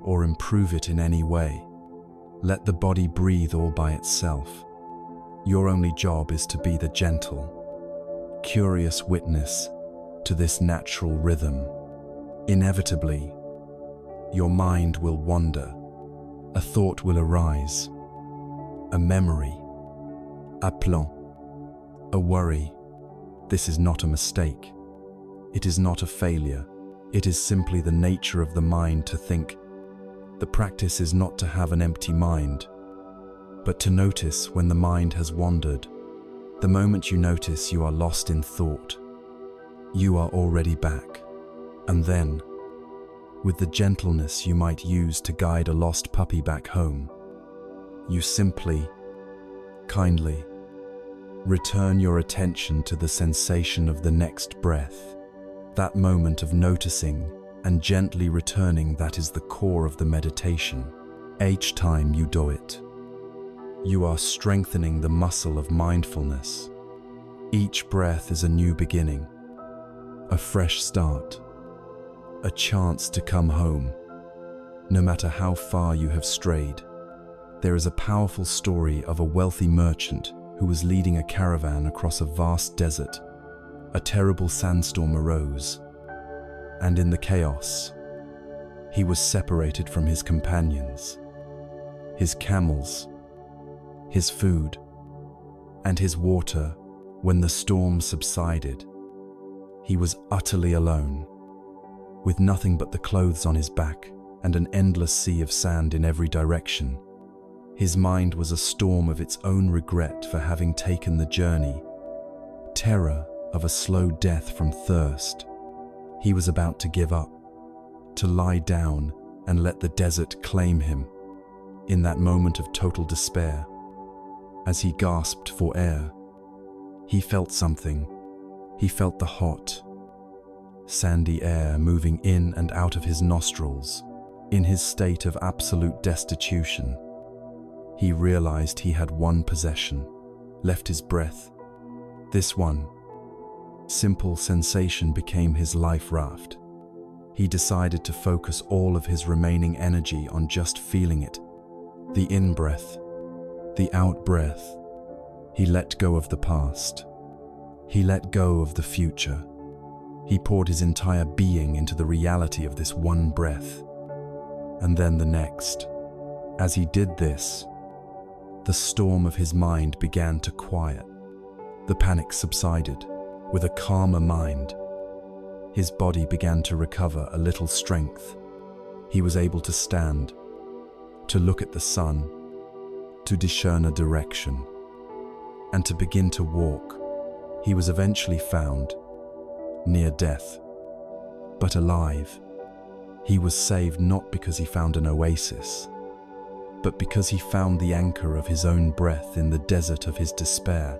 or improve it in any way. Let the body breathe all by itself. Your only job is to be the gentle, curious witness to this natural rhythm. Inevitably, your mind will wander. A thought will arise, a memory, a plan, a worry. This is not a mistake. It is not a failure. It is simply the nature of the mind to think. The practice is not to have an empty mind, but to notice when the mind has wandered. The moment you notice you are lost in thought, you are already back. And then, with the gentleness you might use to guide a lost puppy back home, you simply, kindly, return your attention to the sensation of the next breath. That moment of noticing and gently returning, that is the core of the meditation. Each time you do it, you are strengthening the muscle of mindfulness. Each breath is a new beginning, a fresh start, a chance to come home. No matter how far you have strayed, there is a powerful story of a wealthy merchant who was leading a caravan across a vast desert. A terrible sandstorm arose, and in the chaos, he was separated from his companions, his camels, his food, and his water. When the storm subsided, he was utterly alone, with nothing but the clothes on his back and an endless sea of sand in every direction. His mind was a storm of its own regret for having taken the journey, terror of a slow death from thirst. He was about to give up, to lie down and let the desert claim him. In that moment of total despair, as he gasped for air, he felt something. He felt the hot, sandy air moving in and out of his nostrils. In his state of absolute destitution, he realized he had one possession left: his breath. This one simple sensation became his life raft. He decided to focus all of his remaining energy on just feeling it. The in-breath, the out-breath. He let go of the past. He let go of the future. He poured his entire being into the reality of this one breath, and then the next. As he did this, the storm of his mind began to quiet. The panic subsided. With a calmer mind, his body began to recover a little strength. He was able to stand, to look at the sun, to discern a direction, and to begin to walk. He was eventually found, near death, but alive. He was saved not because he found an oasis, but because he found the anchor of his own breath in the desert of his despair.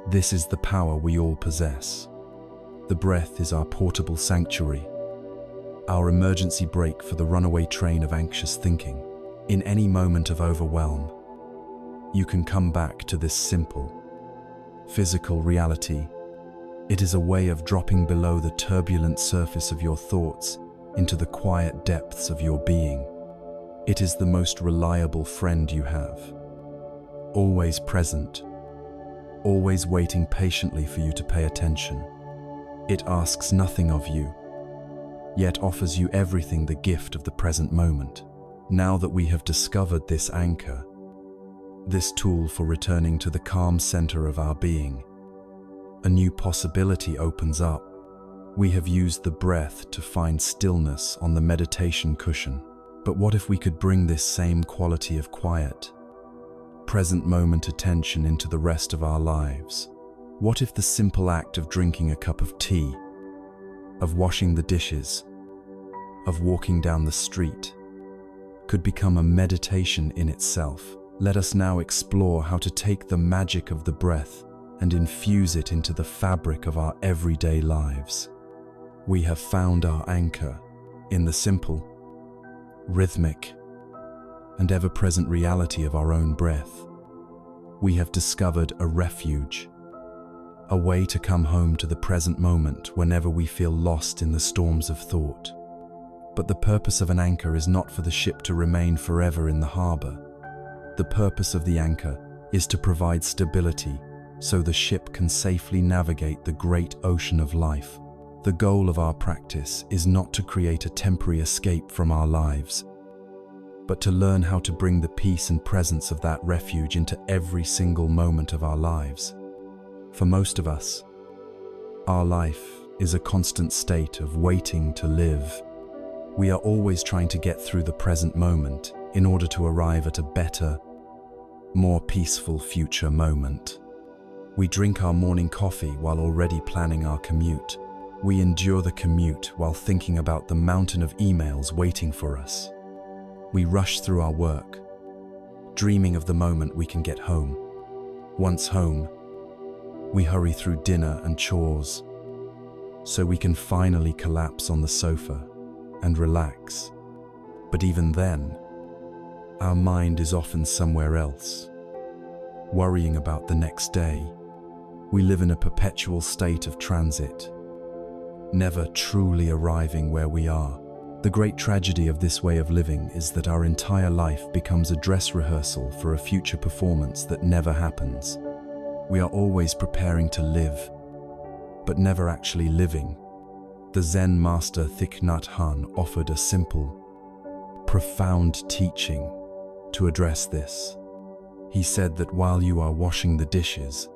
This is the power we all possess. The breath is our portable sanctuary, our emergency brake for the runaway train of anxious thinking. In any moment of overwhelm, you can come back to this simple, physical reality. It is a way of dropping below the turbulent surface of your thoughts into the quiet depths of your being. It is the most reliable friend you have. Always present, always waiting patiently for you to pay attention. It asks nothing of you, yet offers you everything, the gift of the present moment. Now that we have discovered this anchor, this tool for returning to the calm center of our being, a new possibility opens up. We have used the breath to find stillness on the meditation cushion. But what if we could bring this same quality of quiet, present moment attention into the rest of our lives? What if the simple act of drinking a cup of tea, of washing the dishes, of walking down the street, could become a meditation in itself? Let us now explore how to take the magic of the breath and infuse it into the fabric of our everyday lives. We have found our anchor in the simple, rhythmic, and ever-present reality of our own breath. We have discovered a refuge, a way to come home to the present moment whenever we feel lost in the storms of thought. But the purpose of an anchor is not for the ship to remain forever in the harbor. The purpose of the anchor is to provide stability so the ship can safely navigate the great ocean of life. The goal of our practice is not to create a temporary escape from our lives, but to learn how to bring the peace and presence of that refuge into every single moment of our lives. For most of us, our life is a constant state of waiting to live. We are always trying to get through the present moment in order to arrive at a better, more peaceful future moment. We drink our morning coffee while already planning our commute. We endure the commute while thinking about the mountain of emails waiting for us. We rush through our work, dreaming of the moment we can get home. Once home, we hurry through dinner and chores so we can finally collapse on the sofa and relax. But even then, our mind is often somewhere else, worrying about the next day. We live in a perpetual state of transit, never truly arriving where we are. The great tragedy of this way of living is that our entire life becomes a dress rehearsal for a future performance that never happens. We are always preparing to live, but never actually living. The Zen master Thich Nhat Hanh offered a simple, profound teaching to address this. He said that while you are washing the dishes,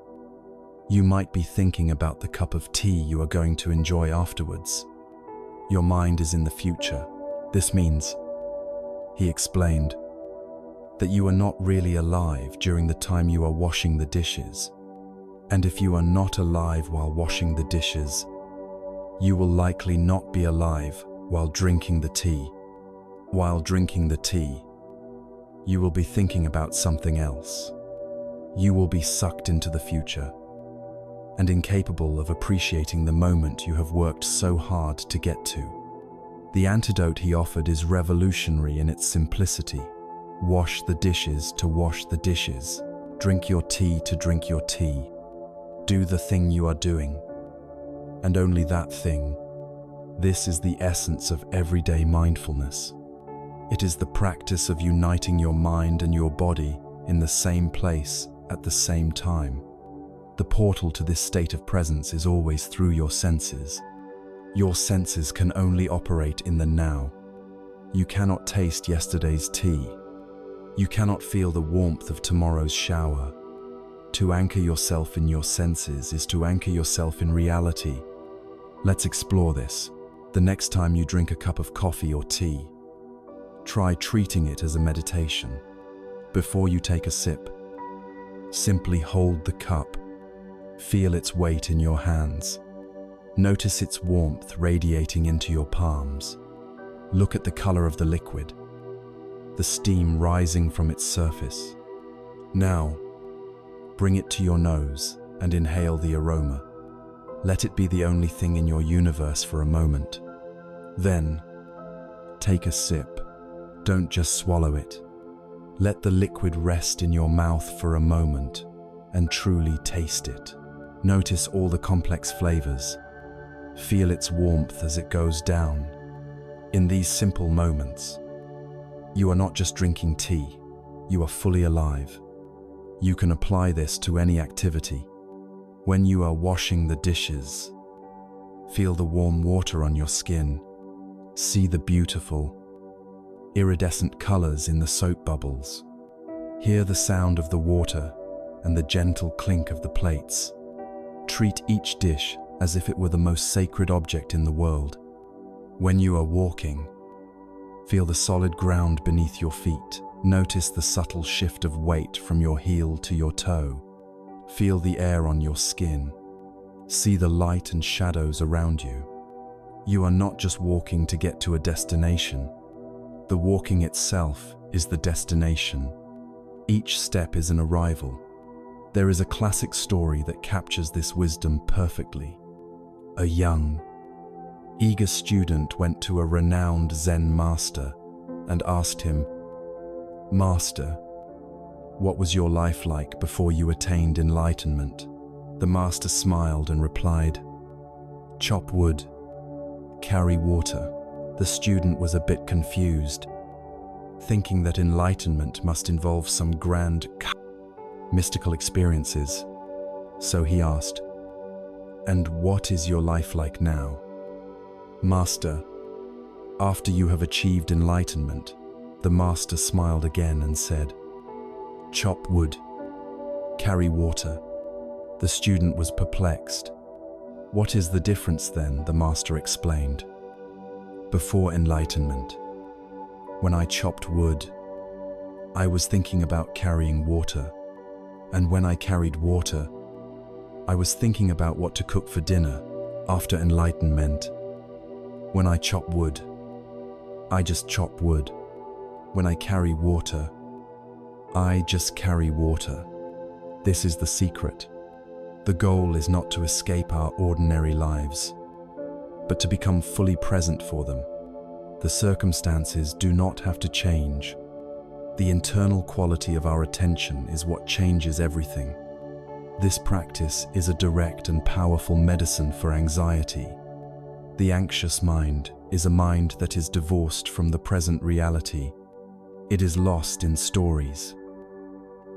you might be thinking about the cup of tea you are going to enjoy afterwards. Your mind is in the future. This means, he explained, that you are not really alive during the time you are washing the dishes. And if you are not alive while washing the dishes, you will likely not be alive while drinking the tea. While drinking the tea, you will be thinking about something else. You will be sucked into the future and incapable of appreciating the moment you have worked so hard to get to. The antidote he offered is revolutionary in its simplicity. Wash the dishes to wash the dishes. Drink your tea to drink your tea. Do the thing you are doing, and only that thing. This is the essence of everyday mindfulness. It is the practice of uniting your mind and your body in the same place at the same time. The portal to this state of presence is always through your senses. Your senses can only operate in the now. You cannot taste yesterday's tea. You cannot feel the warmth of tomorrow's shower. To anchor yourself in your senses is to anchor yourself in reality. Let's explore this. The next time you drink a cup of coffee or tea, try treating it as a meditation. Before you take a sip, simply hold the cup. Feel its weight in your hands. Notice its warmth radiating into your palms. Look at the color of the liquid, the steam rising from its surface. Now, bring it to your nose and inhale the aroma. Let it be the only thing in your universe for a moment. Then, take a sip. Don't just swallow it. Let the liquid rest in your mouth for a moment and truly taste it. Notice all the complex flavors. Feel its warmth as it goes down. In these simple moments, you are not just drinking tea, you are fully alive. You can apply this to any activity. When you are washing the dishes, feel the warm water on your skin. See the beautiful, iridescent colors in the soap bubbles. Hear the sound of the water and the gentle clink of the plates. Treat each dish as if it were the most sacred object in the world. When you are walking, feel the solid ground beneath your feet. Notice the subtle shift of weight from your heel to your toe. Feel the air on your skin. See the light and shadows around you. You are not just walking to get to a destination. The walking itself is the destination. Each step is an arrival. There is a classic story that captures this wisdom perfectly. A young, eager student went to a renowned Zen master and asked him, "Master, what was your life like before you attained enlightenment?" The master smiled and replied, "Chop wood, carry water." The student was a bit confused, thinking that enlightenment must involve some grand, mystical experiences. So he asked, "And what is your life like now?" "Master, after you have achieved enlightenment," the master smiled again and said, "Chop wood, carry water." The student was perplexed. "What is the difference then?" the master explained. "Before enlightenment, when I chopped wood, I was thinking about carrying water. And when I carried water, I was thinking about what to cook for dinner. After enlightenment, when I chop wood, I just chop wood. When I carry water, I just carry water." This is the secret. The goal is not to escape our ordinary lives, but to become fully present for them. The circumstances do not have to change. The internal quality of our attention is what changes everything. This practice is a direct and powerful medicine for anxiety. The anxious mind is a mind that is divorced from the present reality. It is lost in stories,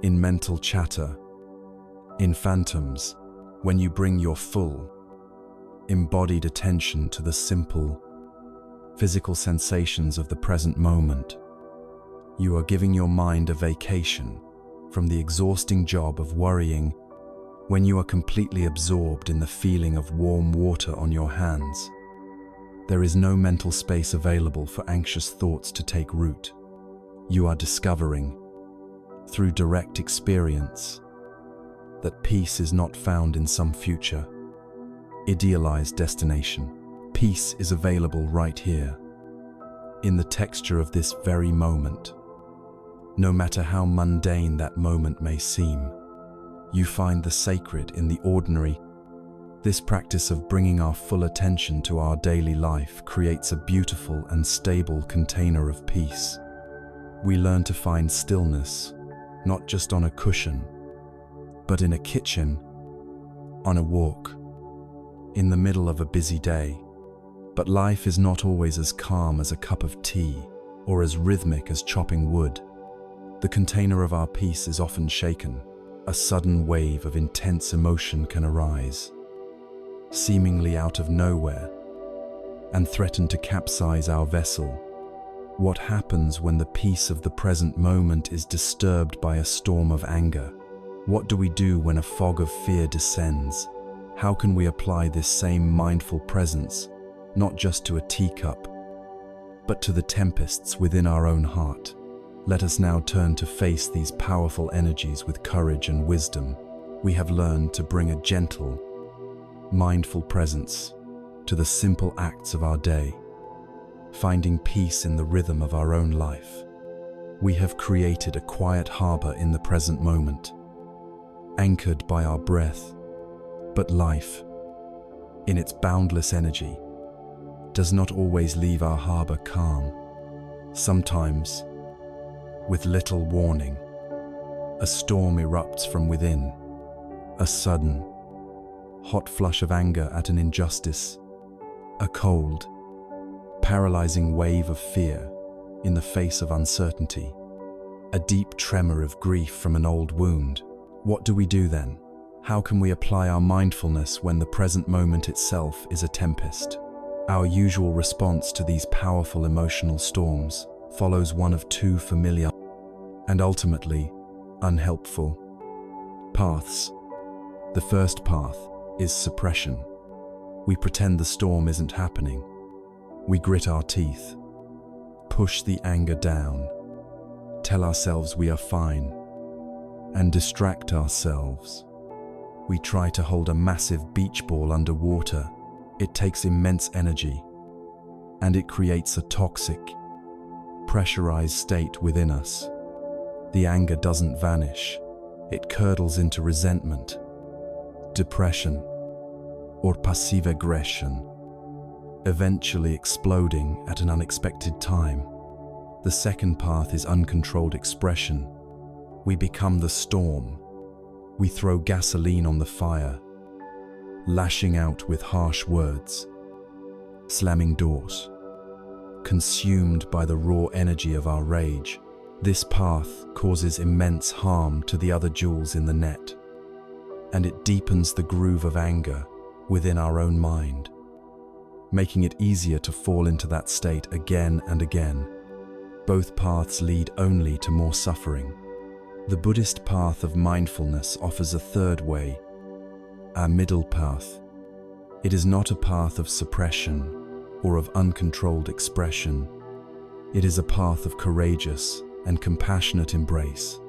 in mental chatter, in phantoms. When you bring your full, embodied attention to the simple, physical sensations of the present moment, you are giving your mind a vacation from the exhausting job of worrying. When you are completely absorbed in the feeling of warm water on your hands, there is no mental space available for anxious thoughts to take root. You are discovering, through direct experience, that peace is not found in some future, idealized destination. Peace is available right here, in the texture of this very moment. No matter how mundane that moment may seem, you find the sacred in the ordinary. This practice of bringing our full attention to our daily life creates a beautiful and stable container of peace. We learn to find stillness, not just on a cushion, but in a kitchen, on a walk, in the middle of a busy day. But life is not always as calm as a cup of tea or as rhythmic as chopping wood. The container of our peace is often shaken. A sudden wave of intense emotion can arise, seemingly out of nowhere, and threaten to capsize our vessel. What happens when the peace of the present moment is disturbed by a storm of anger? What do we do when a fog of fear descends? How can we apply this same mindful presence, not just to a teacup, but to the tempests within our own heart? Let us now turn to face these powerful energies with courage and wisdom. We have learned to bring a gentle, mindful presence to the simple acts of our day, finding peace in the rhythm of our own life. We have created a quiet harbor in the present moment, anchored by our breath. But life, in its boundless energy, does not always leave our harbor calm. Sometimes, with little warning, a storm erupts from within. A sudden, hot flush of anger at an injustice, a cold, paralyzing wave of fear in the face of uncertainty, a deep tremor of grief from an old wound. What do we do then? How can we apply our mindfulness when the present moment itself is a tempest? Our usual response to these powerful emotional storms follows one of two familiar and ultimately unhelpful paths. The first path is suppression. We pretend the storm isn't happening. We grit our teeth, push the anger down, tell ourselves we are fine, and distract ourselves. We try to hold a massive beach ball underwater. It takes immense energy, and it creates a toxic, pressurized state within us. The anger doesn't vanish. It curdles into resentment, depression, or passive aggression, eventually exploding at an unexpected time. The second path is uncontrolled expression. We become the storm. We throw gasoline on the fire, lashing out with harsh words, slamming doors, consumed by the raw energy of our rage. This path causes immense harm to the other jewels in the net, and it deepens the groove of anger within our own mind, making it easier to fall into that state again and again. Both paths lead only to more suffering. The Buddhist path of mindfulness offers a third way, a middle path. It is not a path of suppression or of uncontrolled expression. It is a path of courageous and compassionate embrace.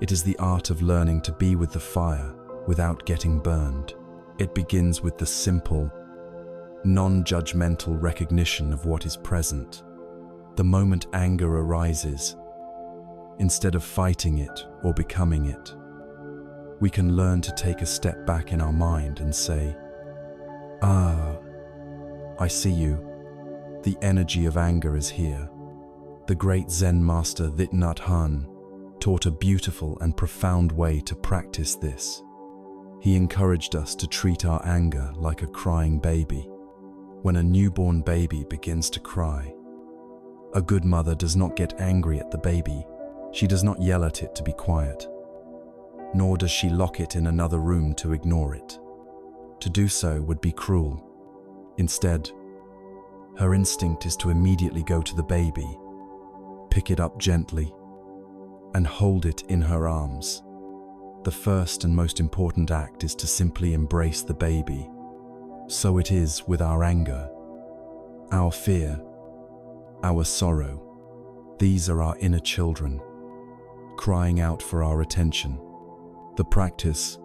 It is the art of learning to be with the fire without getting burned. It begins with the simple, non-judgmental recognition of what is present. The moment anger arises, instead of fighting it or becoming it, we can learn to take a step back in our mind and say, "Ah, I see you. The energy of anger is here." The great Zen master Thich Nhat Hanh taught a beautiful and profound way to practice this. He encouraged us to treat our anger like a crying baby. When a newborn baby begins to cry, a good mother does not get angry at the baby. She does not yell at it to be quiet, nor does she lock it in another room to ignore it. To do so would be cruel. Instead, her instinct is to immediately go to the baby, pick it up gently, and hold it in her arms. The first and most important act is to simply embrace the baby. So it is with our anger, our fear, our sorrow. These are our inner children, crying out for our attention. The practice,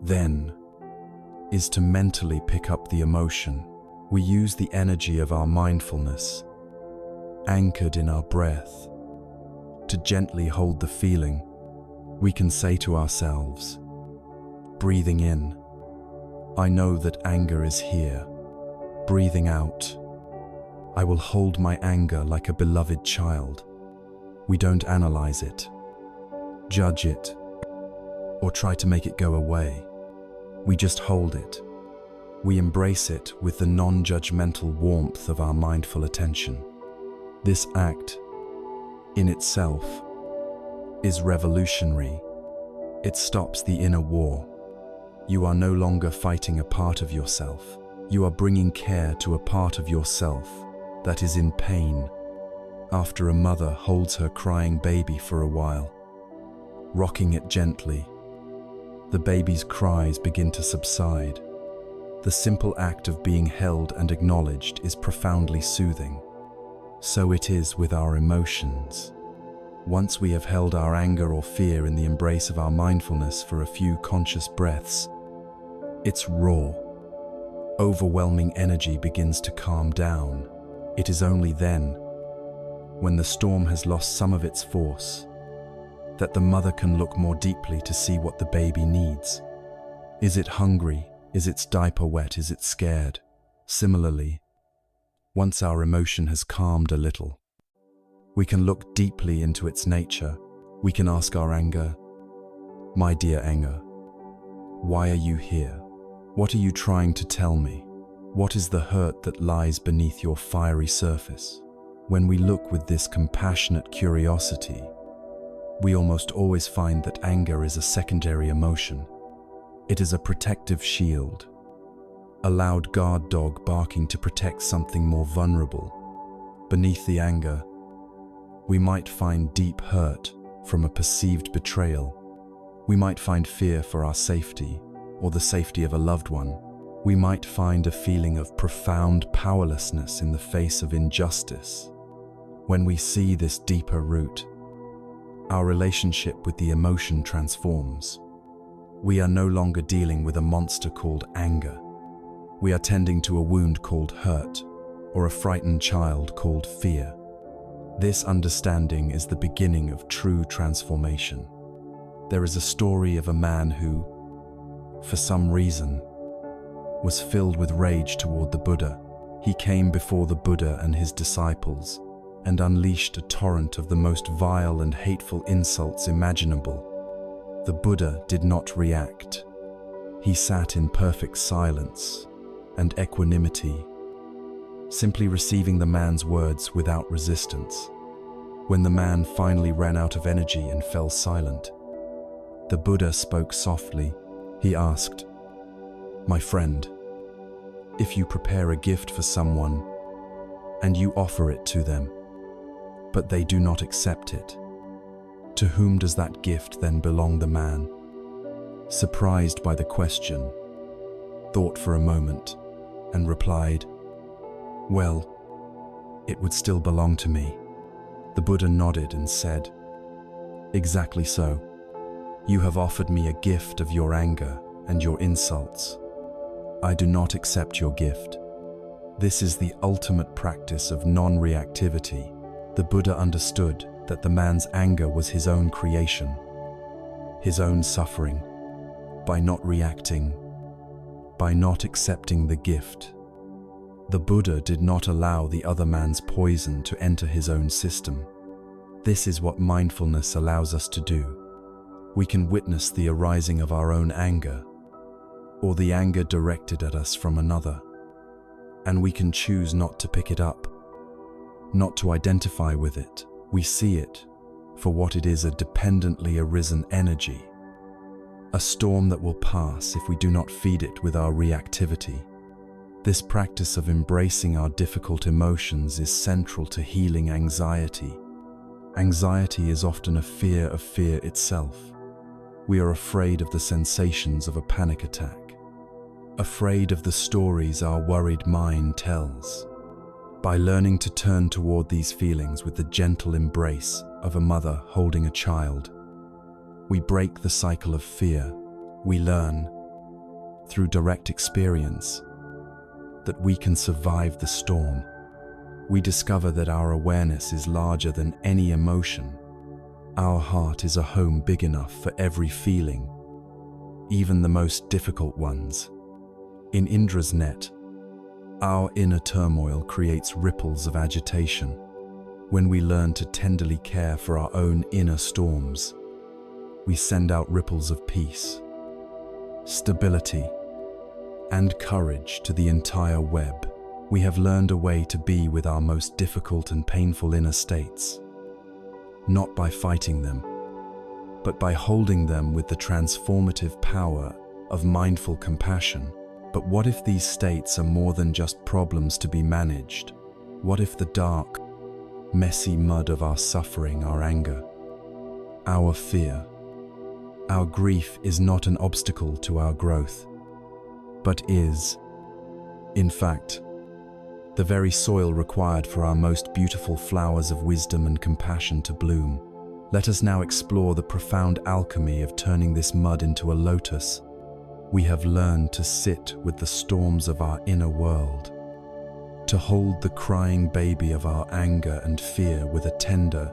then, is to mentally pick up the emotion. We use the energy of our mindfulness, anchored in our breath, to gently hold the feeling. We can say to ourselves, breathing in, "I know that anger is here." Breathing out, "I will hold my anger like a beloved child." We don't analyze it, judge it, or try to make it go away. We just hold it. We embrace it with the non-judgmental warmth of our mindful attention. This act, in itself, is revolutionary. It stops the inner war. You are no longer fighting a part of yourself. You are bringing care to a part of yourself that is in pain. After a mother holds her crying baby for a while, rocking it gently, the baby's cries begin to subside. The simple act of being held and acknowledged is profoundly soothing. So it is with our emotions. Once we have held our anger or fear in the embrace of our mindfulness for a few conscious breaths, its raw, overwhelming energy begins to calm down. It is only then, when the storm has lost some of its force, that the mother can look more deeply to see what the baby needs. Is it hungry? Is its diaper wet? Is it scared? Similarly, once our emotion has calmed a little, we can look deeply into its nature. We can ask our anger, "My dear anger, why are you here? What are you trying to tell me? What is the hurt that lies beneath your fiery surface? When we look with this compassionate curiosity, we almost always find that anger is a secondary emotion. It is a protective shield, a loud guard dog barking to protect something more vulnerable. Beneath the anger, we might find deep hurt from a perceived betrayal. We might find fear for our safety or the safety of a loved one. We might find a feeling of profound powerlessness in the face of injustice. When we see this deeper root, our relationship with the emotion transforms. We are no longer dealing with a monster called anger. We are tending to a wound called hurt, or a frightened child called fear. This understanding is the beginning of true transformation. There is a story of a man who, for some reason, was filled with rage toward the Buddha. He came before the Buddha and his disciples and unleashed a torrent of the most vile and hateful insults imaginable. The Buddha did not react. He sat in perfect silence and equanimity, simply receiving the man's words without resistance. When the man finally ran out of energy and fell silent, the Buddha spoke softly. He asked, "My friend, if you prepare a gift for someone and you offer it to them, but they do not accept it, to whom does that gift then belong?" The man, surprised by the question, thought for a moment and replied, "Well, it would still belong to me." The Buddha nodded and said, "Exactly so. You have offered me a gift of your anger and your insults. I do not accept your gift." This is the ultimate practice of non-reactivity. The Buddha understood that the man's anger was his own creation, his own suffering. By not reacting, by not accepting the gift, the Buddha did not allow the other man's poison to enter his own system. This is what mindfulness allows us to do. We can witness the arising of our own anger, or the anger directed at us from another, and we can choose not to pick it up, not to identify with it. We see it for what it is, a dependently arisen energy, a storm that will pass if we do not feed it with our reactivity. This practice of embracing our difficult emotions is central to healing anxiety. Anxiety is often a fear of fear itself. We are afraid of the sensations of a panic attack, afraid of the stories our worried mind tells. By learning to turn toward these feelings with the gentle embrace of a mother holding a child, we break the cycle of fear. We learn, through direct experience, that we can survive the storm. We discover that our awareness is larger than any emotion. Our heart is a home big enough for every feeling, even the most difficult ones. In Indra's net, our inner turmoil creates ripples of agitation. When we learn to tenderly care for our own inner storms, we send out ripples of peace, stability, and courage to the entire web. We have learned a way to be with our most difficult and painful inner states, not by fighting them, but by holding them with the transformative power of mindful compassion. But what if these states are more than just problems to be managed? What if the dark, messy mud of our suffering, our anger, our fear, our grief is not an obstacle to our growth, but is, in fact, the very soil required for our most beautiful flowers of wisdom and compassion to bloom? Let us now explore the profound alchemy of turning this mud into a lotus. We have learned to sit with the storms of our inner world, to hold the crying baby of our anger and fear with a tender,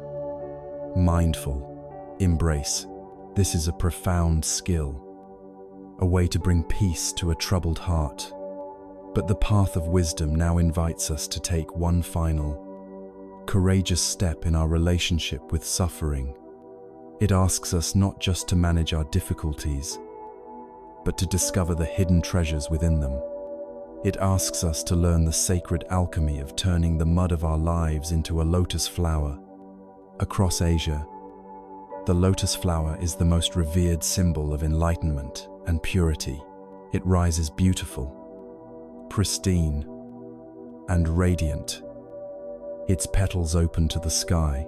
mindful embrace. This is a profound skill, a way to bring peace to a troubled heart. But the path of wisdom now invites us to take one final, courageous step in our relationship with suffering. It asks us not just to manage our difficulties, but to discover the hidden treasures within them. It asks us to learn the sacred alchemy of turning the mud of our lives into a lotus flower. Across Asia, the lotus flower is the most revered symbol of enlightenment and purity. It rises beautiful, pristine, and radiant, its petals open to the sky.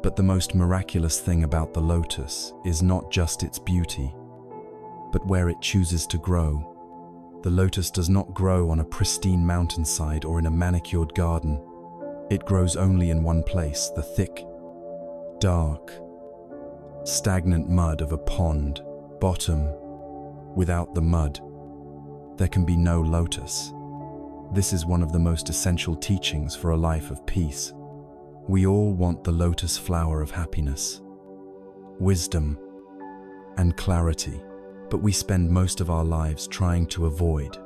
But the most miraculous thing about the lotus is not just its beauty, but where it chooses to grow. The lotus does not grow on a pristine mountainside or in a manicured garden. It grows only in one place, the thick, dark, stagnant mud of a pond bottom. Without the mud, there can be no lotus. This is one of the most essential teachings for a life of peace. We all want the lotus flower of happiness, wisdom, and clarity, but we spend most of our lives trying to avoid,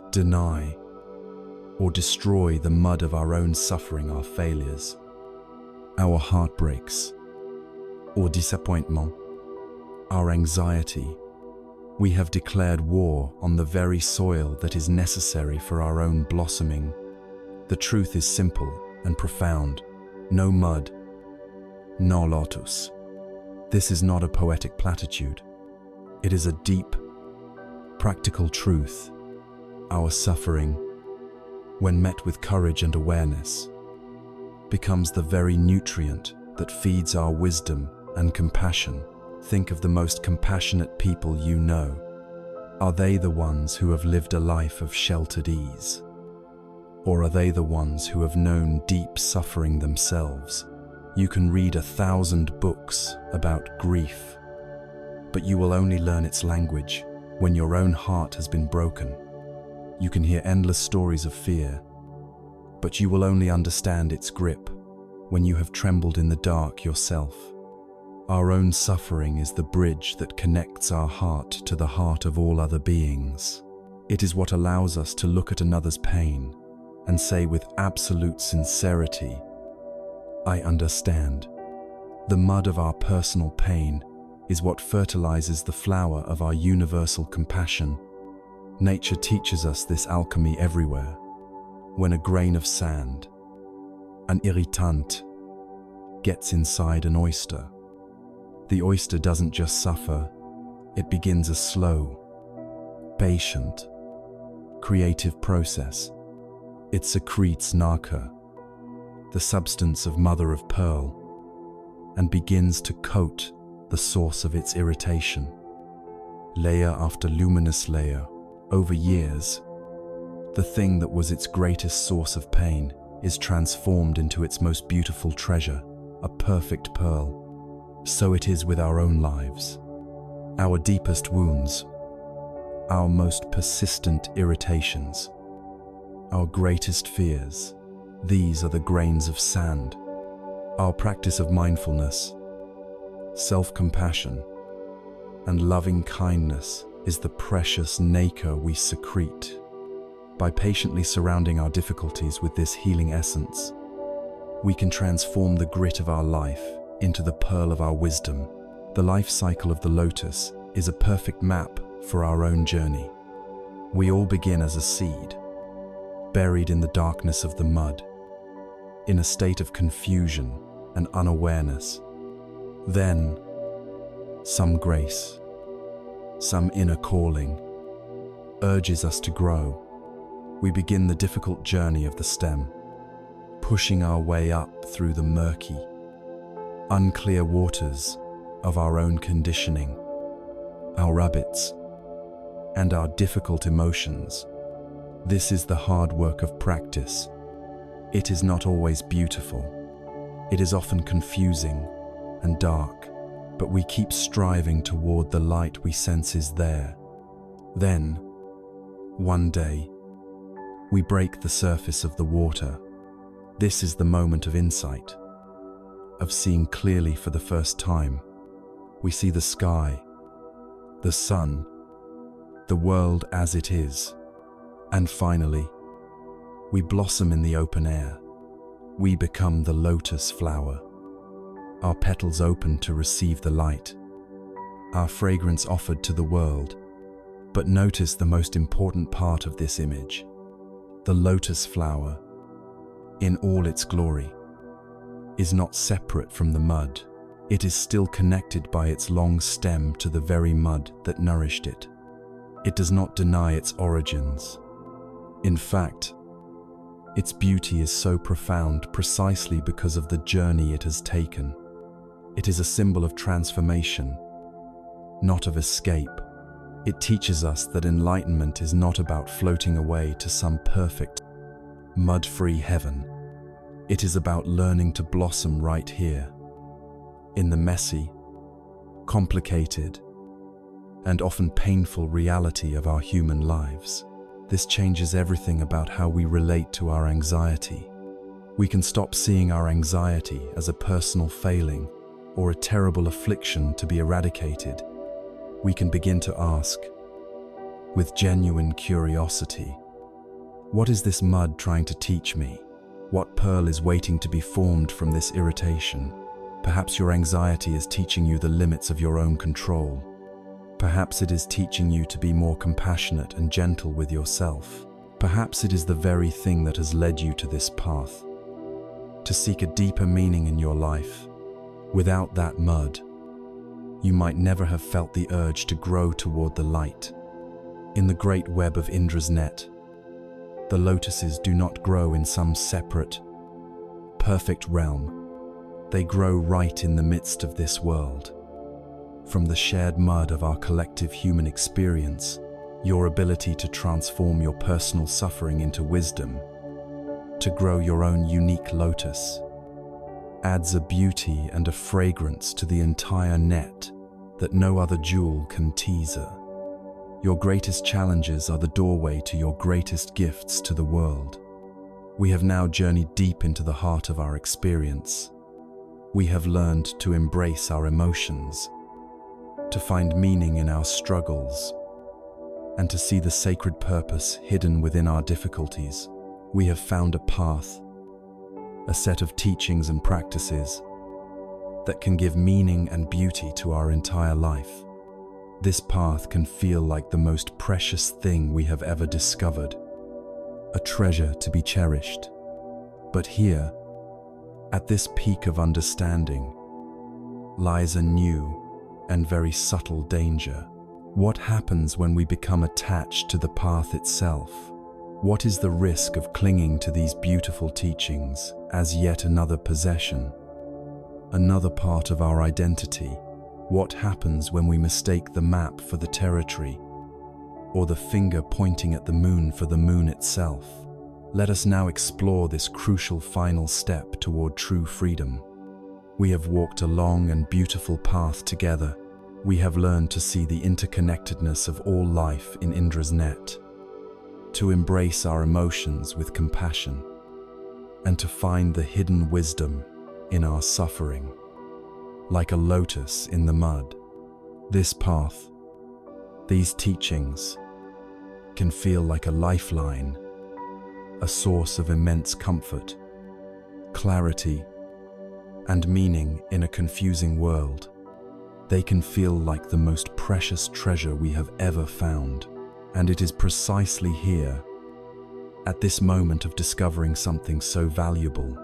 deny, or destroy the mud of our own suffering, our failures, our heartbreaks, or disappointment, our anxiety. We have declared war on the very soil that is necessary for our own blossoming. The truth is simple and profound. No mud, no lotus. This is not a poetic platitude. It is a deep, practical truth. Our suffering, when met with courage and awareness, becomes the very nutrient that feeds our wisdom and compassion. Think of the most compassionate people you know. Are they the ones who have lived a life of sheltered ease? Or are they the ones who have known deep suffering themselves? You can read 1,000 books about grief, but you will only learn its language when your own heart has been broken. You can hear endless stories of fear, but you will only understand its grip when you have trembled in the dark yourself. Our own suffering is the bridge that connects our heart to the heart of all other beings. It is what allows us to look at another's pain and say with absolute sincerity, I understand. The mud of our personal pain is what fertilizes the flower of our universal compassion. Nature teaches us this alchemy everywhere. When a grain of sand, an irritant, gets inside an oyster, the oyster doesn't just suffer, it begins a slow, patient, creative process. It secretes naka, the substance of mother of pearl, and begins to coat the source of its irritation. Layer after luminous layer, over years, the thing that was its greatest source of pain is transformed into its most beautiful treasure, a perfect pearl. So it is with our own lives. Our deepest wounds, our most persistent irritations, our greatest fears, these are the grains of sand. Our practice of mindfulness, self-compassion, and loving kindness is the precious nacre we secrete. By patiently surrounding our difficulties with this healing essence, we can transform the grit of our life into the pearl of our wisdom. The life cycle of the lotus is a perfect map for our own journey. We all begin as a seed, buried in the darkness of the mud, in a state of confusion and unawareness. Then, some grace, some inner calling, urges us to grow. We begin the difficult journey of the stem, pushing our way up through the murky, unclear waters of our own conditioning, our habits, and our difficult emotions. This is the hard work of practice. It is not always beautiful. It is often confusing and dark, but we keep striving toward the light we sense is there. Then, one day, we break the surface of the water. This is the moment of insight, of seeing clearly for the first time. We see the sky, the sun, the world as it is. And finally, we blossom in the open air. We become the lotus flower. Our petals open to receive the light, our fragrance offered to the world. But notice the most important part of this image. The lotus flower, in all its glory, is not separate from the mud. It is still connected by its long stem to the very mud that nourished it. It does not deny its origins. In fact, its beauty is so profound precisely because of the journey it has taken. It is a symbol of transformation, not of escape. It teaches us that enlightenment is not about floating away to some perfect, mud-free heaven. It is about learning to blossom right here, in the messy, complicated, and often painful reality of our human lives. This changes everything about how we relate to our anxiety. We can stop seeing our anxiety as a personal failing or a terrible affliction to be eradicated. We can begin to ask, with genuine curiosity, what is this mud trying to teach me? What pearl is waiting to be formed from this irritation? Perhaps your anxiety is teaching you the limits of your own control. Perhaps it is teaching you to be more compassionate and gentle with yourself. Perhaps it is the very thing that has led you to this path, to seek a deeper meaning in your life. Without that mud, you might never have felt the urge to grow toward the light. In the great web of Indra's net, the lotuses do not grow in some separate, perfect realm. They grow right in the midst of this world. From the shared mud of our collective human experience, your ability to transform your personal suffering into wisdom, to grow your own unique lotus, adds a beauty and a fragrance to the entire net that no other jewel can teaser. Your greatest challenges are the doorway to your greatest gifts to the world. We have now journeyed deep into the heart of our experience. We have learned to embrace our emotions, to find meaning in our struggles, and to see the sacred purpose hidden within our difficulties. We have found a path, a set of teachings and practices that can give meaning and beauty to our entire life. This path can feel like the most precious thing we have ever discovered, a treasure to be cherished. But here, at this peak of understanding, lies a new and very subtle danger. What happens when we become attached to the path itself? What is the risk of clinging to these beautiful teachings as yet another possession, another part of our identity? What happens when we mistake the map for the territory, or the finger pointing at the moon for the moon itself? Let us now explore this crucial final step toward true freedom. We have walked a long and beautiful path together. We have learned to see the interconnectedness of all life in Indra's net, to embrace our emotions with compassion, and to find the hidden wisdom in our suffering. Like a lotus in the mud, this path, these teachings, can feel like a lifeline, a source of immense comfort, clarity, and meaning in a confusing world. They can feel like the most precious treasure we have ever found. And it is precisely here, at this moment of discovering something so valuable,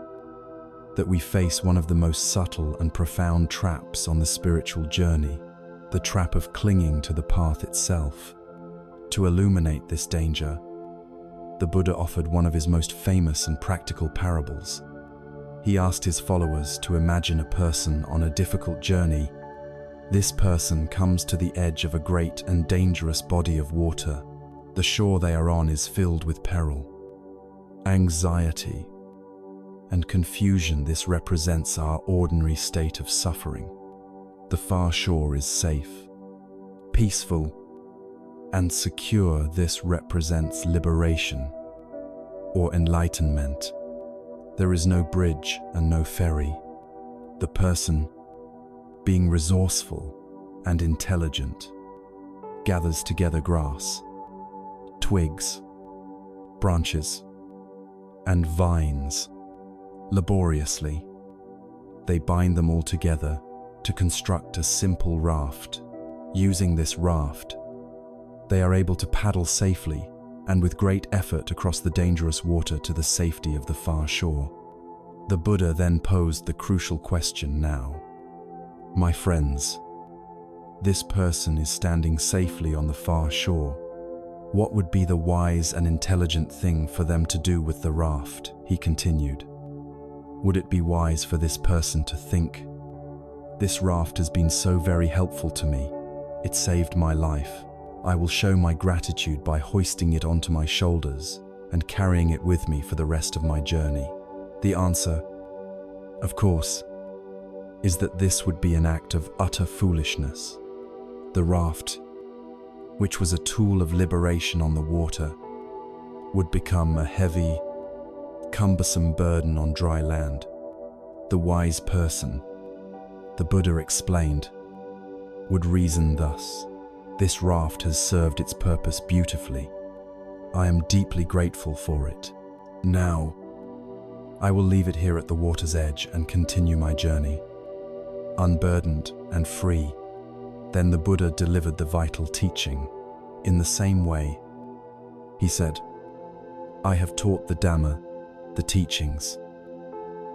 that we face one of the most subtle and profound traps on the spiritual journey, the trap of clinging to the path itself. To illuminate this danger, the Buddha offered one of his most famous and practical parables. He asked his followers to imagine a person on a difficult journey. This person comes to the edge of a great and dangerous body of water. The shore they are on is filled with peril, anxiety, and confusion. This represents our ordinary state of suffering. The far shore is safe, peaceful, and secure. This represents liberation or enlightenment. There is no bridge and no ferry. The person, being resourceful and intelligent, gathers together grass, twigs, branches, and vines. Laboriously, they bind them all together to construct a simple raft. Using this raft, They are able to paddle safely and with great effort across the dangerous water to the safety of the far shore. The Buddha then posed the crucial question now. My friends, this person is standing safely on the far shore. What would be the wise and intelligent thing for them to do with the raft? He continued. Would it be wise for this person to think, this raft has been so very helpful to me. It saved my life. I will show my gratitude by hoisting it onto my shoulders and carrying it with me for the rest of my journey. The answer, of course, is that this would be an act of utter foolishness. The raft, which was a tool of liberation on the water, would become a heavy, cumbersome burden on dry land. The wise person, the Buddha explained, would reason thus. This raft has served its purpose beautifully. I am deeply grateful for it. Now, I will leave it here at the water's edge and continue my journey, unburdened and free. Then the Buddha delivered the vital teaching. In the same way, he said, I have taught the Dhamma, the teachings,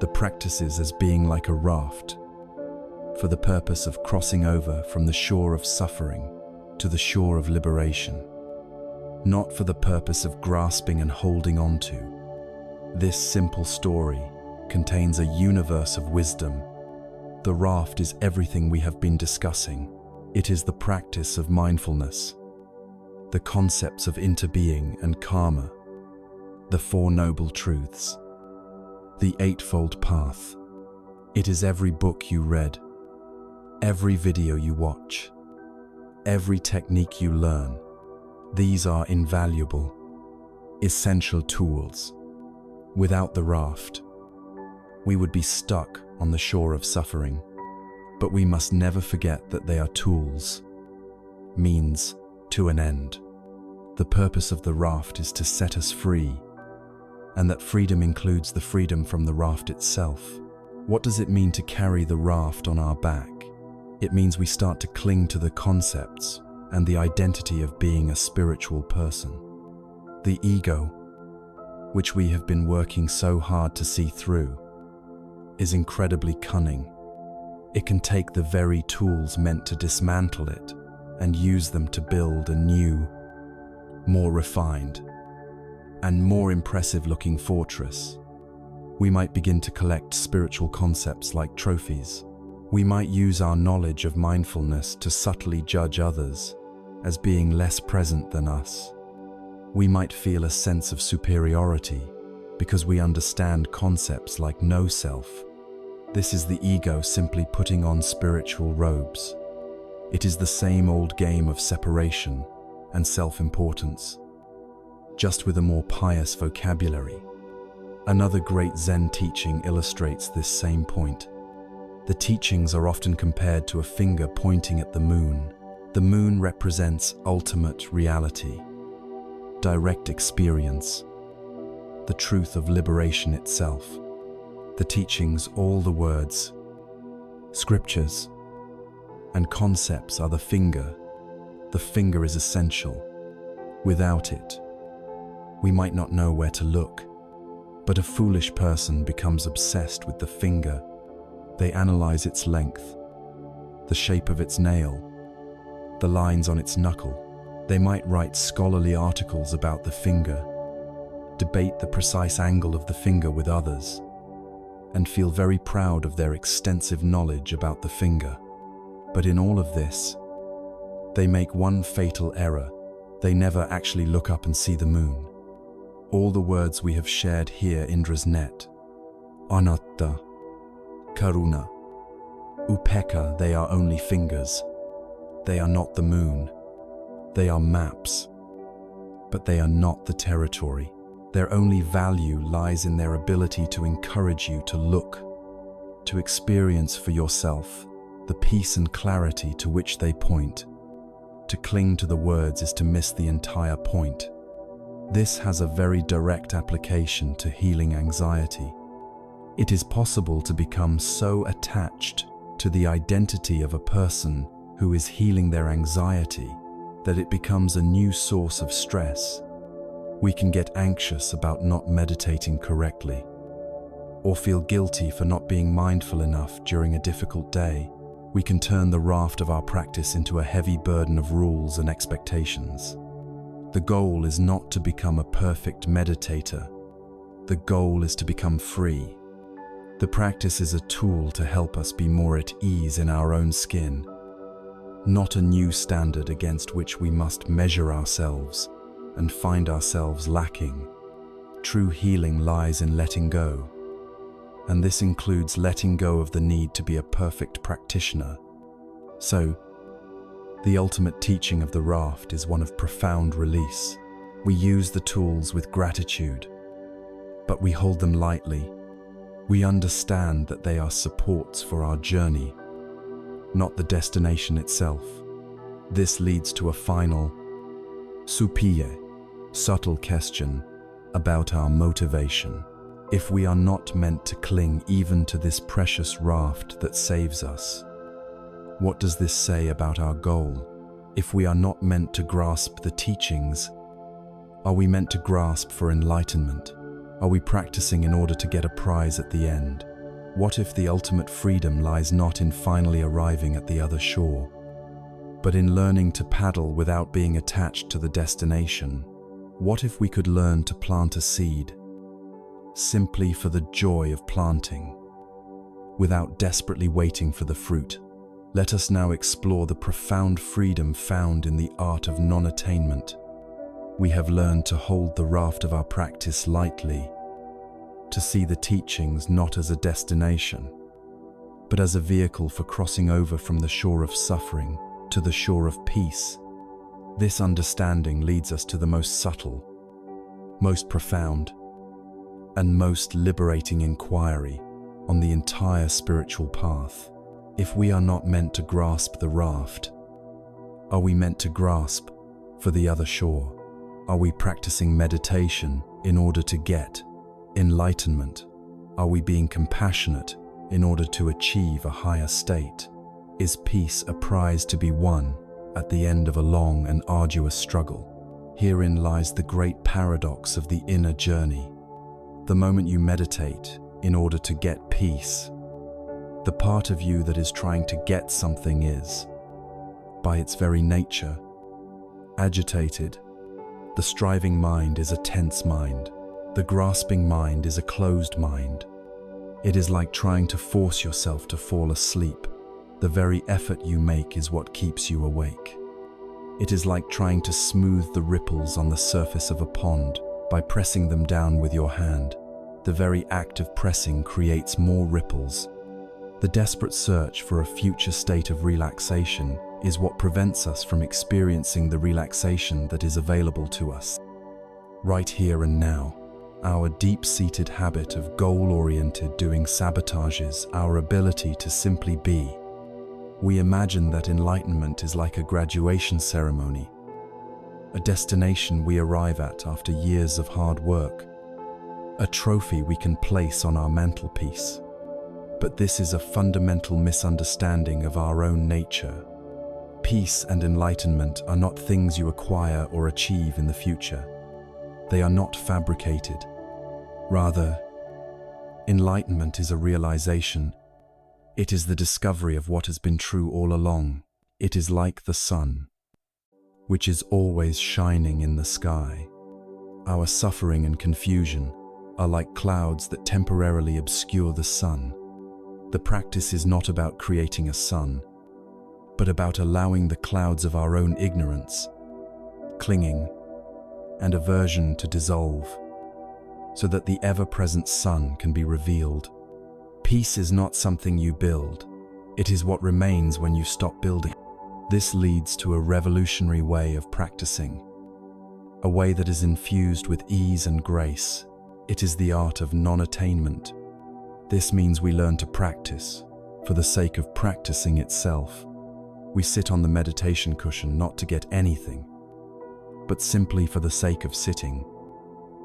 the practices as being like a raft, for the purpose of crossing over from the shore of suffering to the shore of liberation, not for the purpose of grasping and holding on to. This simple story contains a universe of wisdom. The raft is everything we have been discussing. It is the practice of mindfulness, the concepts of interbeing and karma, the Four Noble Truths, the Eightfold Path. It is every book you read, every video you watch, every technique you learn. These are invaluable, essential tools. Without the raft, we would be stuck on the shore of suffering. But we must never forget that they are tools, means to an end. The purpose of the raft is to set us free, and that freedom includes the freedom from the raft itself. What does it mean to carry the raft on our back? It means we start to cling to the concepts and the identity of being a spiritual person. The ego, which we have been working so hard to see through, is incredibly cunning. It can take the very tools meant to dismantle it and use them to build a new, more refined, and more impressive-looking fortress. We might begin to collect spiritual concepts like trophies. We might use our knowledge of mindfulness to subtly judge others as being less present than us. We might feel a sense of superiority because we understand concepts like no self. This is the ego simply putting on spiritual robes. It is the same old game of separation and self-importance, just with a more pious vocabulary. Another great Zen teaching illustrates this same point. The teachings are often compared to a finger pointing at the moon. The moon represents ultimate reality, direct experience, the truth of liberation itself. The teachings, all the words, scriptures, and concepts are the finger. The finger is essential. Without it, we might not know where to look. But a foolish person becomes obsessed with the finger. They analyze its length, the shape of its nail, the lines on its knuckle. They might write scholarly articles about the finger, debate the precise angle of the finger with others, and feel very proud of their extensive knowledge about the finger. But in all of this, they make one fatal error. They never actually look up and see the moon. All the words we have shared here, Indra's net, anatta, karuna, upekkha, they are only fingers. They are not the moon. They are maps. But they are not the territory. Their only value lies in their ability to encourage you to look, to experience for yourself the peace and clarity to which they point. To cling to the words is to miss the entire point. This has a very direct application to healing anxiety. It is possible to become so attached to the identity of a person who is healing their anxiety that it becomes a new source of stress. We can get anxious about not meditating correctly, or feel guilty for not being mindful enough during a difficult day. We can turn the raft of our practice into a heavy burden of rules and expectations. The goal is not to become a perfect meditator. The goal is to become free. The practice is a tool to help us be more at ease in our own skin, not a new standard against which we must measure ourselves and find ourselves lacking. True healing lies in letting go, and this includes letting go of the need to be a perfect practitioner. So, the ultimate teaching of the raft is one of profound release. We use the tools with gratitude, but we hold them lightly. We understand that they are supports for our journey, not the destination itself. This leads to a final, subtle question about our motivation. If we are not meant to cling even to this precious raft that saves us, what does this say about our goal? If we are not meant to grasp the teachings, are we meant to grasp for enlightenment? Are we practicing in order to get a prize at the end? What if the ultimate freedom lies not in finally arriving at the other shore, but in learning to paddle without being attached to the destination? What if we could learn to plant a seed simply for the joy of planting, without desperately waiting for the fruit? Let us now explore the profound freedom found in the art of non-attainment. We have learned to hold the raft of our practice lightly, to see the teachings not as a destination, but as a vehicle for crossing over from the shore of suffering to the shore of peace. This understanding leads us to the most subtle, most profound, and most liberating inquiry on the entire spiritual path. If we are not meant to grasp the raft, are we meant to grasp for the other shore? Are we practicing meditation in order to get enlightenment? Are we being compassionate in order to achieve a higher state? Is peace a prize to be won at the end of a long and arduous struggle? Herein lies the great paradox of the inner journey. The moment you meditate in order to get peace, the part of you that is trying to get something is, by its very nature, agitated. The striving mind is a tense mind. The grasping mind is a closed mind. It is like trying to force yourself to fall asleep. The very effort you make is what keeps you awake. It is like trying to smooth the ripples on the surface of a pond by pressing them down with your hand. The very act of pressing creates more ripples. The desperate search for a future state of relaxation is what prevents us from experiencing the relaxation that is available to us right here and now. Our deep-seated habit of goal-oriented doing sabotages our ability to simply be. We imagine that enlightenment is like a graduation ceremony, a destination we arrive at after years of hard work, a trophy we can place on our mantelpiece. But this is a fundamental misunderstanding of our own nature. Peace and enlightenment are not things you acquire or achieve in the future. They are not fabricated. Rather, enlightenment is a realization. It is the discovery of what has been true all along. It is like the sun, which is always shining in the sky. Our suffering and confusion are like clouds that temporarily obscure the sun. The practice is not about creating a sun, but about allowing the clouds of our own ignorance, clinging, and aversion to dissolve, so that the ever-present sun can be revealed. Peace is not something you build. It is what remains when you stop building. This leads to a revolutionary way of practicing, a way that is infused with ease and grace. It is the art of non-attainment. This means we learn to practice for the sake of practicing itself. We sit on the meditation cushion not to get anything, but simply for the sake of sitting.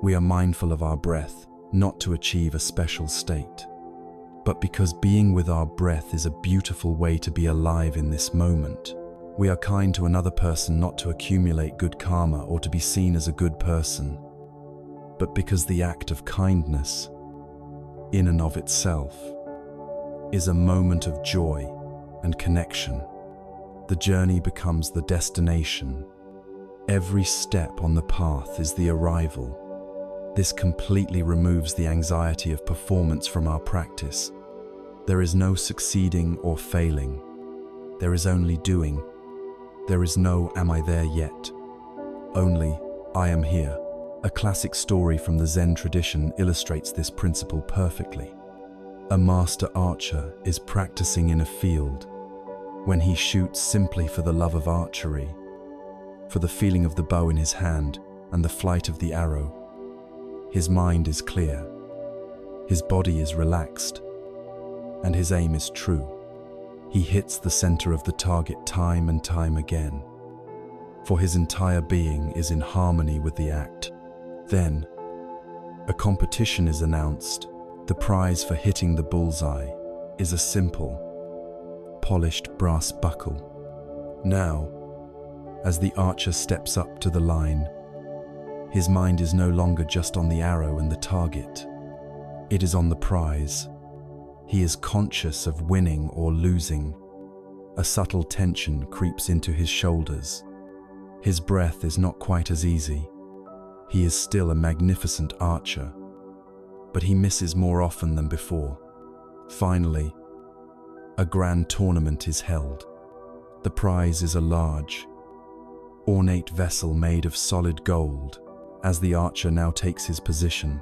We are mindful of our breath, not to achieve a special state, but because being with our breath is a beautiful way to be alive in this moment. We are kind to another person not to accumulate good karma or to be seen as a good person, but because the act of kindness, in and of itself, is a moment of joy and connection. The journey becomes the destination. Every step on the path is the arrival. This completely removes the anxiety of performance from our practice. There is no succeeding or failing. There is only doing. There is no "am I there yet?" Only "I am here." A classic story from the Zen tradition illustrates this principle perfectly. A master archer is practicing in a field. When he shoots simply for the love of archery, for the feeling of the bow in his hand and the flight of the arrow, his mind is clear, his body is relaxed, and his aim is true. He hits the center of the target time and time again, for his entire being is in harmony with the act. Then, a competition is announced. The prize for hitting the bullseye is a simple, polished brass buckle. Now, as the archer steps up to the line, his mind is no longer just on the arrow and the target. It is on the prize. He is conscious of winning or losing. A subtle tension creeps into his shoulders. His breath is not quite as easy. He is still a magnificent archer, but he misses more often than before. Finally, a grand tournament is held. The prize is a large, ornate vessel made of solid gold. As the archer now takes his position,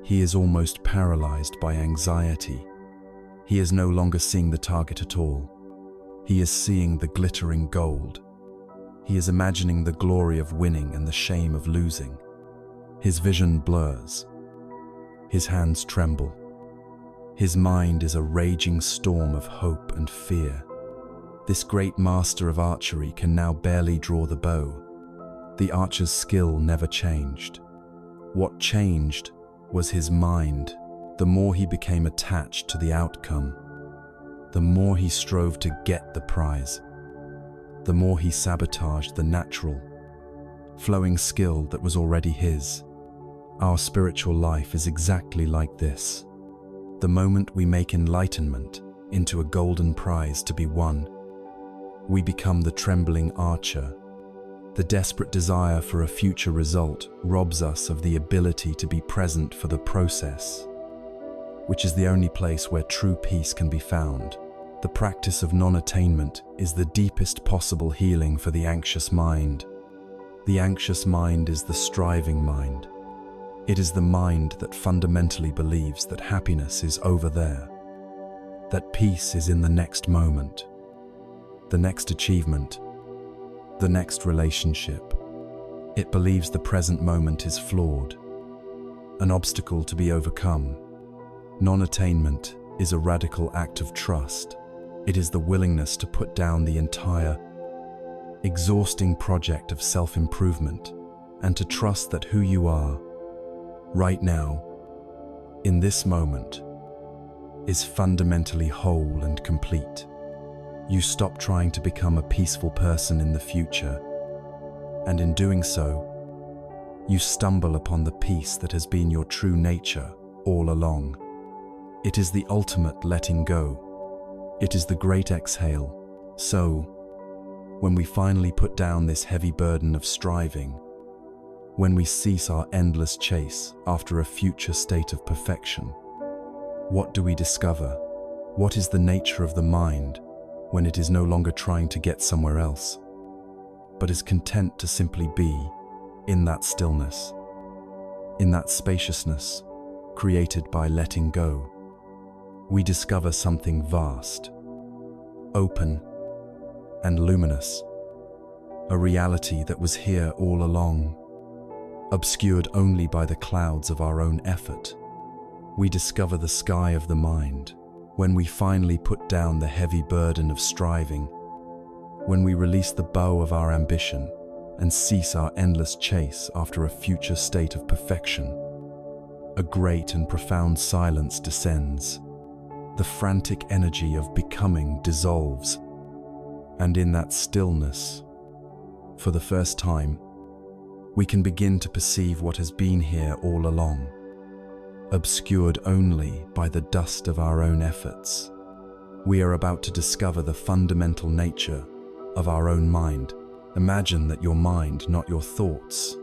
he is almost paralyzed by anxiety. He is no longer seeing the target at all. He is seeing the glittering gold. He is imagining the glory of winning and the shame of losing. His vision blurs. His hands tremble. His mind is a raging storm of hope and fear. This great master of archery can now barely draw the bow. The archer's skill never changed. What changed was his mind. The more he became attached to the outcome, the more he strove to get the prize, the more he sabotaged the natural, flowing skill that was already his. Our spiritual life is exactly like this. The moment we make enlightenment into a golden prize to be won, we become the trembling archer. The desperate desire for a future result robs us of the ability to be present for the process, which is the only place where true peace can be found. The practice of non-attainment is the deepest possible healing for the anxious mind. The anxious mind is the striving mind. It is the mind that fundamentally believes that happiness is over there, that peace is in the next moment, the next achievement, the next relationship. It believes the present moment is flawed, an obstacle to be overcome. Non-attainment is a radical act of trust. It is the willingness to put down the entire, exhausting project of self-improvement and to trust that who you are, right now, in this moment, is fundamentally whole and complete. You stop trying to become a peaceful person in the future, and in doing so, you stumble upon the peace that has been your true nature all along. It is the ultimate letting go. It is the great exhale. So, when we finally put down this heavy burden of striving, when we cease our endless chase after a future state of perfection, what do we discover? What is the nature of the mind when it is no longer trying to get somewhere else, but is content to simply be in that stillness, in that spaciousness created by letting go? We discover something vast, open, and luminous, a reality that was here all along, obscured only by the clouds of our own effort. We discover the sky of the mind when we finally put down the heavy burden of striving, when we release the bow of our ambition and cease our endless chase after a future state of perfection. A great and profound silence descends. The frantic energy of becoming dissolves, And in that stillness, for the first time, we can begin to perceive what has been here all along, obscured only by the dust of our own efforts. We are about to discover the fundamental nature of our own mind. Imagine that your mind, not your thoughts,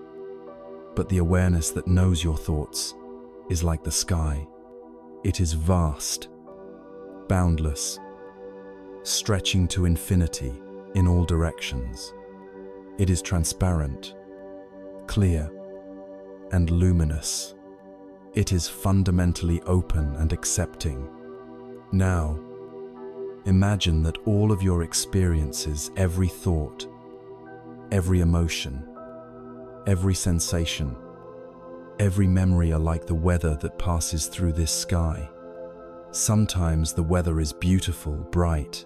but the awareness that knows your thoughts, is like the sky. It is vast, boundless, stretching to infinity in all directions. It is transparent, clear, and luminous. It is fundamentally open and accepting. Now, imagine that all of your experiences, every thought, every emotion, every sensation, every memory are like the weather that passes through this sky. Sometimes the weather is beautiful, bright.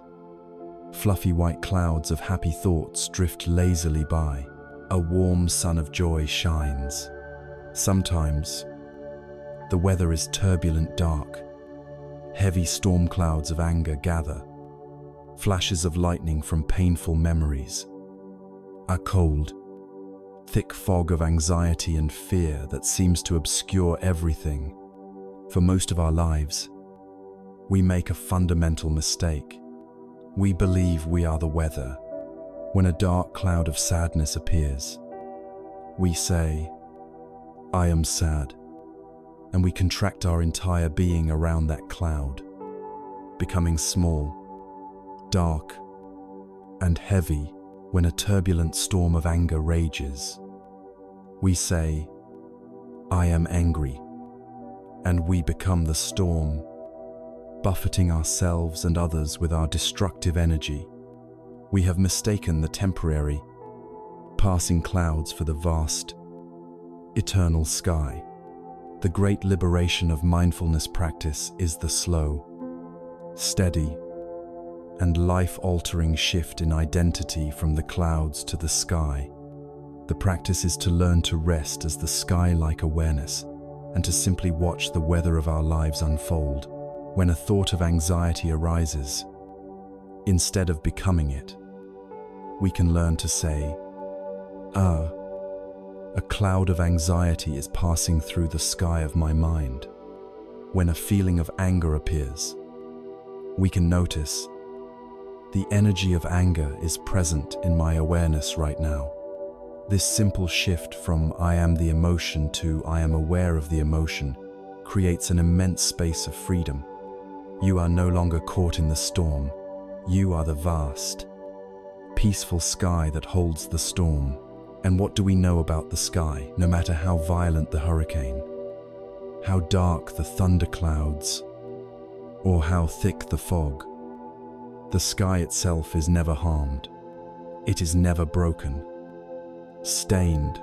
Fluffy white clouds of happy thoughts drift lazily by. A warm sun of joy shines. Sometimes the weather is turbulent, dark. Heavy storm clouds of anger gather. Flashes of lightning from painful memories. A cold, thick fog of anxiety and fear that seems to obscure everything. For most of our lives, we make a fundamental mistake. We believe we are the weather. When a dark cloud of sadness appears, we say, "I am sad," and we contract our entire being around that cloud, becoming small, dark, and heavy. When a turbulent storm of anger rages, we say, "I am angry," and we become the storm, buffeting ourselves and others with our destructive energy. We have mistaken the temporary, passing clouds for the vast, eternal sky. The great liberation of mindfulness practice is the slow, steady, and life-altering shift in identity from the clouds to the sky. The practice is to learn to rest as the sky-like awareness and to simply watch the weather of our lives unfold. When a thought of anxiety arises, instead of becoming it, we can learn to say, a cloud of anxiety is passing through the sky of my mind." When a feeling of anger appears, we can notice, the energy of anger is present in my awareness right now. This simple shift from "I am the emotion" to "I am aware of the emotion" creates an immense space of freedom. You are no longer caught in the storm. You are the vast, peaceful sky that holds the storm. And what do we know about the sky, no matter how violent the hurricane, how dark the thunderclouds, or how thick the fog? The sky itself is never harmed. It is never broken, stained,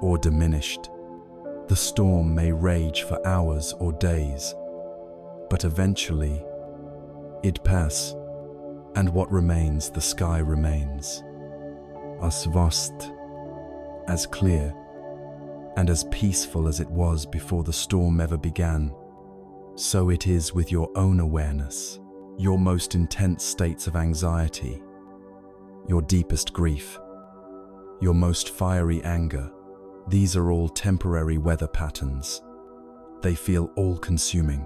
or diminished. The storm may rage for hours or days, but eventually it passes, and what remains, the sky remains. As vast, as clear, and as peaceful as it was before the storm ever began. So it is with your own awareness. Your most intense states of anxiety, your deepest grief, your most fiery anger, these are all temporary weather patterns. They feel all-consuming,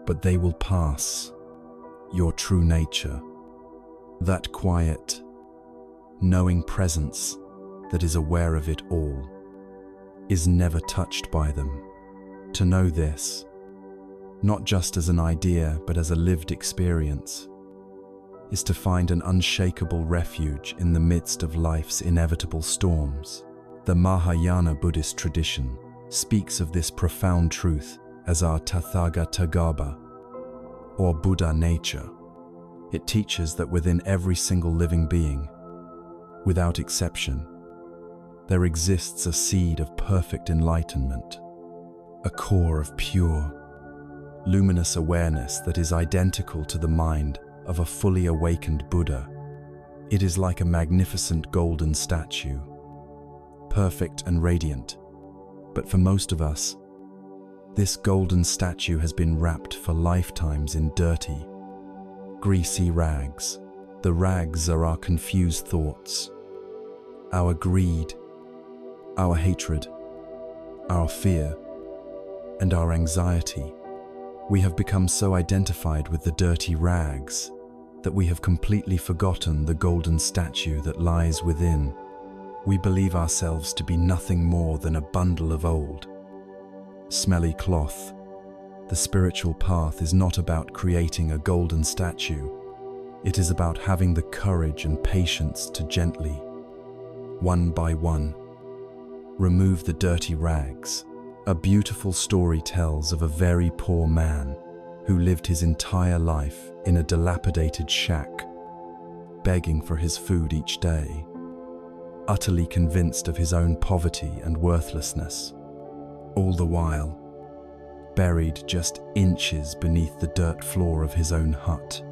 but they will pass. Your true nature, that quiet, knowing presence that is aware of it all, is never touched by them. To know this, not just as an idea but as a lived experience, is to find an unshakable refuge in the midst of life's inevitable storms. The Mahayana Buddhist tradition speaks of this profound truth as our Tathagatagarbha, or Buddha nature. It teaches that within every single living being, without exception, there exists a seed of perfect enlightenment, a core of pure, luminous awareness that is identical to the mind of a fully awakened Buddha. It is like a magnificent golden statue, perfect and radiant, but for most of us, this golden statue has been wrapped for lifetimes in dirty, greasy rags. The rags are our confused thoughts, our greed, our hatred, our fear, and our anxiety. We have become so identified with the dirty rags that we have completely forgotten the golden statue that lies within. We believe ourselves to be nothing more than a bundle of old, smelly cloth. The spiritual path is not about creating a golden statue. It is about having the courage and patience to gently, one by one, remove the dirty rags. A beautiful story tells of a very poor man who lived his entire life in a dilapidated shack, begging for his food each day, utterly convinced of his own poverty and worthlessness. All the while, buried just inches beneath the dirt floor of his own hut,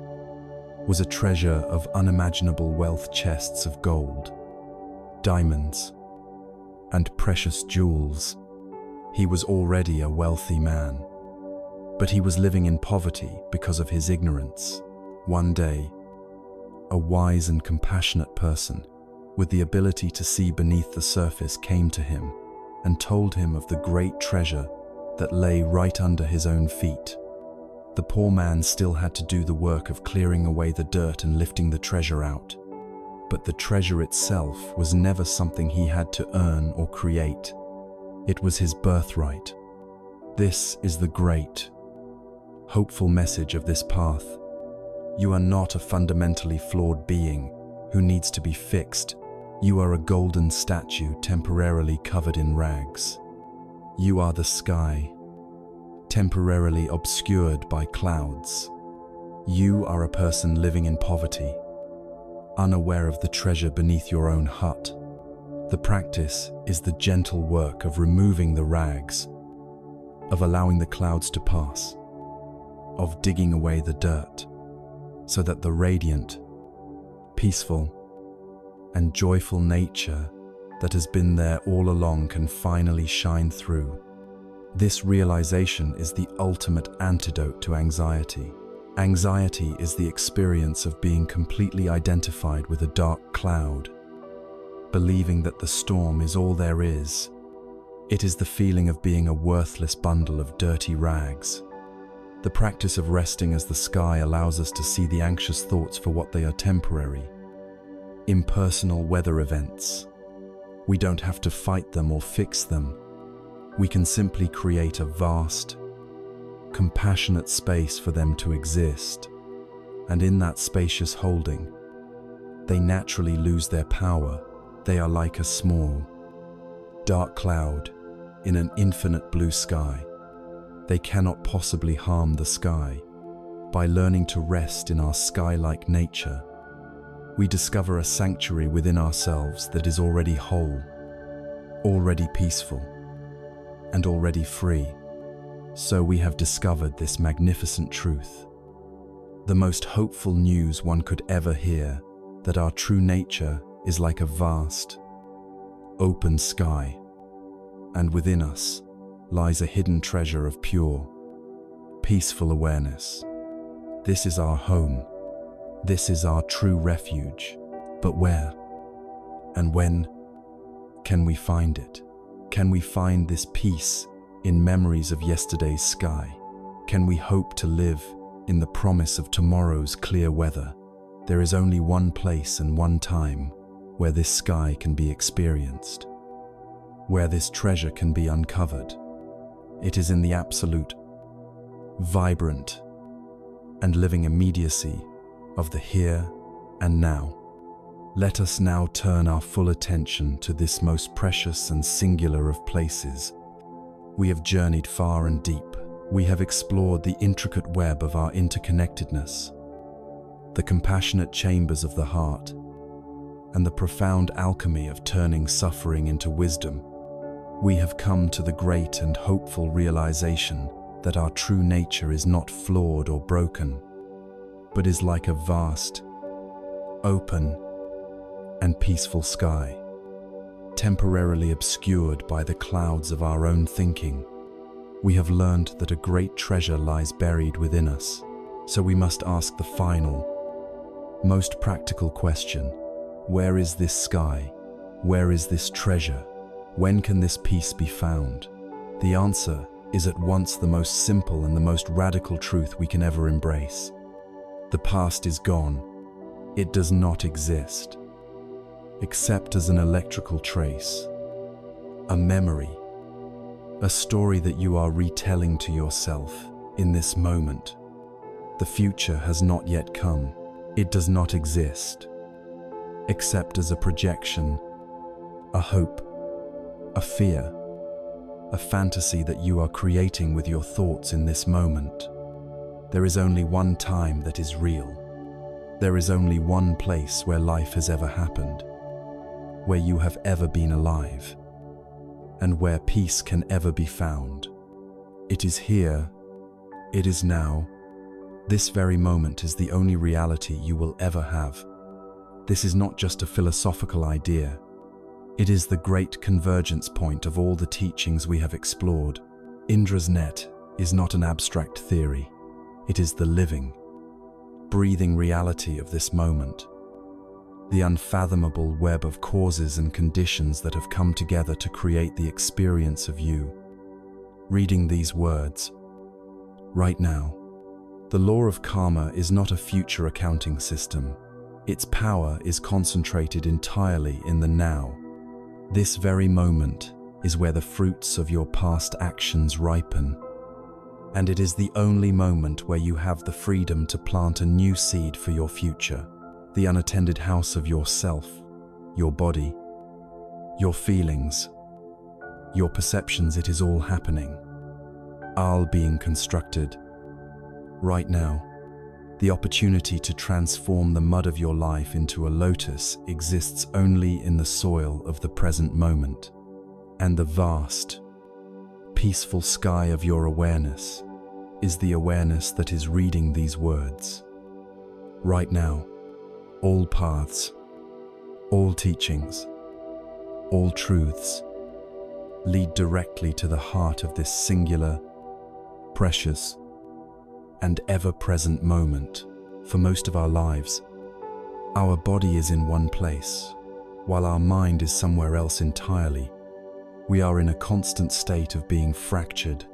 was a treasure of unimaginable wealth, chests of gold, diamonds, and precious jewels. He was already a wealthy man, but he was living in poverty because of his ignorance. One day, a wise and compassionate person with the ability to see beneath the surface came to him and told him of the great treasure that lay right under his own feet. The poor man still had to do the work of clearing away the dirt and lifting the treasure out. But the treasure itself was never something he had to earn or create. It was his birthright. This is the great, hopeful message of this path. You are not a fundamentally flawed being who needs to be fixed. You are a golden statue temporarily covered in rags. You are the sky, temporarily obscured by clouds. You are a person living in poverty, unaware of the treasure beneath your own hut. The practice is the gentle work of removing the rags, of allowing the clouds to pass, of digging away the dirt, so that the radiant, peaceful, and joyful nature that has been there all along can finally shine through. This realization is the ultimate antidote to anxiety. Anxiety is the experience of being completely identified with a dark cloud, believing that the storm is all there is. It is the feeling of being a worthless bundle of dirty rags. The practice of resting as the sky allows us to see the anxious thoughts for what they are: temporary, impersonal weather events. We don't have to fight them or fix them. We can simply create a vast, compassionate space for them to exist. And in that spacious holding, they naturally lose their power. They are like a small, dark cloud in an infinite blue sky. They cannot possibly harm the sky. By learning to rest in our sky-like nature, we discover a sanctuary within ourselves that is already whole, already peaceful, and already free. So we have discovered this magnificent truth, the most hopeful news one could ever hear, that our true nature is like a vast, open sky, and within us lies a hidden treasure of pure, peaceful awareness. This is our home. This is our true refuge. But where and when can we find it? Can we find this peace in memories of yesterday's sky? Can we hope to live in the promise of tomorrow's clear weather? There is only one place and one time where this sky can be experienced, where this treasure can be uncovered. It is in the absolute, vibrant, and living immediacy of the here and now. Let us now turn our full attention to this most precious and singular of places. We have journeyed far and deep. We have explored the intricate web of our interconnectedness, the compassionate chambers of the heart, and the profound alchemy of turning suffering into wisdom. We have come to the great and hopeful realization that our true nature is not flawed or broken, but is like a vast, open, and peaceful sky, temporarily obscured by the clouds of our own thinking. We have learned that a great treasure lies buried within us, so we must ask the final, Most practical question: where is this sky? Where is this treasure? When can this peace be found? The answer is at once the most simple and the most radical truth we can ever embrace. The past is gone. It does not exist, except as an electrical trace, a memory, a story that you are retelling to yourself in this moment. The future has not yet come. It does not exist, except as a projection, a hope, a fear, a fantasy that you are creating with your thoughts in this moment. There is only one time that is real. There is only one place where life has ever happened, where you have ever been alive, and where peace can ever be found. It is here, it is now. This very moment is the only reality you will ever have. This is not just a philosophical idea. It is the great convergence point of all the teachings we have explored. Indra's net is not an abstract theory. It is the living, breathing reality of this moment. The unfathomable web of causes and conditions that have come together to create the experience of you. Reading these words, right now, the law of karma is not a future accounting system. Its power is concentrated entirely in the now. This very moment is where the fruits of your past actions ripen. And it is the only moment where you have the freedom to plant a new seed for your future, the unattended house of yourself, your body, your feelings, your perceptions. It is all happening, all being constructed. Right now, the opportunity to transform the mud of your life into a lotus exists only in the soil of the present moment. And the vast, peaceful sky of your awareness is the awareness that is reading these words. Right now, all paths, all teachings, all truths lead directly to the heart of this singular, precious, and ever-present moment. For most of our lives, our body is in one place, while our mind is somewhere else entirely. We are in a constant state of being fractured.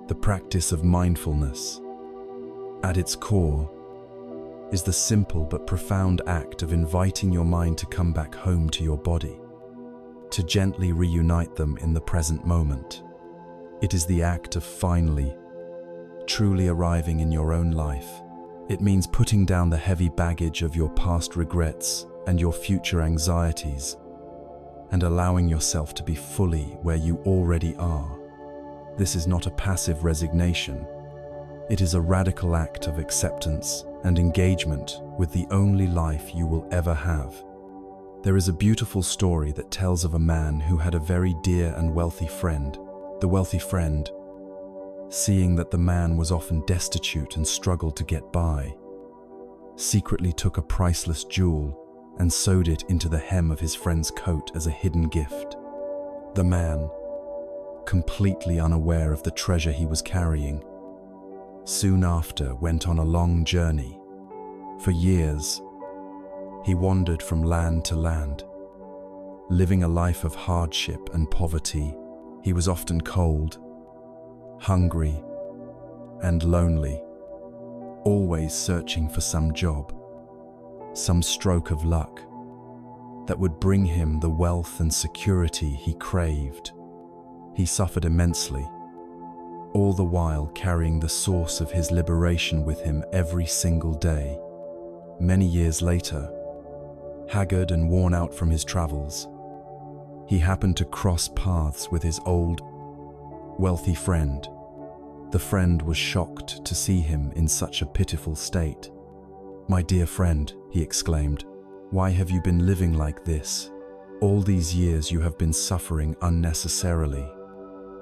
The practice of mindfulness, at its core, is the simple but profound act of inviting your mind to come back home to your body, to gently reunite them in the present moment. It is the act of finally, truly arriving in your own life. It means putting down the heavy baggage of your past regrets and your future anxieties, and allowing yourself to be fully where you already are. This is not a passive resignation. It is a radical act of acceptance and engagement with the only life you will ever have. There is a beautiful story that tells of a man who had a very dear and wealthy friend. The wealthy friend, seeing that the man was often destitute and struggled to get by, secretly took a priceless jewel and sewed it into the hem of his friend's coat as a hidden gift. The man, completely unaware of the treasure he was carrying, soon after went on a long journey. For years, he wandered from land to land, living a life of hardship and poverty. He was often cold, hungry, and lonely, always searching for some job, some stroke of luck that would bring him the wealth and security he craved. He suffered immensely, all the while carrying the source of his liberation with him every single day. Many years later, haggard and worn out from his travels, he happened to cross paths with his old, wealthy friend. The friend was shocked to see him in such a pitiful state. "My dear friend," he exclaimed, "why have you been living like this? All these years you have been suffering unnecessarily.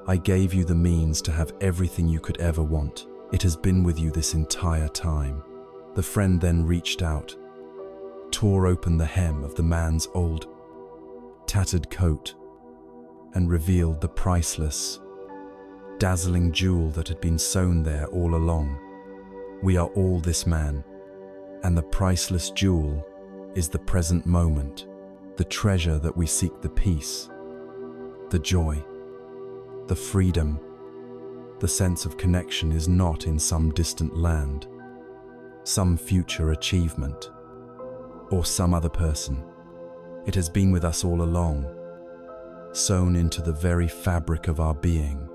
I gave you the means to have everything you could ever want. It has been with you this entire time." The friend then reached out, tore open the hem of the man's old, tattered coat, and revealed the priceless, dazzling jewel that had been sewn there all along. "We are all this man," And the priceless jewel is the present moment, the treasure that we seek, the peace, the joy, the freedom. The sense of connection is not in some distant land, some future achievement, or some other person. It has been with us all along, sewn into the very fabric of our being,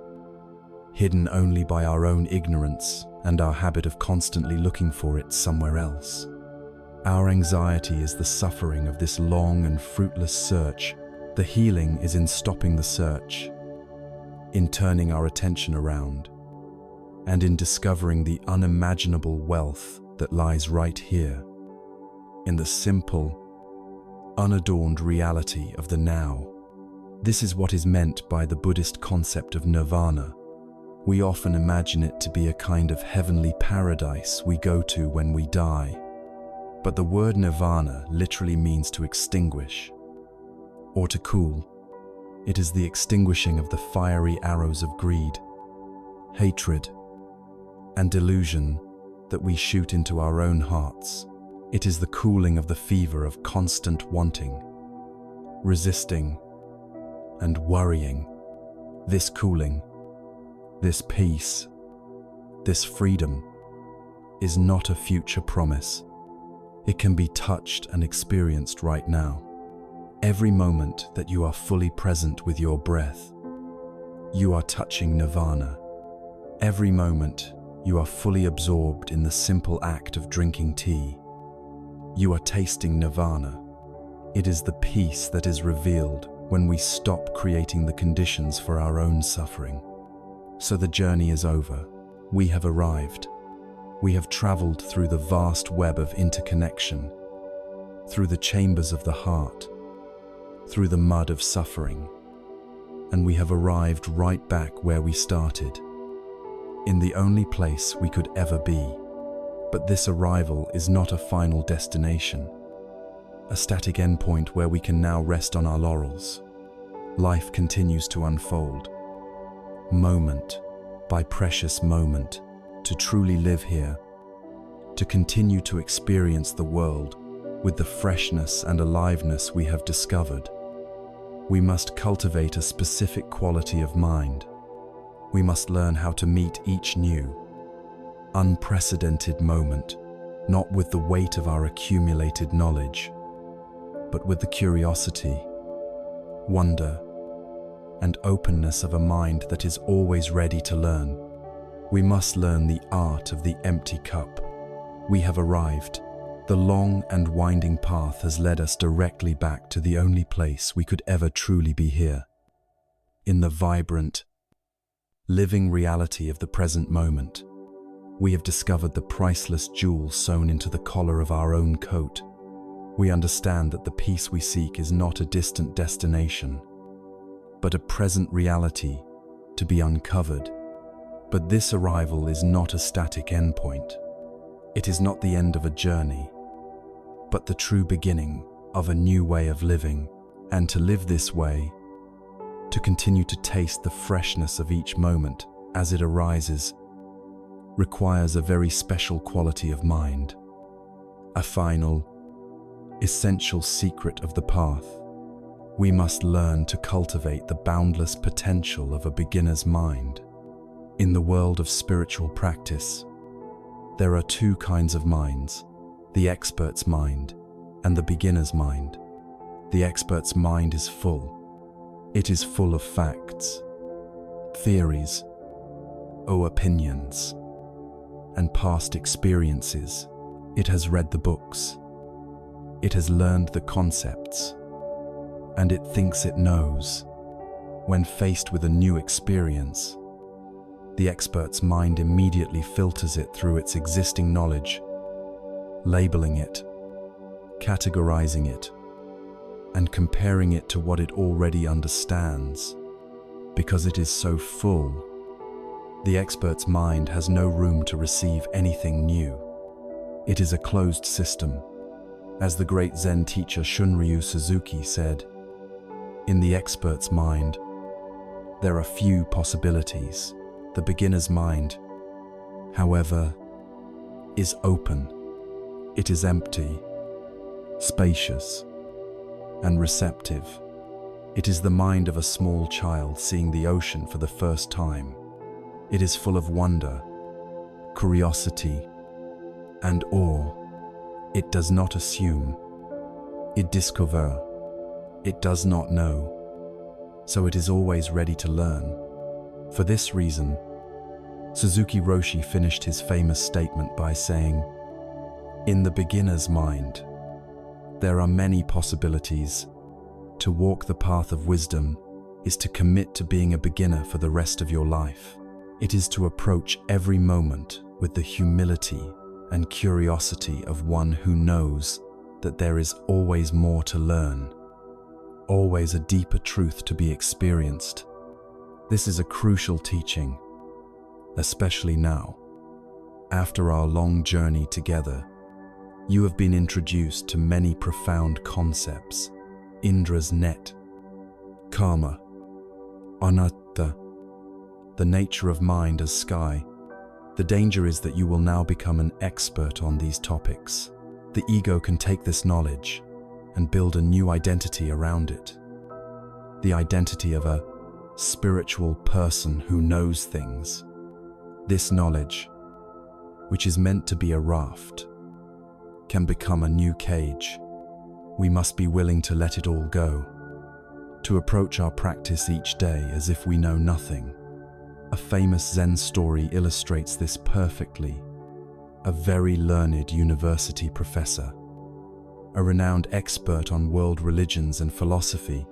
hidden only by our own ignorance and our habit of constantly looking for it somewhere else. Our anxiety is the suffering of this long and fruitless search. The healing is in stopping the search, in turning our attention around, and in discovering the unimaginable wealth that lies right here, in the simple, unadorned reality of the now. This is what is meant by the Buddhist concept of nirvana. We often imagine it to be a kind of heavenly paradise we go to when we die. But the word nirvana literally means to extinguish, or to cool. It is the extinguishing of the fiery arrows of greed, hatred, and delusion that we shoot into our own hearts. It is the cooling of the fever of constant wanting, resisting, and worrying. This cooling, this peace, this freedom is not a future promise. It can be touched and experienced right now. Every moment that you are fully present with your breath, you are touching nirvana. Every moment you are fully absorbed in the simple act of drinking tea, you are tasting nirvana. It is the peace that is revealed when we stop creating the conditions for our own suffering. So the journey is over. We have arrived. We have traveled through the vast web of interconnection, through the chambers of the heart, through the mud of suffering, and we have arrived right back where we started, in the only place we could ever be. But this arrival is not a final destination, a static endpoint where we can now rest on our laurels. Life continues to unfold, moment by precious moment, to truly live here, to continue to experience the world with the freshness and aliveness we have discovered. We must cultivate a specific quality of mind. We must learn how to meet each new, unprecedented moment, not with the weight of our accumulated knowledge, but with the curiosity, wonder, and openness of a mind that is always ready to learn. We must learn the art of the empty cup. We have arrived. The long and winding path has led us directly back to the only place we could ever truly be here, in the vibrant, living reality of the present moment. We have discovered the priceless jewel sewn into the collar of our own coat. We understand that the peace we seek is not a distant destination, but a present reality to be uncovered. But this arrival is not a static endpoint. It is not the end of a journey, but the true beginning of a new way of living. And to live this way, to continue to taste the freshness of each moment as it arises, requires a very special quality of mind, a final, essential secret of the path. We must learn to cultivate the boundless potential of a beginner's mind. In the world of spiritual practice, there are two kinds of minds, the expert's mind and the beginner's mind. The expert's mind is full. It is full of facts, theories, opinions, and past experiences. It has read the books. It has learned the concepts, and it thinks it knows. When faced with a new experience, the expert's mind immediately filters it through its existing knowledge, labeling it, categorizing it, and comparing it to what it already understands. Because it is so full, the expert's mind has no room to receive anything new. It is a closed system. As the great Zen teacher Shunryu Suzuki said, in the expert's mind, there are few possibilities. The beginner's mind, however, is open, It is empty, spacious, and receptive. It is the mind of a small child seeing the ocean for the first time. It is full of wonder, curiosity, and awe. It does not assume. It discover. It does not know. So it is always ready to learn. For this reason, Suzuki Roshi finished his famous statement by saying, "In the beginner's mind, there are many possibilities. To walk the path of wisdom is to commit to being a beginner for the rest of your life. It is to approach every moment with the humility and curiosity of one who knows that there is always more to learn, always a deeper truth to be experienced." This is a crucial teaching, especially now. After our long journey together, you have been introduced to many profound concepts: Indra's net, karma, anatta, the nature of mind as sky. The danger is that you will now become an expert on these topics. The ego can take this knowledge and build a new identity around it. The identity of a spiritual person who knows things. This knowledge, which is meant to be a raft, can become a new cage. We must be willing to let it all go, to approach our practice each day as if we know nothing. A famous Zen story illustrates this perfectly. A very learned university professor, a renowned expert on world religions and philosophy,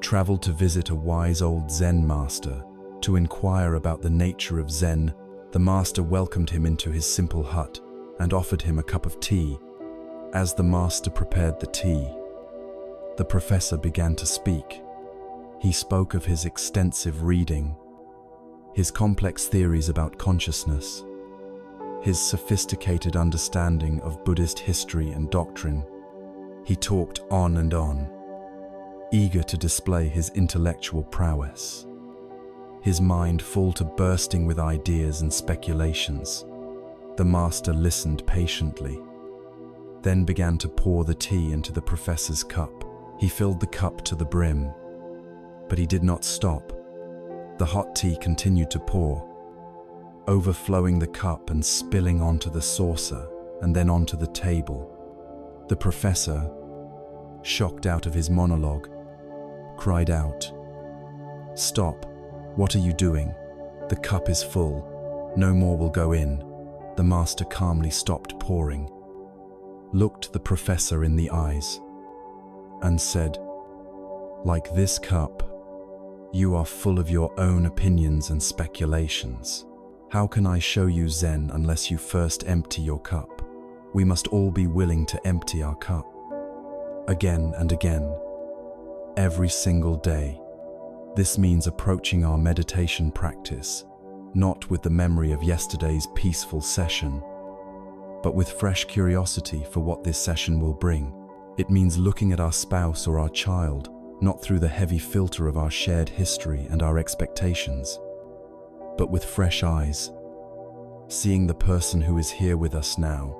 traveled to visit a wise old Zen master to inquire about the nature of Zen. The master welcomed him into his simple hut and offered him a cup of tea. As the master prepared the tea, the professor began to speak. He spoke of his extensive reading, his complex theories about consciousness, his sophisticated understanding of Buddhist history and doctrine. He talked on and on, eager to display his intellectual prowess, his mind full to bursting with ideas and speculations. The master listened patiently, then began to pour the tea into the professor's cup. He filled the cup to the brim, but he did not stop. The hot tea continued to pour, overflowing the cup and spilling onto the saucer and then onto the table. The professor, shocked out of his monologue, cried out, "Stop! What are you doing? The cup is full. No more will go in." The master calmly stopped pouring, looked the professor in the eyes, and said, "Like this cup, you are full of your own opinions and speculations. How can I show you Zen unless you first empty your cup? We must all be willing to empty our cup. Again and again, every single day. This means approaching our meditation practice, not with the memory of yesterday's peaceful session, but with fresh curiosity for what this session will bring. It means looking at our spouse or our child, not through the heavy filter of our shared history and our expectations, but with fresh eyes, seeing the person who is here with us now,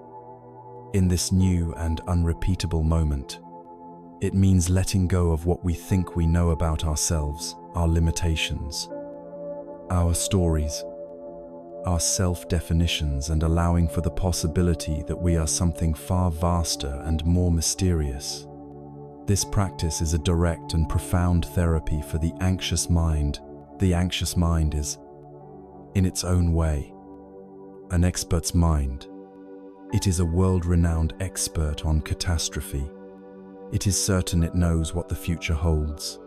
in this new and unrepeatable moment. It means letting go of what we think we know about ourselves, our limitations, our stories, our self-definitions, and allowing for the possibility that we are something far vaster and more mysterious. This practice is a direct and profound therapy for the anxious mind. The anxious mind is, in its own way, an expert's mind. It is a world-renowned expert on catastrophe. It is certain it knows what the future holds,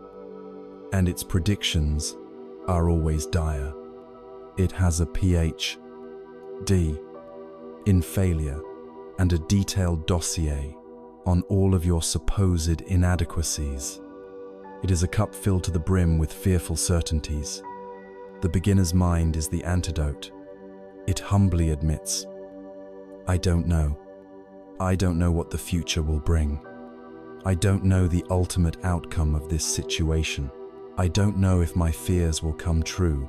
and its predictions are always dire. It has a PhD in failure and a detailed dossier on all of your supposed inadequacies. It is a cup filled to the brim with fearful certainties. The beginner's mind is the antidote. It humbly admits, "I don't know. I don't know what the future will bring. I don't know the ultimate outcome of this situation. I don't know if my fears will come true."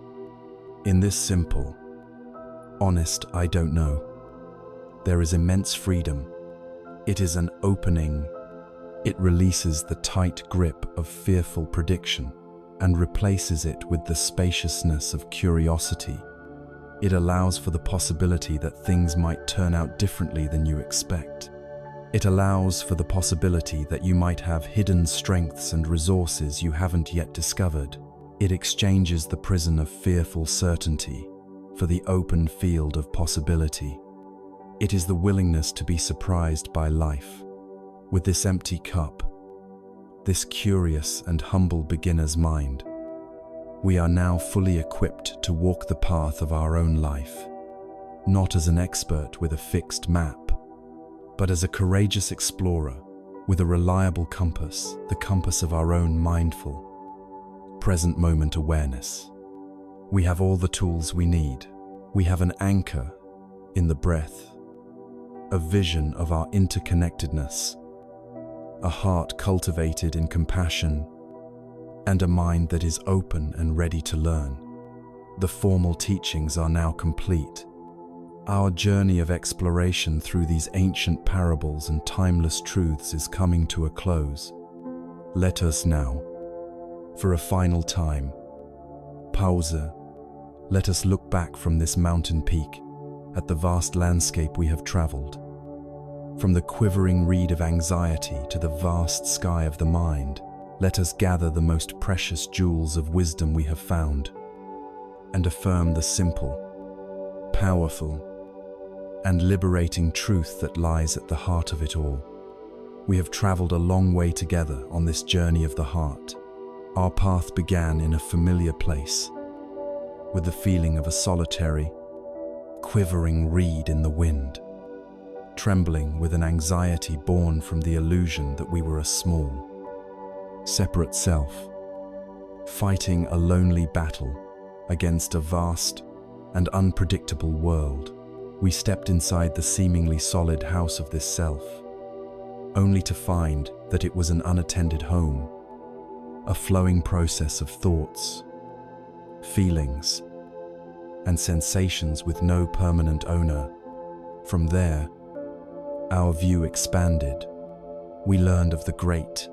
In this simple, honest "I don't know," there is immense freedom. It is an opening. It releases the tight grip of fearful prediction and replaces it with the spaciousness of curiosity. It allows for the possibility that things might turn out differently than you expect. It allows for the possibility that you might have hidden strengths and resources you haven't yet discovered. It exchanges the prison of fearful certainty for the open field of possibility. It is the willingness to be surprised by life. With this empty cup, this curious and humble beginner's mind, we are now fully equipped to walk the path of our own life, not as an expert with a fixed map, but as a courageous explorer with a reliable compass, the compass of our own mindful, present moment awareness. We have all the tools we need. We have an anchor in the breath, a vision of our interconnectedness, a heart cultivated in compassion, and a mind that is open and ready to learn. The formal teachings are now complete. Our journey of exploration through these ancient parables and timeless truths is coming to a close. Let us now, for a final time, pause. Let us look back from this mountain peak at the vast landscape we have traveled. From the quivering reed of anxiety to the vast sky of the mind, let us gather the most precious jewels of wisdom we have found and affirm the simple, powerful, and liberating truth that lies at the heart of it all. We have traveled a long way together on this journey of the heart. Our path began in a familiar place, with the feeling of a solitary, quivering reed in the wind, trembling with an anxiety born from the illusion that we were a small, separate self, fighting a lonely battle against a vast and unpredictable world. We stepped inside the seemingly solid house of this self, only to find that it was an unattended home, a flowing process of thoughts, feelings, and sensations with no permanent owner. From there, our view expanded. We learned of the great,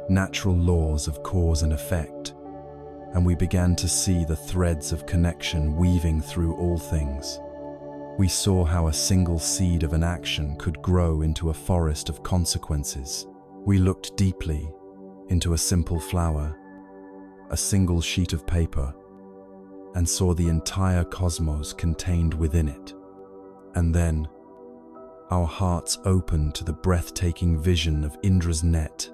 natural laws of cause and effect, and we began to see the threads of connection weaving through all things. We saw how a single seed of an action could grow into a forest of consequences. We looked deeply into a simple flower, a single sheet of paper, and saw the entire cosmos contained within it. And then, our hearts opened to the breathtaking vision of Indra's net,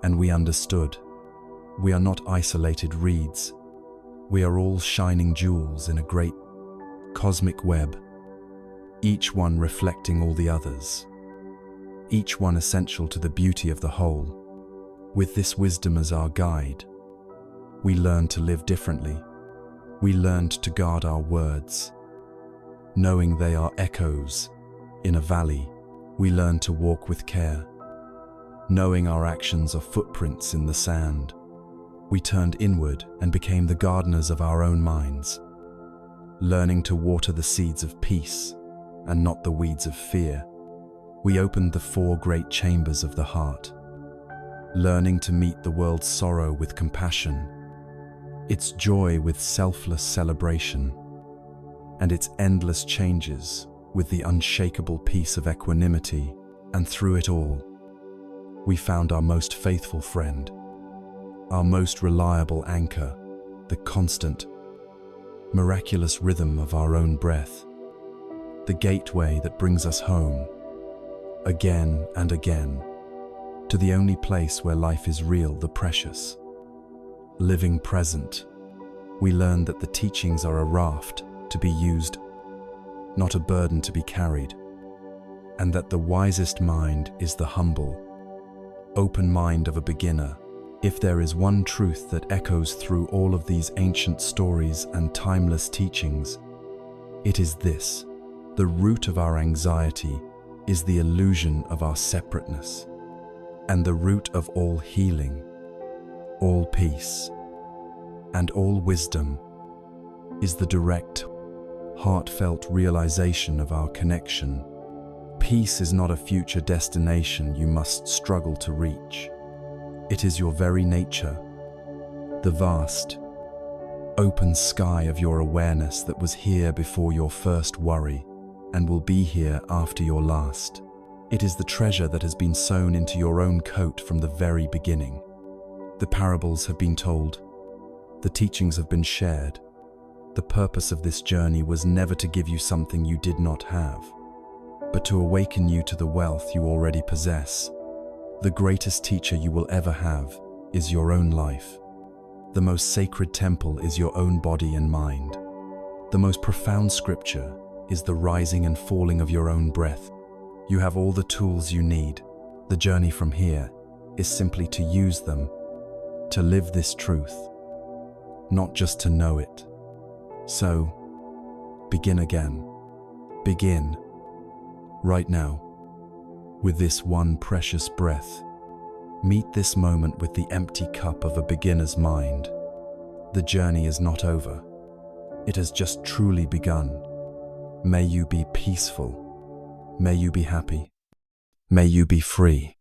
and we understood. We are not isolated reeds. We are all shining jewels in a great cosmic web, each one reflecting all the others, each one essential to the beauty of the whole. With this wisdom as our guide, we learned to live differently. We learned to guard our words, knowing they are echoes in a valley. We learned to walk with care, knowing our actions are footprints in the sand. We turned inward and became the gardeners of our own minds, learning to water the seeds of peace and not the weeds of fear. We opened the 4 great chambers of the heart, learning to meet the world's sorrow with compassion, its joy with selfless celebration, and its endless changes with the unshakable peace of equanimity. And through it all, we found our most faithful friend, our most reliable anchor, the constant, miraculous rhythm of our own breath, the gateway that brings us home, again and again, to the only place where life is real, the precious, living present. We learned that the teachings are a raft to be used, not a burden to be carried, and that the wisest mind is the humble, open mind of a beginner. If there is one truth that echoes through all of these ancient stories and timeless teachings, it is this: the root of our anxiety is the illusion of our separateness, and the root of all healing, all peace, and all wisdom is the direct, heartfelt realization of our connection. Peace is not a future destination you must struggle to reach. It is your very nature, the vast, open sky of your awareness that was here before your first worry and will be here after your last. It is the treasure that has been sewn into your own coat from the very beginning. The parables have been told, the teachings have been shared. The purpose of this journey was never to give you something you did not have, but to awaken you to the wealth you already possess. The greatest teacher you will ever have is your own life. The most sacred temple is your own body and mind. The most profound scripture is the rising and falling of your own breath. You have all the tools you need. The journey from here is simply to use them, to live this truth, not just to know it. So, begin again. Begin right now with this one precious breath. Meet this moment with the empty cup of a beginner's mind. The journey is not over. It has just truly begun. May you be peaceful. May you be happy. May you be free.